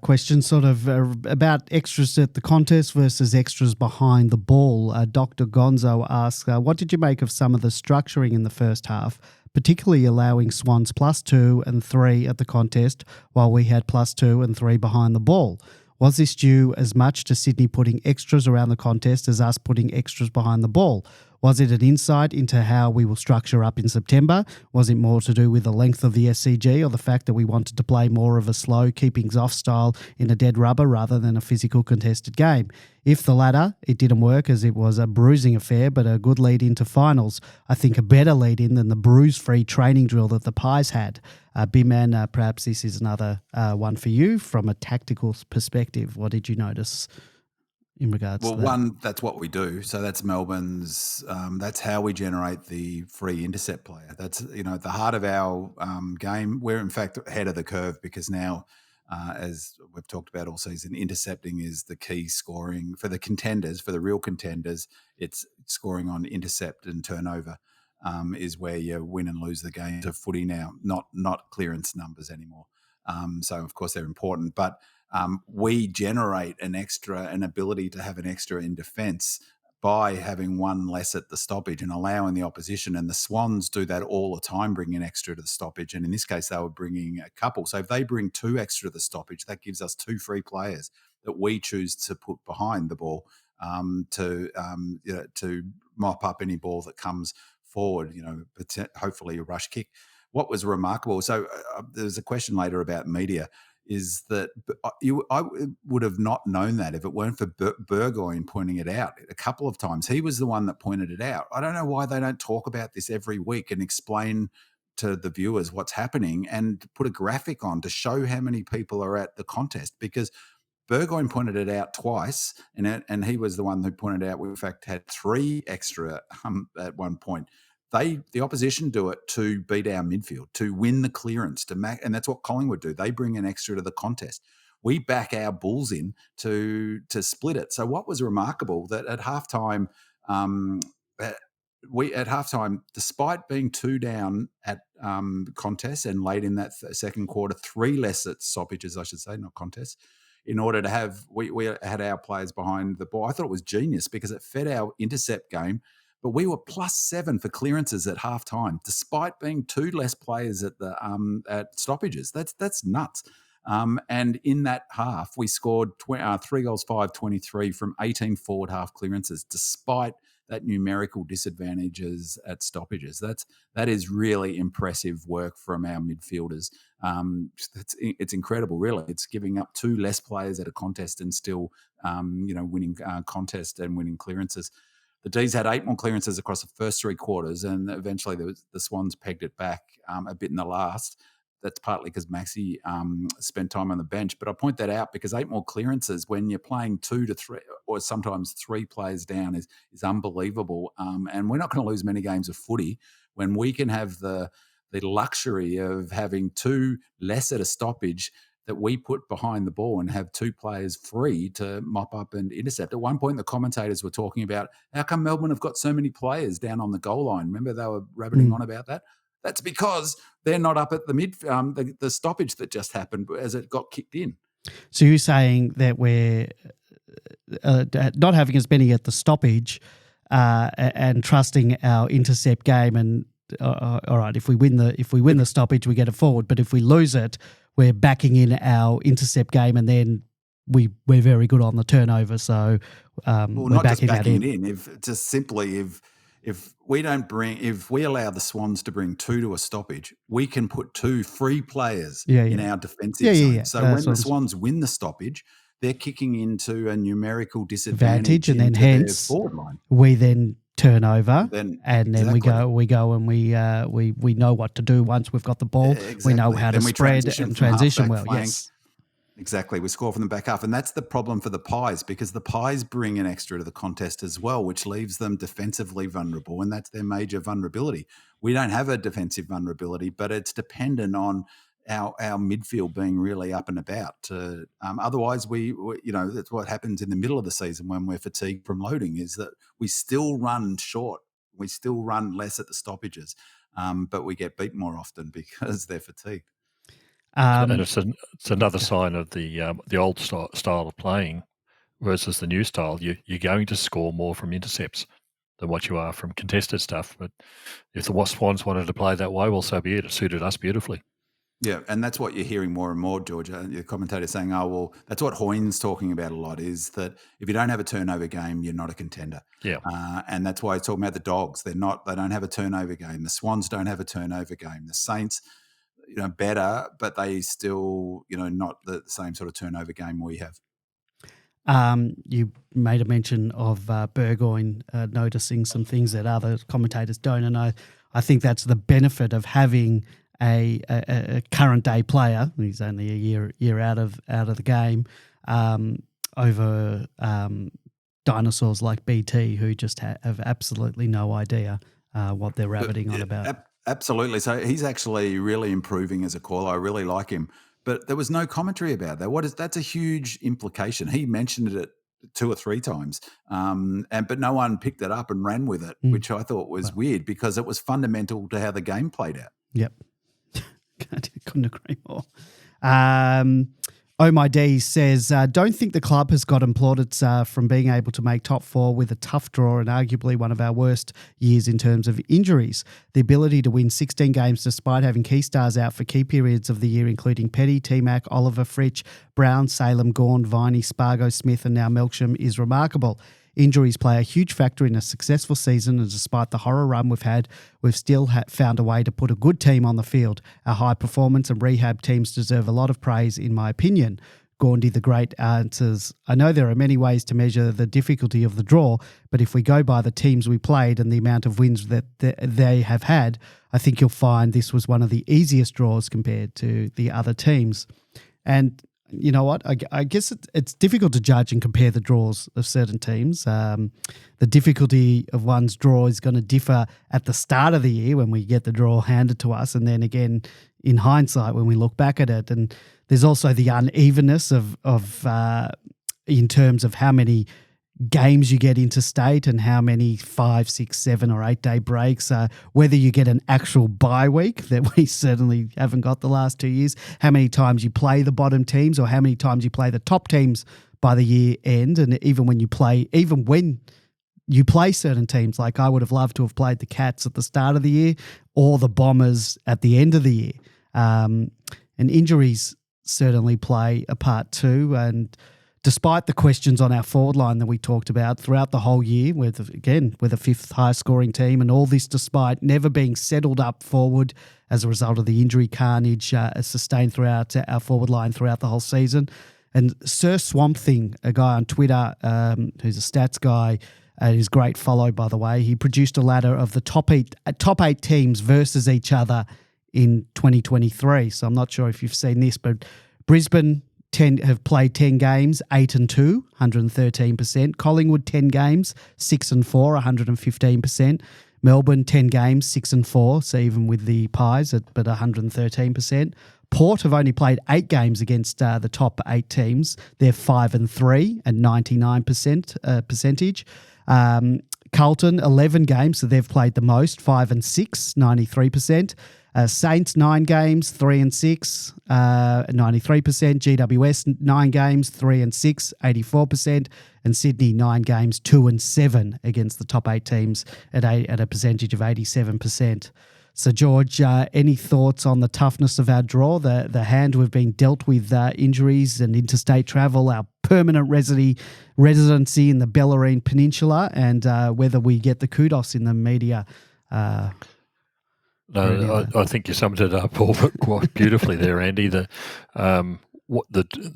question sort of about extras at the contest versus extras behind the ball. Dr. Gonzo asks, what did you make of some of the structuring in the first half, particularly allowing Swans +2 and 3 at the contest while we had +2 and 3 behind the ball. Was this due as much to Sydney putting extras around the contest as us putting extras behind the ball? Was it an insight into how we will structure up in September? Was it more to do with the length of the SCG or the fact that we wanted to play more of a slow keepings off style in a dead rubber rather than a physical contested game? If the latter, it didn't work as it was a bruising affair, but a good lead into finals. I think a better lead in than the bruise-free training drill that the Pies had. B-Man, perhaps this is another one for you from a tactical perspective. What did you notice in regards to that? Well, one, that's what we do. So that's Melbourne's, that's how we generate the free intercept player. That's, at the heart of our game. We're in fact ahead of the curve because now, as we've talked about all season, intercepting is the key scoring for the contenders, for the real contenders. It's scoring on intercept and turnover is where you win and lose the game to footy now, not clearance numbers anymore. So, of course, they're important, but we generate an ability to have an extra in defence by having one less at the stoppage and allowing the opposition. And the Swans do that all the time, bringing extra to the stoppage. And in this case, they were bringing a couple. So if they bring 2 extra to the stoppage, that gives us 2 free players that we choose to put behind the ball to mop up any ball that comes forward, hopefully a rush kick. What was remarkable, so there's a question later about media, is that I would have not known that if it weren't for Burgoyne pointing it out a couple of times. He was the one that pointed it out. I don't know why they don't talk about this every week and explain to the viewers what's happening and put a graphic on to show how many people are at the contest, because Burgoyne pointed it out twice, and he was the one who pointed out we, in fact, had 3 extra at one point. The opposition do it to beat our midfield, to win the clearance, and that's what Collingwood do. They bring an extra to the contest. We back our Bulls in to split it. So what was remarkable that at halftime, despite being 2 down at contests and late in that second quarter, 3 less at stoppages, I should say, not contests, in order to have we had our players behind the ball. I thought it was genius because it fed our intercept game. But we were +7 for clearances at halftime, despite being 2 less players at the at stoppages. That's nuts. And in that half, we scored 3 goals, 5-23 from 18 forward half clearances, despite that numerical disadvantages at stoppages. That is really impressive work from our midfielders. It's incredible, really. It's giving up 2 less players at a contest and still, winning contest and winning clearances. The D's had 8 more clearances across the first 3 quarters, and eventually the Swans pegged it back a bit in the last. That's partly because Maxi spent time on the bench. But I point that out because 8 more clearances when you're playing 2 to 3 or sometimes 3 players down is unbelievable. And we're not going to lose many games of footy when we can have the luxury of having 2 less at a stoppage that we put behind the ball and have 2 players free to mop up and intercept. At one point, the commentators were talking about how come Melbourne have got so many players down on the goal line. Remember they were rabbiting on about that? That's because they're not up at the the stoppage that just happened as it got kicked in. So you're saying that we're not having as many at the stoppage and trusting our intercept game. And all right, if we win the stoppage, we get it forward. But if we lose it, we're backing in our intercept game, and then we're very good on the turnover. So well, we're not backing just backing that in. If we allow the Swans to bring 2 to a stoppage, we can put 2 free players in our defensive zone. So when the Swans win the stoppage, they're kicking into a numerical disadvantage and then hence their forward line. We then turn over, then we go and we know what to do once we've got the ball. Exactly. We know how to spread and transition well. Flank. Yes. Exactly. We score from the back half. And that's the problem for the Pies, because the Pies bring an extra to the contest as well, which leaves them defensively vulnerable. And that's their major vulnerability. We don't have a defensive vulnerability, but it's dependent on our midfield being really up and about. Otherwise, we that's what happens in the middle of the season when we're fatigued from loading, is that we still run short. We still run less at the stoppages, but we get beat more often because they're fatigued. And it's another sign of the old style of playing versus the new style. You're going to score more from intercepts. than what you are from contested stuff. But if the Swans wanted to play that way, well, so be it. It suited us beautifully. Yeah, and that's what you're hearing more and more, Georgia. Your commentator saying, "Oh, well, that's what Hoyne's talking about a lot, is that if you don't have a turnover game, you're not a contender." Yeah, and that's why he's talking about the Dogs. They don't have a turnover game. The Swans don't have a turnover game. The Saints, better, but they still, not the same sort of turnover game we have. You made a mention of Burgoyne noticing some things that other commentators don't, and I think that's the benefit of having a current day player. He's only a year out of the game, over dinosaurs like BT, who just have absolutely no idea what they're rabbiting on about. Absolutely. So he's actually really improving as a caller. I really like him. But there was no commentary about that. That's a huge implication. He mentioned it 2 or 3 times, but no one picked it up and ran with it, which I thought was weird, because it was fundamental to how the game played out. Yep. Couldn't agree more. Oh My D says, don't think the club has gotten plaudits from being able to make top 4 with a tough draw and arguably one of our worst years in terms of injuries. The ability to win 16 games despite having key stars out for key periods of the year, including Petty, T-Mac, Oliver, Fritsch, Brown, Salem, Gawn, Viney, Spargo, Smith and now Melksham is remarkable. Injuries play a huge factor in a successful season, and despite the horror run we've had, we've still found a way to put a good team on the field. Our high performance and rehab teams deserve a lot of praise, in my opinion. Gaundy the Great answers, I know there are many ways to measure the difficulty of the draw, but if we go by the teams we played and the amount of wins that they have had, I think you'll find this was one of the easiest draws compared to the other teams. And you know what? I guess it's difficult to judge and compare the draws of certain teams. The difficulty of one's draw is going to differ at the start of the year when we get the draw handed to us, and then again in hindsight when we look back at it. And there's also the unevenness of in terms of how many games you get interstate and how many 5, 6, 7 or 8 day breaks, whether you get an actual bye week that we certainly haven't got the last 2 years, how many times you play the bottom teams or how many times you play the top teams by the year end. And even when you play certain teams, like I would have loved to have played the Cats at the start of the year or the Bombers at the end of the year. And injuries certainly play a part too. And despite the questions on our forward line that we talked about throughout the whole year, with a fifth highest scoring team, and all this despite never being settled up forward as a result of the injury carnage sustained throughout our forward line throughout the whole season. And Sir Swamp Thing, a guy on Twitter who's a stats guy, is great follow, by the way. He produced a ladder of the top eight teams versus each other in 2023. So I'm not sure if you've seen this, but Brisbane have played 10 games, 8-2, 113%. Collingwood 10 games, 6-4, 115%. Melbourne 10 games, 6-4, so even with the Pies, but 113%. Port have only played 8 games against the top 8 teams. They're 5-3 and 99% percentage. Carlton 11 games, so they've played the most, 5-6, 93%. Saints 9 games, 3-6, 93%. GWS 9 games, 3-6, 84%. And Sydney 9 games, 2-7 against the top 8 teams at a percentage of 87%. So George, any thoughts on the toughness of our draw, the hand we've been dealt with injuries and interstate travel, our permanent residency in the Bellarine Peninsula, and whether we get the kudos in the media? No, I think you summed it up all quite beautifully there, Andy. The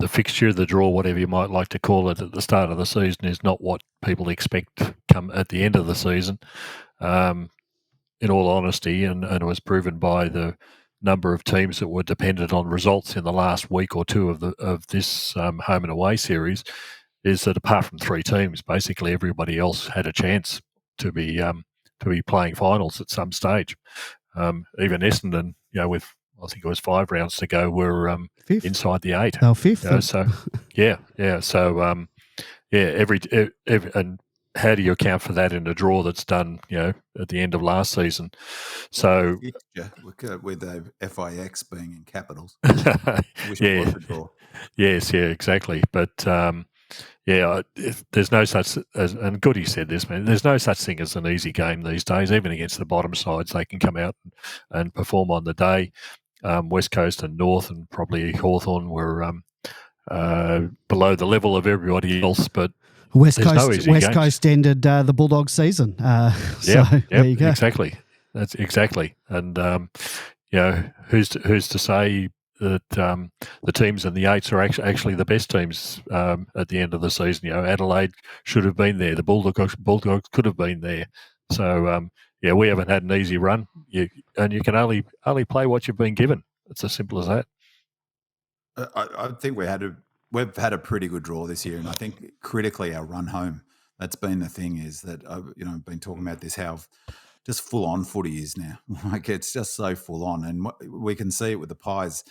fixture, the draw, whatever you might like to call it, at the start of the season is not what people expect come at the end of the season. In all honesty, and it was proven by the number of teams that were dependent on results in the last week or two of this home and away series, is that apart from 3 teams, basically everybody else had a chance to be playing finals at some stage. Even Essendon, with I think it was 5 rounds to go, were inside the 8. Oh, 5th. So yeah. So every and how do you account for that in a draw that's done, at the end of last season? So with the FIX being in capitals, yeah, exactly. But there's no such as, and Goody said this, man. There's no such thing as an easy game these days. Even against the bottom sides, they can come out and perform on the day. West Coast and North, and probably Hawthorn were below the level of everybody else, but West games. Coast ended the Bulldogs season. There you go. Exactly. That's exactly. And who's to say that the teams in the eights are actually the best teams at the end of the season? Adelaide should have been there. The Bulldogs could have been there. So we haven't had an easy run. You can only play what you've been given. It's as simple as that. I think we've had a pretty good draw this year, and I think critically our run home. That's been the thing, is that I've been talking about this, how just full on footy is now. Like, it's just so full on, and we can see it with the Pies.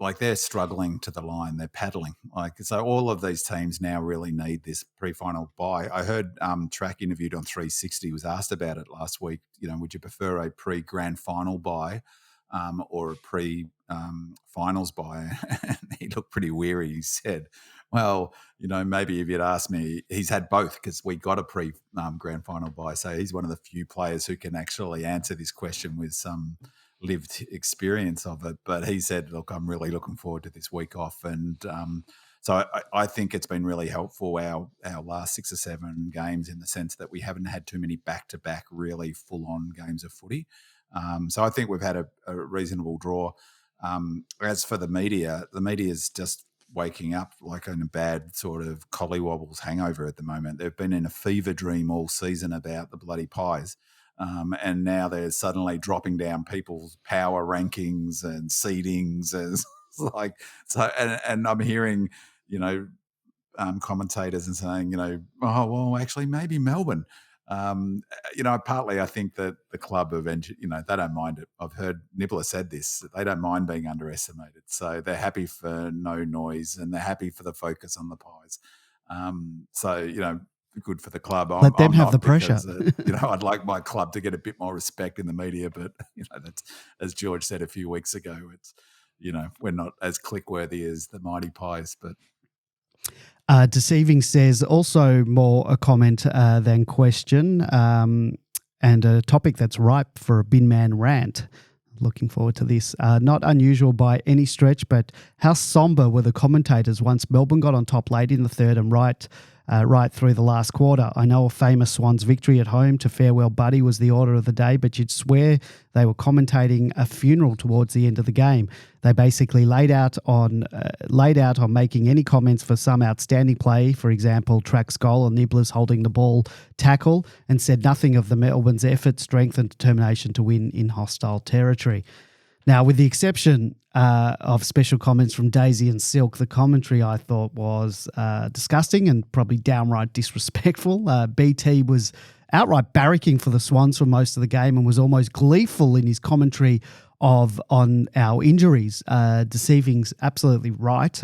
Like, they're struggling to the line, they're paddling. Like, so all of these teams now really need this pre-final bye. I heard Track interviewed on 360 was asked about it last week. Would you prefer a pre-grand final bye or a pre-finals bye? And he looked pretty weary. He said, well, maybe if you'd asked me, he's had both, because we got a pre-grand final bye. So he's one of the few players who can actually answer this question with some lived experience of it. But he said, look, I'm really looking forward to this week off. And so I think it's been really helpful, our last 6 or 7 games, in the sense that we haven't had too many back-to-back really full-on games of footy. So I think we've had a reasonable draw. As for the media's just waking up like in a bad sort of collywobbles hangover at the moment. They've been in a fever dream all season about the bloody Pies. And now they're suddenly dropping down people's power rankings and seedings as like, so, and I'm hearing, commentators and saying, oh, well, actually maybe Melbourne. Partly I think that the club eventually, they don't mind it. I've heard Nibbler said this, they don't mind being underestimated. So they're happy for no noise, and they're happy for the focus on the Pies. Good for the club. Let them have the pressure. I'd like my club to get a bit more respect in the media, but that's, as George said a few weeks ago, it's, we're not as click-worthy as the mighty Pies, but. Deceiving says also more a comment than question, and a topic that's ripe for a bin man rant. Looking forward to this. Not unusual by any stretch, but how somber were the commentators once Melbourne got on top late in the third and right through the last quarter? I know a famous Swans victory at home to farewell Buddy was the order of the day, but you'd swear they were commentating a funeral towards the end of the game. They basically laid out on making any comments for some outstanding play, for example, Track's goal and Nibbler's holding the ball tackle, and said nothing of the Melbourne's effort, strength and determination to win in hostile territory. Now, with the exception of special comments from Daisy and Silk, the commentary I thought was disgusting and probably downright disrespectful. BT was outright barracking for the Swans for most of the game and was almost gleeful in his commentary on our injuries. Deceiving's absolutely right.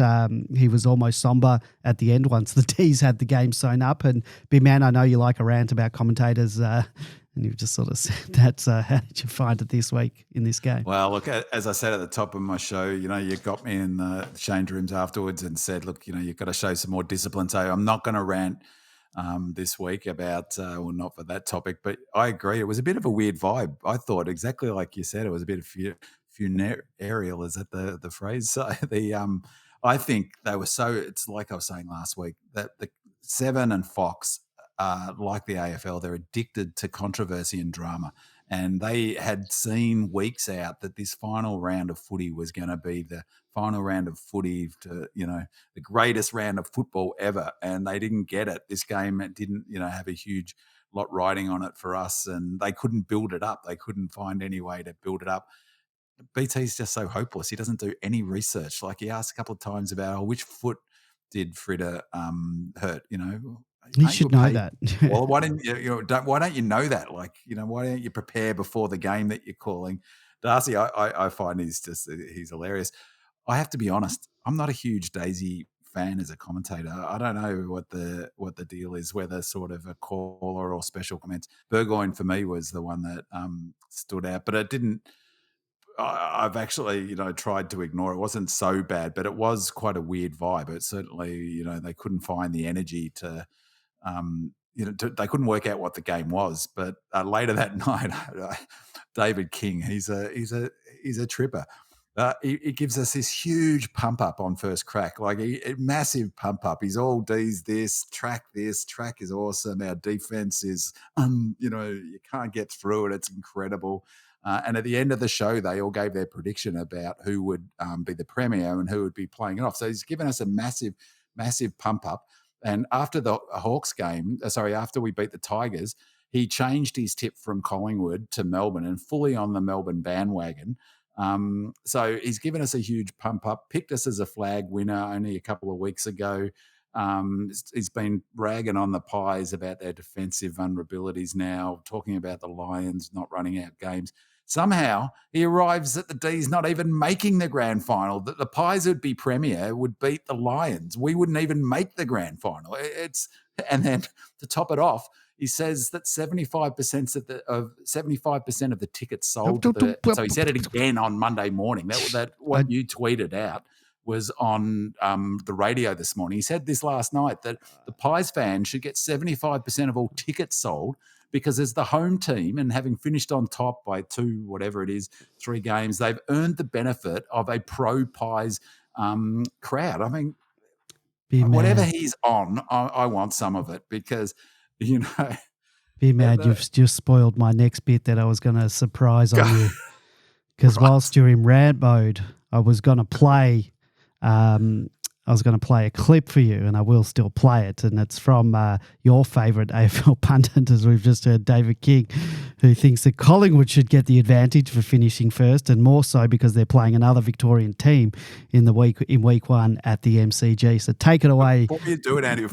He was almost somber at the end once the D's had the game sewn up. And Big Man, I know you like a rant about commentators. And you've just sort of said that. How did you find it this week in this game? Well, look, as I said at the top of my show, you got me in the change rooms afterwards and said, look, you've got to show some more discipline. So I'm not going to rant this week about, not for that topic, but I agree. It was a bit of a weird vibe. I thought exactly like you said, it was a bit of funereal. Is that the phrase? So I think they were it's like I was saying last week, that the Seven and Fox, like the AFL, they're addicted to controversy and drama. And they had seen weeks out that this final round of footy was going to be the final round of footy to, the greatest round of football ever. And they didn't get it. This game didn't, have a huge lot riding on it for us. And they couldn't build it up. They couldn't find any way to build it up. BT's just so hopeless. He doesn't do any research. Like, he asked a couple of times about, which foot did Frida hurt, You should know that. Well, why don't you know that? Like, why don't you prepare before the game that you're calling? Darcy, I find he's hilarious. I have to be honest, I'm not a huge Daisy fan as a commentator. I don't know what the deal is, whether sort of a caller or special comments. Burgoyne for me was the one that stood out, but it didn't. I've actually, tried to ignore it. It wasn't so bad, but it was quite a weird vibe. It certainly, they couldn't find the energy to, they couldn't work out what the game was. But later that night, David King, he's a tripper. He gives us this huge pump up on first crack, like a massive pump up. He's all D's this, track is awesome. Our defense is, you can't get through it. It's incredible. And at the end of the show, they all gave their prediction about who would be the premier and who would be playing it off. So he's given us a massive, massive pump up. And after the Hawks game, after we beat the Tigers, he changed his tip from Collingwood to Melbourne and fully on the Melbourne bandwagon. So he's given us a huge pump up, picked us as a flag winner only a couple of weeks ago. He's been ragging on the Pies about their defensive vulnerabilities now, talking about the Lions not running out games. Somehow he arrives at the D's not even making the grand final, that the Pies would be premier, would beat the Lions. We wouldn't even make the grand final. And then to top it off, he says that 75% of the tickets sold. So he said it again on Monday morning. What you tweeted out was on the radio this morning. He said this last night, that the Pies fans should get 75% of all tickets sold, because as the home team and having finished on top by 3 games, they've earned the benefit of a pro-Pies crowd. I mean, whatever he's on, I want some of it, because, Be mad, you've just spoiled my next bit that I was going to surprise on you. Because whilst you're in rant mode, I was going to play a clip for you, and I will still play it. And it's from your favourite AFL pundit, as we've just heard, David King, who thinks that Collingwood should get the advantage for finishing first, and more so because they're playing another Victorian team in week one at the MCG. So take it away. Before you do it, Andy,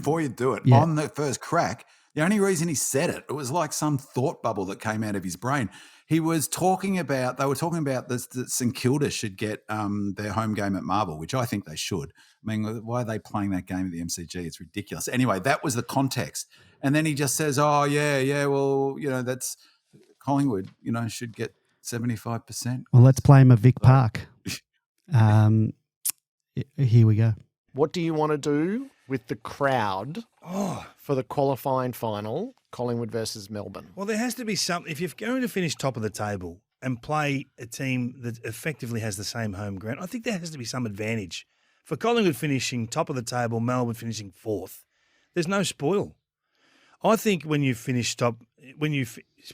on the first crack, the only reason he said it was like some thought bubble that came out of his brain. They were talking about that St Kilda should get their home game at Marvel, which I think they should. I mean, why are they playing that game at the MCG? It's ridiculous. Anyway, that was the context. And then he just says, oh, yeah, well, that's Collingwood, should get 75%. Well, let's play him at Vic Park. Here we go. What do you want to do with the crowd for the qualifying final, Collingwood versus Melbourne? Well, there has to be something. If you're going to finish top of the table and play a team that effectively has the same home ground, I think there has to be some advantage. For Collingwood finishing top of the table, Melbourne finishing fourth, there's no spoil. I think when you finish top, when you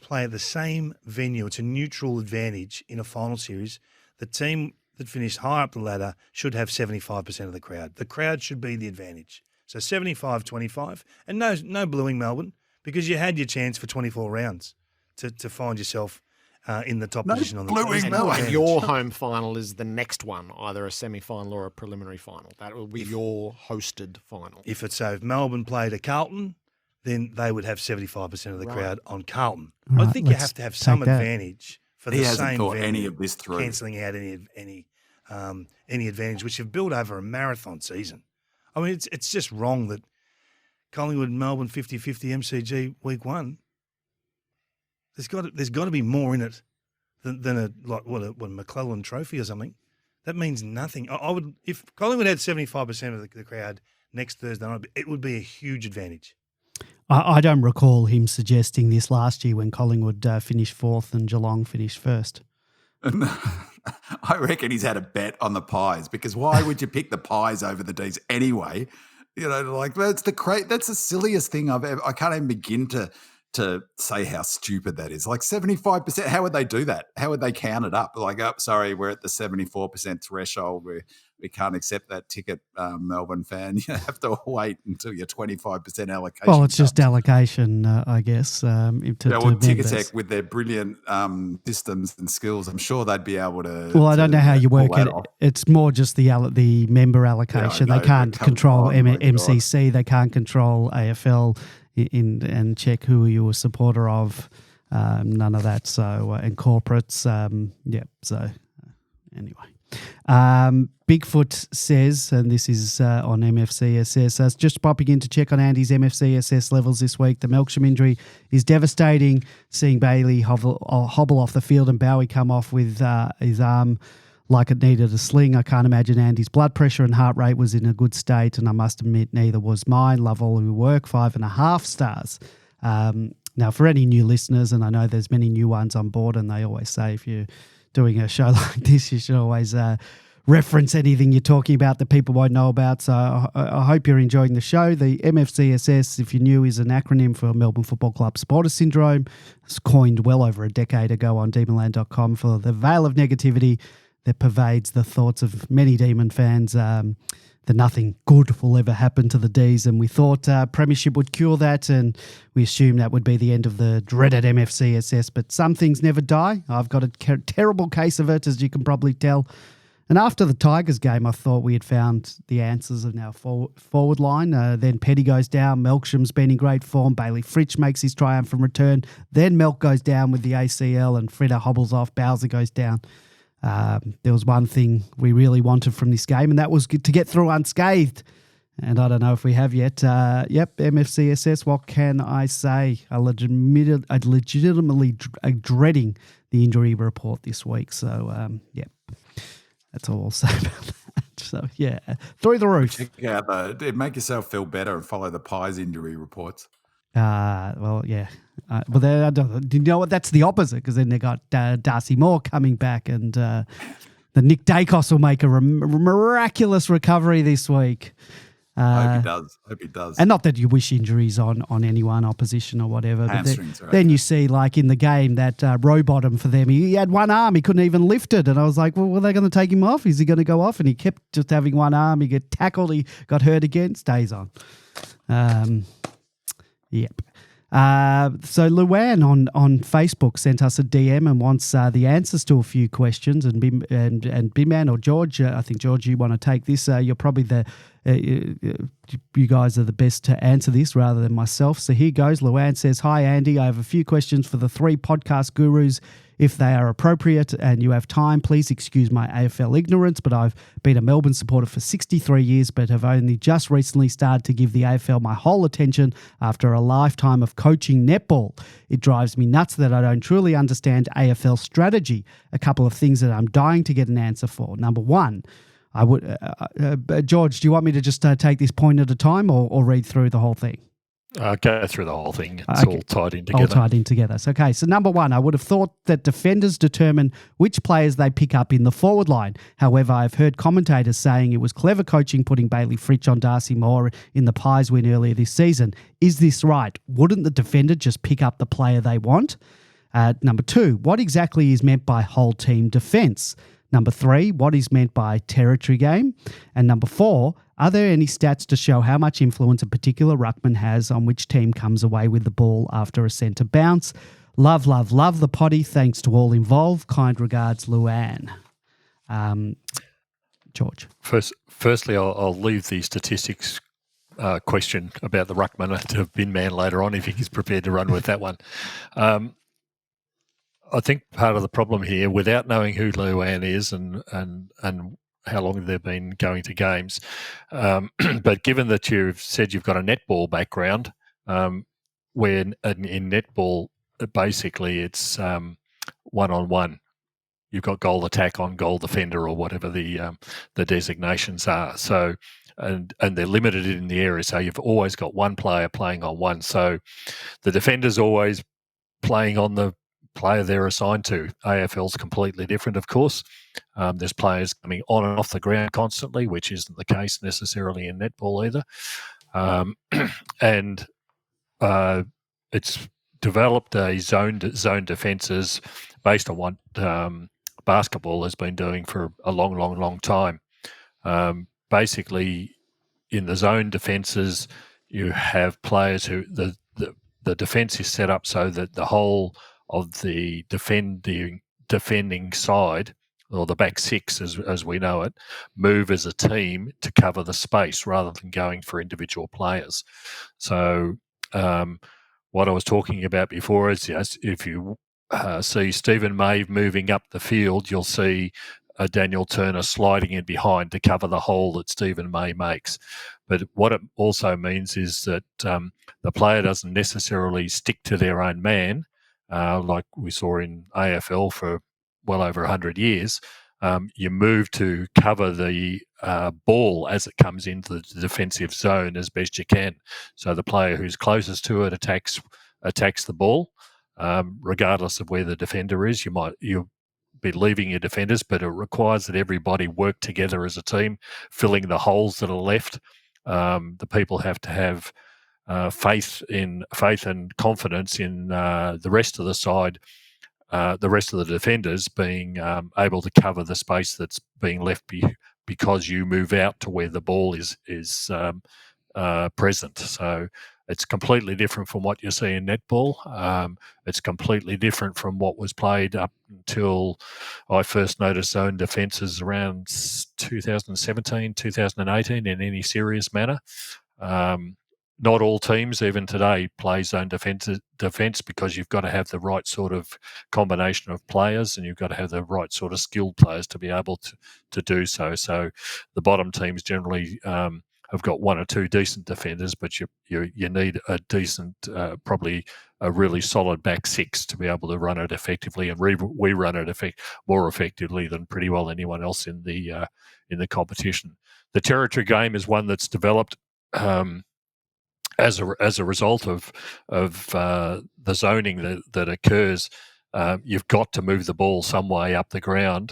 play at the same venue, it's a neutral advantage in a final series. The team that finished higher up the ladder should have 75% of the crowd. The crowd should be the advantage. So 75-25, and no bluing Melbourne, because you had your chance for 24 rounds to find yourself in the top position on the bluing Melbourne. And your home final is the next one, either a semi-final or a preliminary final. That will be your hosted final. If Melbourne played a Carlton, then they would have 75% of the crowd on Carlton. Right, I think you have to have some advantage for the same thought venue, any of this through, cancelling out any advantage which you've built over a marathon season. I mean, it's just wrong that Collingwood and Melbourne 50-50 MCG week one. There's got to be more in it than a McClellan Trophy or something. That means nothing. I would, if Collingwood had 75% of the crowd next Thursday night, it would be a huge advantage. I don't recall him suggesting this last year when Collingwood finished fourth and Geelong finished first. I reckon he's had a bet on the Pies, because why would you pick the Pies over the D's anyway? That's the silliest thing I've ever. I can't even begin to say how stupid that is. Like 75%. How would they do that? How would they count it up? Like, oh, sorry, we're at the 74% threshold. We can't accept that ticket, Melbourne fan. You have to wait until your 25% allocation. Well, it's just allocation, I guess. Ticketek with their brilliant systems and skills, I'm sure they'd be able to. Well, I don't know how you work it. It's more just the member allocation. They can't control MCC. They can't control AFL and check who you're a supporter of. None of that. So and corporates. So anyway. Bigfoot says, and this is on MFCSS, just popping in to check on Andy's MFCSS levels this week. The Melksham injury is devastating. Seeing Bayley hobble off the field and Bowie come off with his arm like it needed a sling. I can't imagine Andy's blood pressure and heart rate was in a good state, and I must admit neither was mine. Love all who work, 5.5 stars. Now, for any new listeners, and I know there's many new ones on board, and they always say if you're doing a show like this, you should always reference anything you're talking about that people won't know about. So I hope you're enjoying the show. The MFCSS, if you're new, is an acronym for Melbourne Football Club Supporter Syndrome. It's coined well over a decade ago on demonland.com for the veil of negativity that pervades the thoughts of many Demon fans, that nothing good will ever happen to the Ds. And we thought Premiership would cure that, and we assumed that would be the end of the dreaded MFCSS. But some things never die. I've got a terrible case of it, as you can probably tell. And after the Tigers game, I thought we had found the answers of our forward line. Then Petty goes down. Melksham's been in great form. Bayley Fritsch makes his triumphant return. Then Melk goes down with the ACL, and Frida hobbles off. Bowser goes down. There was one thing we really wanted from this game, and that was to get through unscathed. And I don't know if we have yet. MFCSS, what can I say? I legitimately dreading the injury report this week. So, that's all I'll say about that. So, through the roof. Make yourself feel better and follow the Pies injury reports. Do you know what? That's the opposite, because then they got Darcy Moore coming back, and the Nick Dacos will make a miraculous recovery this week. I hope he does. And not that you wish injuries on anyone, opposition or whatever. Hamstrings, but then you see, like in the game, that row bottom for them, he had one arm, he couldn't even lift it. And I was like, well, were they going to take him off? Is he going to go off? And he kept just having one arm. He got tackled, he got hurt again, stays on. Yep. So Luann on Facebook sent us a DM and wants the answers to a few questions. And Bimman or George, I think George, you want to take this. You're probably you guys are the best to answer this rather than myself. So here goes. Luann says, "Hi Andy, I have a few questions for the three podcast gurus. If they are appropriate and you have time, please excuse my AFL ignorance, but I've been a Melbourne supporter for 63 years, but have only just recently started to give the AFL my whole attention after a lifetime of coaching netball. It drives me nuts that I don't truly understand AFL strategy. A couple of things that I'm dying to get an answer for. Number one, I would George, do you want me to just take this point at a time or read through the whole thing? Go through the whole thing. It's all tied in together. All tied in together. So, okay, so number one, I would have thought that defenders determine which players they pick up in the forward line. However, I've heard commentators saying it was clever coaching putting Bayley Fritsch on Darcy Moore in the Pies win earlier this season. Is this right? Wouldn't the defender just pick up the player they want? Number two, what exactly is meant by whole team defence? Number three, what is meant by territory game? And number four, are there any stats to show how much influence a particular ruckman has on which team comes away with the ball after a centre bounce? Love, love, love the potty. Thanks to all involved. Kind regards, Luann." George. Firstly, I'll leave the statistics question about the ruckman to Bin Man later on if he's prepared to run with that one. I think part of the problem here, without knowing who Luann is and how long they've been going to games, but given that you've said you've got a netball background, where in netball, basically it's one-on-one. You've got goal attack on goal defender or whatever the designations are. So, and they're limited in the area. So you've always got one player playing on one. So the defender's always playing on the player they're assigned to. AFL's completely different, of course. There's players coming on and off the ground constantly, which isn't the case necessarily in netball either. It's developed a zone defences based on what basketball has been doing for a long time. Basically, in the zone defences, you have players who the defence is set up so that the whole of the defending side, or the back six as we know it, move as a team to cover the space rather than going for individual players. So what I was talking about before is, yes, if you see Stephen Mave moving up the field, you'll see a Daniel Turner sliding in behind to cover the hole that Stephen May makes. But what it also means is that the player doesn't necessarily stick to their own man, like we saw in AFL for well over 100 years. You move to cover the ball as it comes into the defensive zone as best you can. So the player who's closest to it attacks the ball, regardless of where the defender is. You'll be leaving your defenders, but it requires that everybody work together as a team, filling the holes that are left. The people have to have faith and confidence in the rest of the side, the rest of the defenders being able to cover the space that's being left because you move out to where the ball is present. So it's completely different from what you see in netball. It's completely different from what was played up until I first noticed zone defences around 2017, 2018 in any serious manner. Not all teams, even today, play zone defence because you've got to have the right sort of combination of players and you've got to have the right sort of skilled players to be able to do so. So the bottom teams generally have got one or two decent defenders, but you need a decent, probably a really solid back six to be able to run it effectively, and we run it more effectively than pretty well anyone else in the competition. The territory game is one that's developed as a result of the zoning that occurs. You've got to move the ball some way up the ground.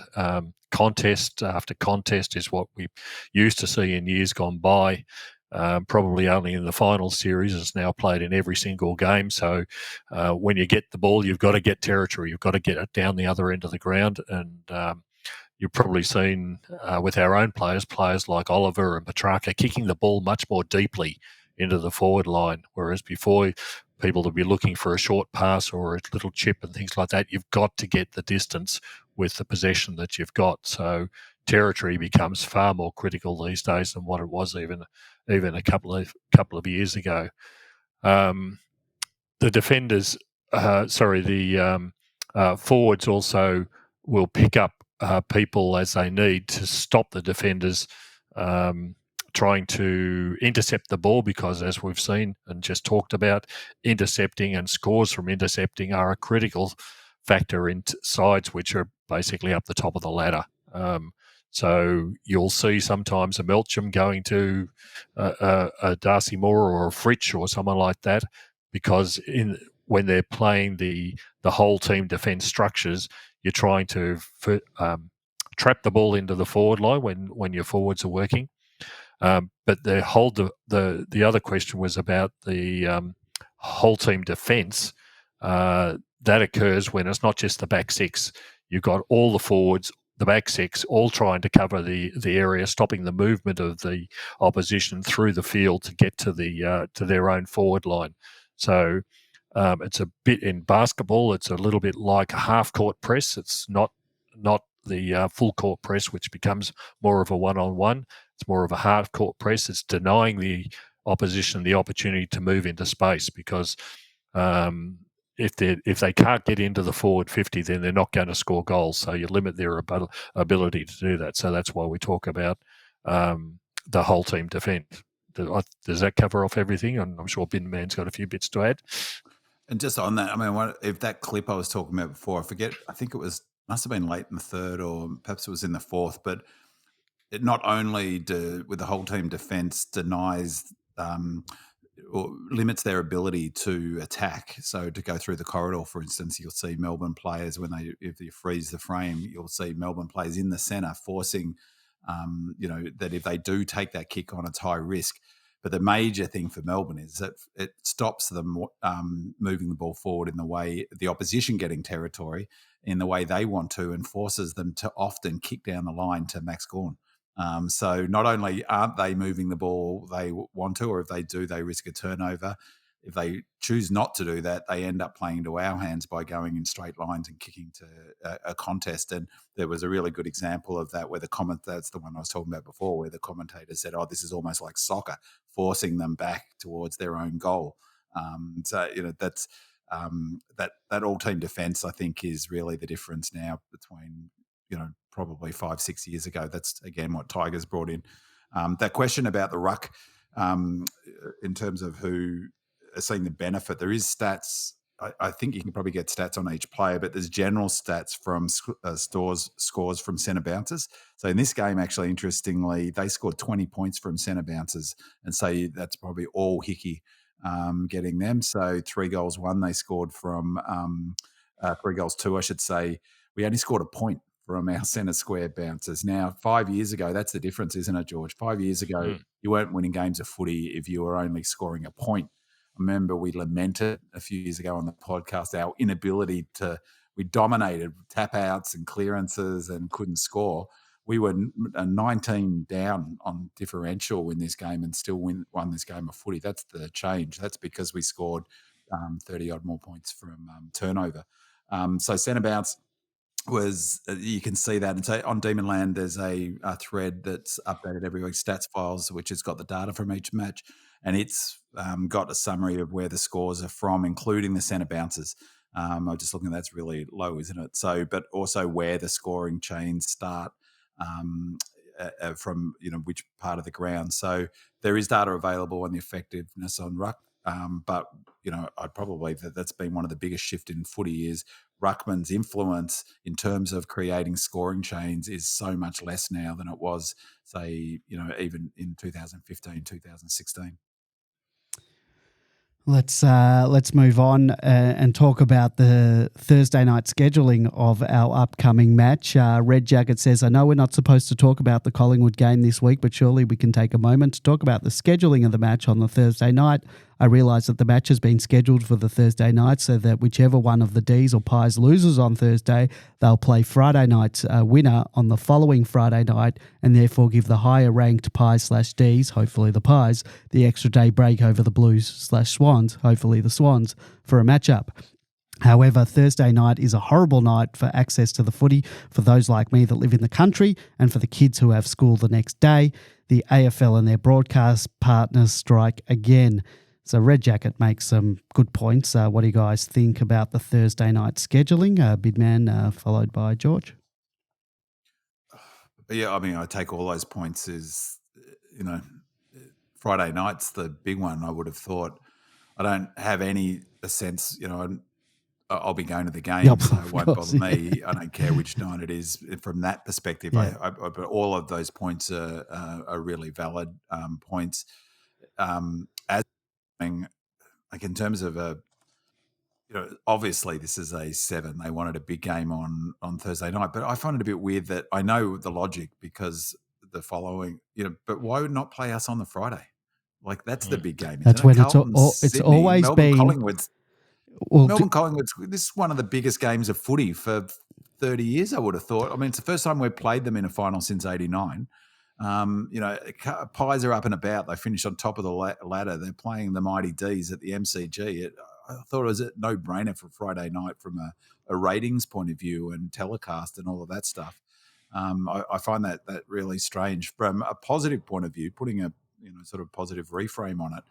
Contest after contest is what we used to see in years gone by. Probably only in the final series. It's now played in every single game. So when you get the ball, you've got to get territory. You've got to get it down the other end of the ground. And you've probably seen with our own players like Oliver and Petrarca kicking the ball much more deeply into the forward line, whereas before people would be looking for a short pass or a little chip and things like that. You've got to get the distance with the possession that you've got. So territory becomes far more critical these days than what it was even a couple of years ago. The defenders, forwards also will pick up people as they need to stop the defenders trying to intercept the ball, because as we've seen and just talked about, intercepting and scores from intercepting are a critical factor in sides which are basically up the top of the ladder. So you'll see sometimes a Melksham going to a Darcy Moore or a Fritsch or someone like that, because when they're playing the whole team defence structures, you're trying to trap the ball into the forward line when your forwards are working. But the other question was about the whole team defence. That occurs when it's not just the back six. You've got all the forwards, the back six, all trying to cover the area, stopping the movement of the opposition through the field to get to their own forward line. So it's a bit in basketball. It's a little bit like a half court press. It's not the full court press, which becomes more of a one-on-one. It's more of a half court press. It's denying the opposition the opportunity to move into space, because if they can't get into the forward 50, then they're not going to score goals. So you limit their ability to do that. So that's why we talk about the whole team defence. Does that cover off everything? And I'm sure Bin Man's got a few bits to add. And just on that, I mean, if that clip I was talking about before, I think it must have been late in the third, or perhaps it was in the fourth, but it not only with the whole team defence denies or limits their ability to attack. So to go through the corridor, for instance, you'll see Melbourne players if you freeze the frame, you'll see Melbourne players in the centre forcing, that if they do take that kick on, it's high risk. But the major thing for Melbourne is that it stops them moving the ball forward in the way the opposition getting territory in the way they want to, and forces them to often kick down the line to Max Gawn. So not only aren't they moving the ball they want to, or if they do, they risk a turnover. If they choose not to do that, they end up playing into our hands by going in straight lines and kicking to a contest. And there was a really good example of that where that's the one I was talking about before, where the commentator said, this is almost like soccer, forcing them back towards their own goal. That's that all-team defence, I think, is really the difference now between probably 5-6 years ago. That's again what Tigers brought in. That question about the ruck, in terms of who are seeing the benefit, there is stats. I think you can probably get stats on each player, but there's general stats from scores from centre bouncers. So in this game, actually, interestingly, they scored 20 points from centre bouncers, and say that's probably all Hickey getting them. So 3 goals 1 they scored from 3 goals 2, I should say. We only scored a point from our centre square bouncers. Now, 5 years ago, that's the difference, isn't it, George? 5 years ago, you weren't winning games of footy if you were only scoring a point. I remember we lamented a few years ago on the podcast our inability we dominated tap outs and clearances and couldn't score. We were 19 down on differential in this game and still won this game of footy. That's the change. That's because we scored 30-odd more points from turnover. So centre bounce was, you can see that. And so on Demonland, there's a thread that's updated every week, stats files, which has got the data from each match. And it's got a summary of where the scores are from, including the centre bounces. I'm just looking at that's really low, isn't it? So, but also where the scoring chains start from, which part of the ground. So there is data available on the effectiveness on ruck. But, I'd probably, that's been one of the biggest shift in footy is ruckman's influence in terms of creating scoring chains is so much less now than it was, say, even in 2015, 2016. Let's move on and talk about the Thursday night scheduling of our upcoming match. Red Jacket says, I know we're not supposed to talk about the Collingwood game this week, but surely we can take a moment to talk about the scheduling of the match on the Thursday night. I realise that the match has been scheduled for the Thursday night so that whichever one of the Ds or Pies loses on Thursday, they'll play Friday night's winner on the following Friday night and therefore give the higher ranked Pies/Ds, hopefully the Pies, the extra day break over the Blues/Swans, hopefully the Swans, for a matchup. However, Thursday night is a horrible night for access to the footy for those like me that live in the country and for the kids who have school the next day. The AFL and their broadcast partners strike again. So Red Jacket makes some good points. What do you guys think about the Thursday night scheduling? Bidman, followed by George. Yeah, I mean, I take all those points as, Friday night's the big one, I would have thought. I don't have any sense, I'll be going to the game, so it won't bother me. I don't care which night it is from that perspective. Yeah. But all of those points are really valid points. Like in terms of obviously this is a 7. They wanted a big game on Thursday night, but I find it a bit weird that I know the logic because the following, but why would not play us on the Friday? Like that's the big game. That's when it's always Melbourne, been. Collingwood's. Well, Melbourne Collingwood's. This is one of the biggest games of footy for 30 years. I would have thought. I mean, it's the first time we've played them in a final since '89. Pies are up and about. They finished on top of the ladder. They're playing the mighty D's at the MCG. I thought it was a no-brainer for Friday night from a ratings point of view and telecast and all of that stuff. I find that really strange. From a positive point of view, putting a sort of positive reframe on it,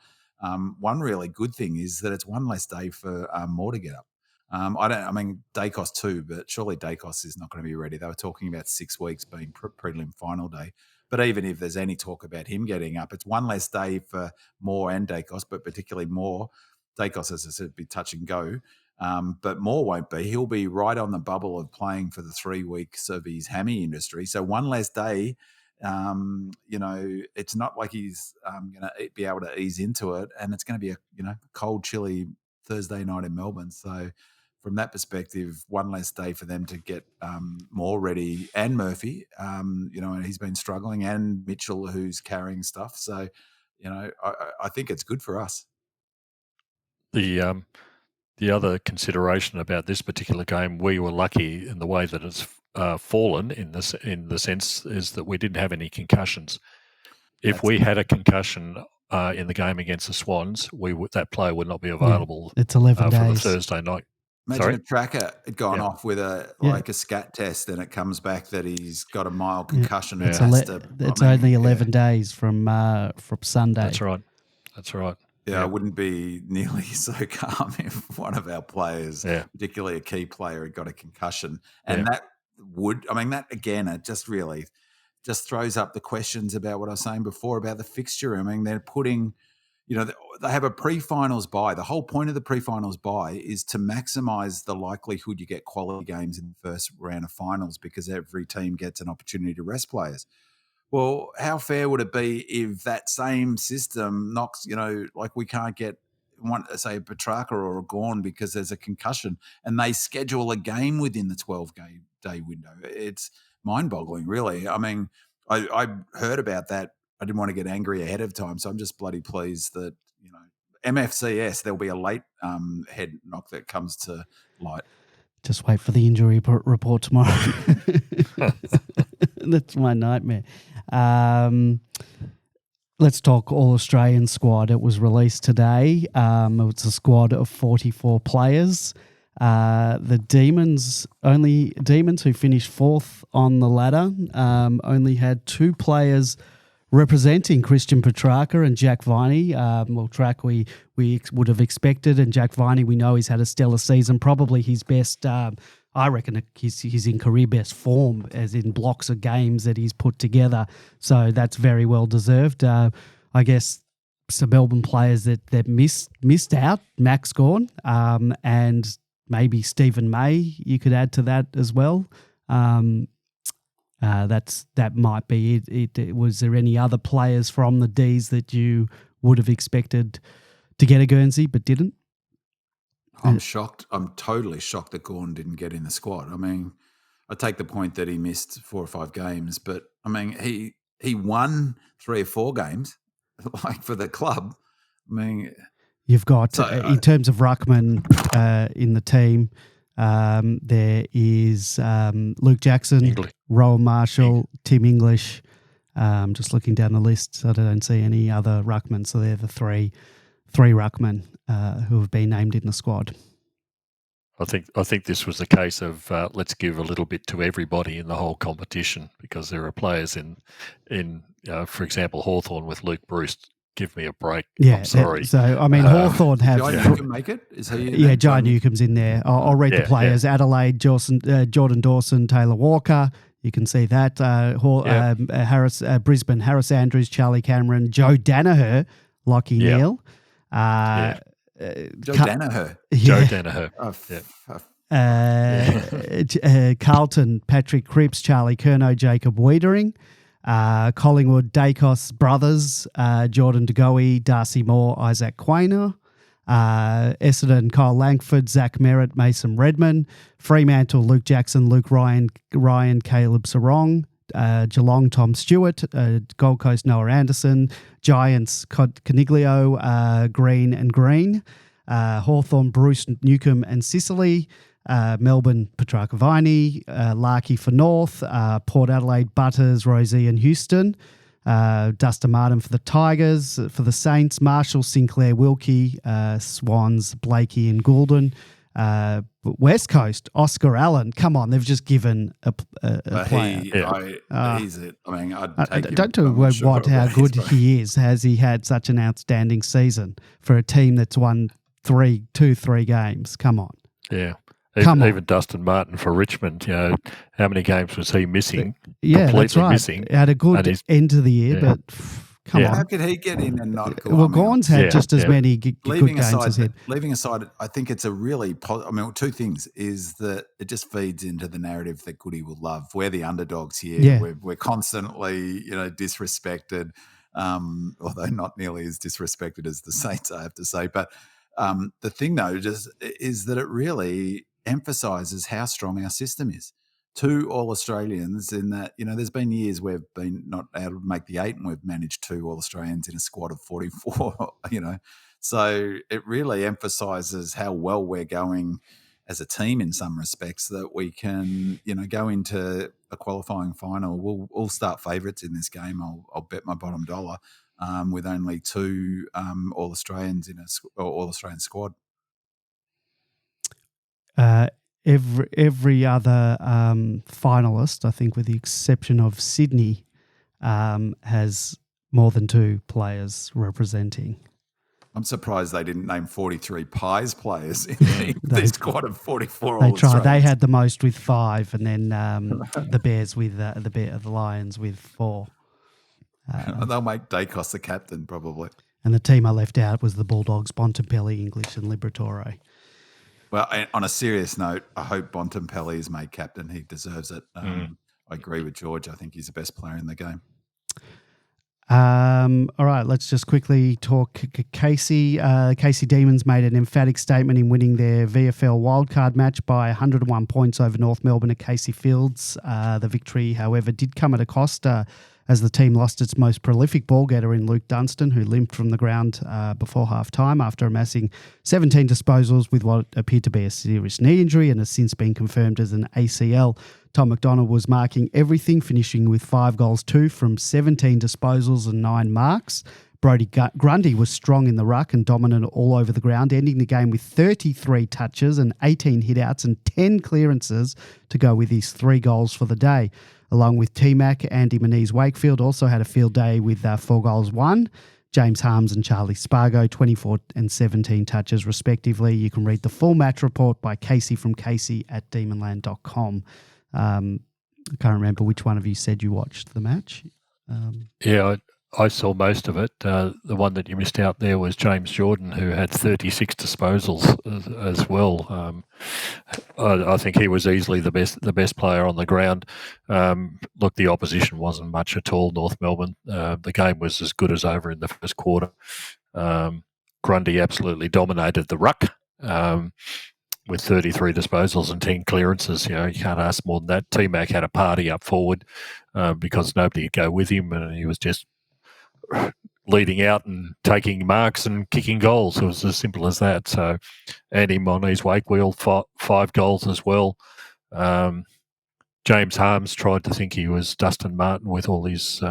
one really good thing is that it's one less day for Moore to get up. Dacos too, but surely Dacos is not going to be ready. They were talking about 6 weeks being prelim final day. But even if there's any talk about him getting up, it's one less day for Moore and Dacos, but particularly Moore. Dacos, as I said, be touch and go. But Moore won't be. He'll be right on the bubble of playing for the 3 weeks of his hammy industry. So one less day, it's not like he's going to be able to ease into it. And it's going to be a cold, chilly Thursday night in Melbourne. So from that perspective, one less day for them to get Moore ready and Murphy, and he's been struggling, and Mitchell, who's carrying stuff. So, I think it's good for us. The other consideration about this particular game, we were lucky in the way that it's fallen in the sense is that we didn't have any concussions. If we had a concussion in the game against the Swans, that player would not be available. It's 11 days for the Thursday night. Imagine a tracker had gone off with a scat test, and it comes back that he's got a mild concussion. It's only 11 days from Sunday. That's right. Yeah, I wouldn't be nearly so calm if one of our players, particularly a key player, had got a concussion. And that again, it just really just throws up the questions about what I was saying before about the fixture. I mean, they're putting, they have a pre-finals bye. The whole point of the pre-finals bye is to maximise the likelihood you get quality games in the first round of finals because every team gets an opportunity to rest players. Well, how fair would it be if that same system knocks, like we can't get say a Petrarca or a Gawn because there's a concussion and they schedule a game within the 12-day window. It's mind-boggling, really. I mean, I heard about that. I didn't want to get angry ahead of time, so I'm just bloody pleased that, MFCS, there'll be a late head knock that comes to light. Just wait for the injury report tomorrow. That's my nightmare. Let's talk All-Australian squad. It was released today. It's a squad of 44 players. The Demons who finished fourth on the ladder only had 2 players representing Christian Petrarca and Jack Viney. Track we would have expected, and Jack Viney, we know he's had a stellar season, probably his best. I reckon he's in career best form, as in blocks of games that he's put together. So that's very well deserved. I guess some Melbourne players that missed out, Max Gawn, and maybe Stephen May. You could add to that as well. That might be it. Was there any other players from the Ds that you would have expected to get a Guernsey but didn't? I'm shocked. I'm totally shocked that Gawn didn't get in the squad. I mean, I take the point that he missed 4 or 5 games, but I mean, he won 3 or 4 games, like for the club. I mean, you've got in terms of ruckman in the team. There is Luke Jackson, Rowan Marshall, Tim English. Just looking down the list, I don't see any other ruckmen. So they're the three ruckmen who have been named in the squad. I think this was a case of let's give a little bit to everybody in the whole competition, because there are players in for example, Hawthorn with Luke Bruce. Give me a break. Yeah, I'm sorry. So I mean, Hawthorn have. Jai Newcomb make it? Is he? Yeah, Jai Newcomb's in there. I'll read the players: Adelaide, Jordan Dawson, Taylor Walker. You can see that. Harris, Brisbane, Harris Andrews, Charlie Cameron, Joe Danaher, Lockie Neal. Joe Danaher. Joe Danaher. Carlton, Patrick Cripps, Charlie Curnow, Jacob Wiedering. Collingwood, Dacos brothers, Jordan DeGoey, Darcy Moore, Isaac Quainer. Essendon, Kyle Langford, Zach Merritt, Mason Redman. Fremantle, Luke Jackson, Luke Ryan, Caleb Sarong. Geelong, Tom Stewart. Gold Coast, Noah Anderson. Giants, Caniglio, Green and Green. Hawthorn, Bruce Newcomb and Sicily. Melbourne, Petrarca Viney, Larkey for North, Port Adelaide, Butters, Rosie and Houston, Dustin Martin for the Tigers, for the Saints, Marshall, Sinclair, Wilkie, Swans, Blakey and Goulden, West Coast, Oscar Allen. Come on, they've just given a player. He's it. I mean, I'd take him. Don't do how good he is. Has he had such an outstanding season for a team that's won 3 games? Come on. Yeah. Even Dustin Martin for Richmond, how many games was he missing? Yeah, completely that's right. Missing. Had a good end to the year, but come on. How could he get in and not go? Well, Gawn's had just as many good games as him. Leaving aside, I think it's a really two things is that it just feeds into the narrative that Goody will love. We're the underdogs here. Yeah. We're constantly, disrespected, although not nearly as disrespected as the Saints, I have to say. But the thing, though, just is that it really emphasises how strong our system is. 2 All-Australians in that, there's been years we've been not able to make the 8 and we've managed 2 All-Australians in a squad of 44, So it really emphasises how well we're going as a team in some respects, that we can, go into a qualifying final. We'll start favourites in this game. I'll bet my bottom dollar with only 2 All-Australians in All-Australian squad. Every other finalist, I think, with the exception of Sydney, has more than 2 players representing. I'm surprised they didn't name 43 Pies players in this squad of 44. They tried. They Australians. had the most with 5, and then the Bears with the Lions with 4. They'll make Dacos the captain probably. And the team I left out was the Bulldogs, Bontempelli, English, and Liberatore. Well, on a serious note, I hope Bontempelli is made captain. He deserves it. I agree with George. I think he's the best player in the game. All right, let's just quickly talk Casey. Casey Demons made an emphatic statement in winning their VFL wildcard match by 101 points over North Melbourne at Casey Fields. The victory, however, did come at a cost as the team lost its most prolific ball getter in Luke Dunstan, who limped from the ground before half-time after amassing 17 disposals with what appeared to be a serious knee injury and has since been confirmed as an ACL. Tom McDonald was marking everything, finishing with 5 goals too from 17 disposals and 9 marks. Brodie Grundy was strong in the ruck and dominant all over the ground, ending the game with 33 touches and 18 hitouts and 10 clearances to go with his 3 goals for the day. Along with T-Mac, Andy Moniz-Wakefield also had a field day with 4 goals won. James Harms and Charlie Spargo, 24 and 17 touches respectively. You can read the full match report by Casey from Casey at demonland.com. I can't remember which one of you said you watched the match. I saw most of it. The one that you missed out there was James Jordan, who had 36 disposals as well. I think he was easily the best player on the ground. Look, the opposition wasn't much at all, North Melbourne. The game was as good as over in the first quarter. Grundy absolutely dominated the ruck. With 33 disposals and 10 clearances. You can't ask more than that. T-Mac had a party up forward because nobody could go with him, and he was just leading out and taking marks and kicking goals. It was as simple as that. So Andy Moniz-Wakefield, 5 goals as well. James Harms tried to think he was Dustin Martin with all his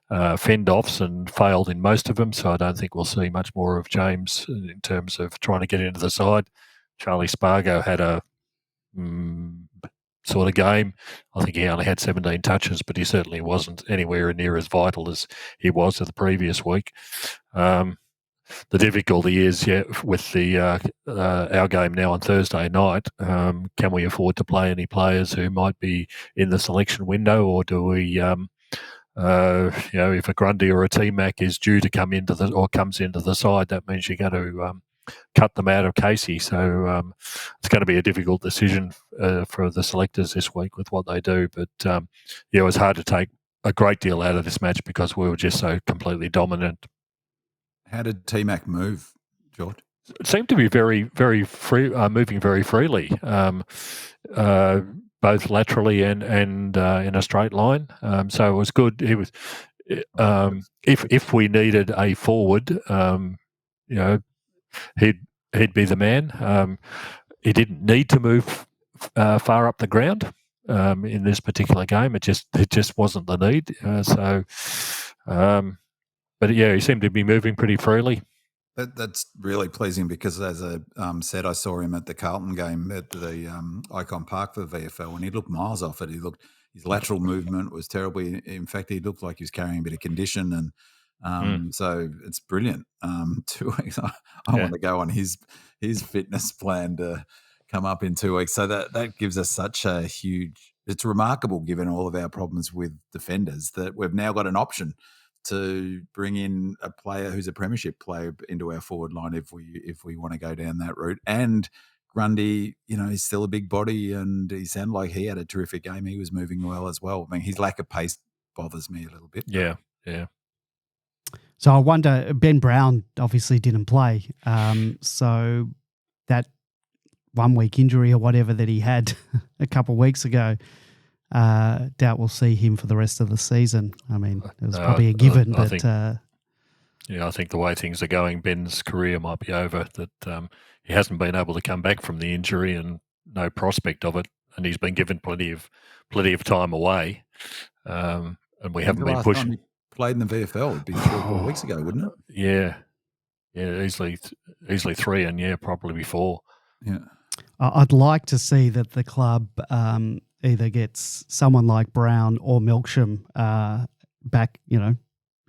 fend-offs and failed in most of them, so I don't think we'll see much more of James in terms of trying to get into the side. Charlie Spargo had a sort of game. I think he only had 17 touches, but he certainly wasn't anywhere near as vital as he was the previous week. The difficulty is, with the our game now on Thursday night, can we afford to play any players who might be in the selection window, or do we, if a Grundy or a T-Mac is due to come into comes into the side, that means you're going to cut them out of Casey. So it's going to be a difficult decision for the selectors this week with what they do. But it was hard to take a great deal out of this match because we were just so completely dominant. How did T-Mac move, George? It seemed to be very, very free, moving very freely, both laterally and in a straight line. So it was good. He was, if we needed a forward, he'd be the man. He didn't need to move far up the ground in this particular game. It just wasn't the need. But he seemed to be moving pretty freely. That's really pleasing because, as I said, I saw him at the Carlton game at the Icon Park for the VFL, and he looked miles off it. His lateral movement was terrible. In fact, he looked like he was carrying a bit of condition, and so it's brilliant. 2 weeks. I want to go on his fitness plan to come up in 2 weeks. So that gives us such a huge. It's remarkable, given all of our problems with defenders, that we've now got an option to bring in a player who's a premiership player into our forward line if we want to go down that route. And Grundy, he's still a big body, and he sounded like he had a terrific game. He was moving well as well. I mean, his lack of pace bothers me a little bit. Yeah. So I wonder, Ben Brown obviously didn't play. So that 1 week injury or whatever that he had a couple of weeks ago, doubt we'll see him for the rest of the season. I mean, it was probably a given, I think the way things are going, Ben's career might be over. That he hasn't been able to come back from the injury, and no prospect of it, and he's been given plenty of time away, and we haven't been pushing. He played in the VFL. It'd be 3 or 4 weeks ago, wouldn't it? Yeah, easily 3, and probably 4. Yeah, I'd like to see that the club either gets someone like Brown or Melksham back,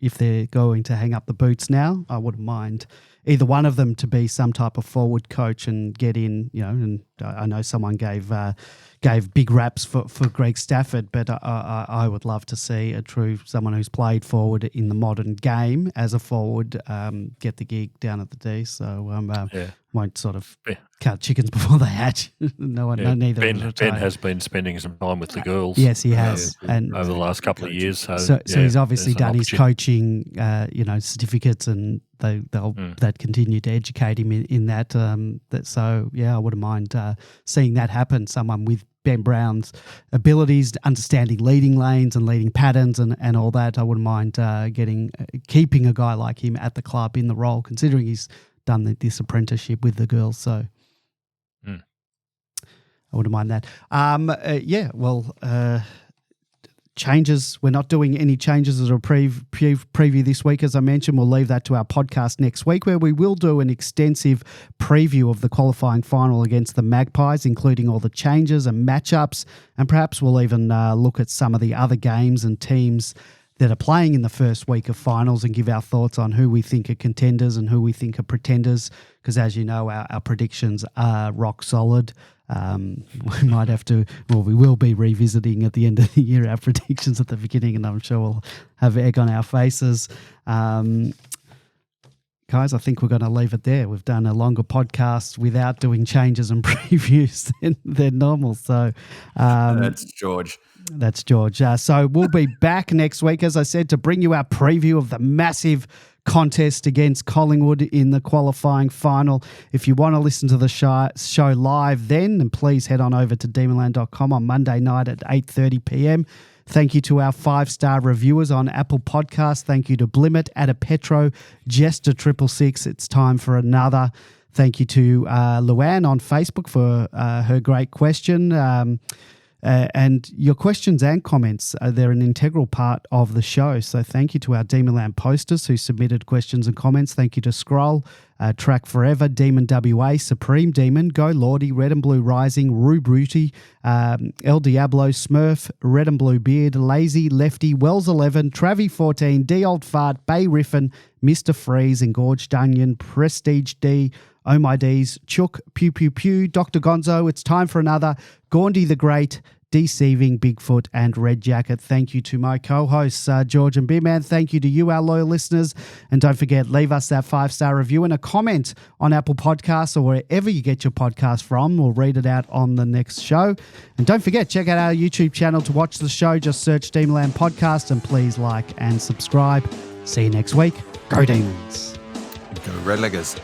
if they're going to hang up the boots now, I wouldn't mind either one of them to be some type of forward coach and get in, and I know someone gave big raps for Greg Stafford, but I would love to see someone who's played forward in the modern game as a forward get the gig down at the D. So won't sort of count chickens before they hatch. Neither. Ben has been spending some time with the girls. Yes, he has, and over the last couple of years. So he's obviously done his coaching, certificates, and they'll continue to educate him in that. I wouldn't mind seeing that happen. Someone with Ben Brown's abilities, understanding leading lanes and leading patterns and all that. I wouldn't mind keeping a guy like him at the club in the role, considering he's done this apprenticeship with the girls. So I wouldn't mind that. Changes. We're not doing any changes as a preview this week. As I mentioned, we'll leave that to our podcast next week, where we will do an extensive preview of the qualifying final against the Magpies, including all the changes and matchups, and perhaps we'll even look at some of the other games and teams that are playing in the first week of finals and give our thoughts on who we think are contenders and who we think are pretenders, because as you know, our predictions are rock solid. We might have to, we will be revisiting at the end of the year our predictions at the beginning, and I'm sure we'll have egg on our faces. Guys, I think we're going to leave it there. We've done a longer podcast without doing changes and previews than normal. So that's George. That's George. So we'll be back next week, as I said, to bring you our preview of the massive contest against Collingwood in the qualifying final. If you want to listen to the show live then please head on over to demonland.com on Monday night at 8:30 p.m. Thank you to our 5-star reviewers on Apple Podcasts. Thank you to Blimmet, Adapetro, Jester 666. It's time for another. Thank you to Luann on Facebook for her great question. And your questions and comments, they're an integral part of the show. So thank you to our Demonland posters who submitted questions and comments. Thank you to Scroll, Track Forever, Demon WA, Supreme Demon, Go Lordy, Red and Blue Rising, Rue Bruty, El Diablo, Smurf, Red and Blue Beard, Lazy, Lefty, Wells 11, Travy 14, D Old Fart, Bay Riffin, Mr. Freeze, Engorged Onion, Prestige D, Oh My D's, Chook, Pew Pew Pew, Dr. Gonzo. It's time for another. Gaundy the Great, Deceiving, Bigfoot, and Red Jacket. Thank you to my co-hosts, George and Beerman. Thank you to you, our loyal listeners. And don't forget, leave us that 5-star review and a comment on Apple Podcasts or wherever you get your podcast from. We'll read it out on the next show. And don't forget, check out our YouTube channel to watch the show. Just search Demonland Podcast and please like and subscribe. See you next week. Go Demons. Go Red Leggers.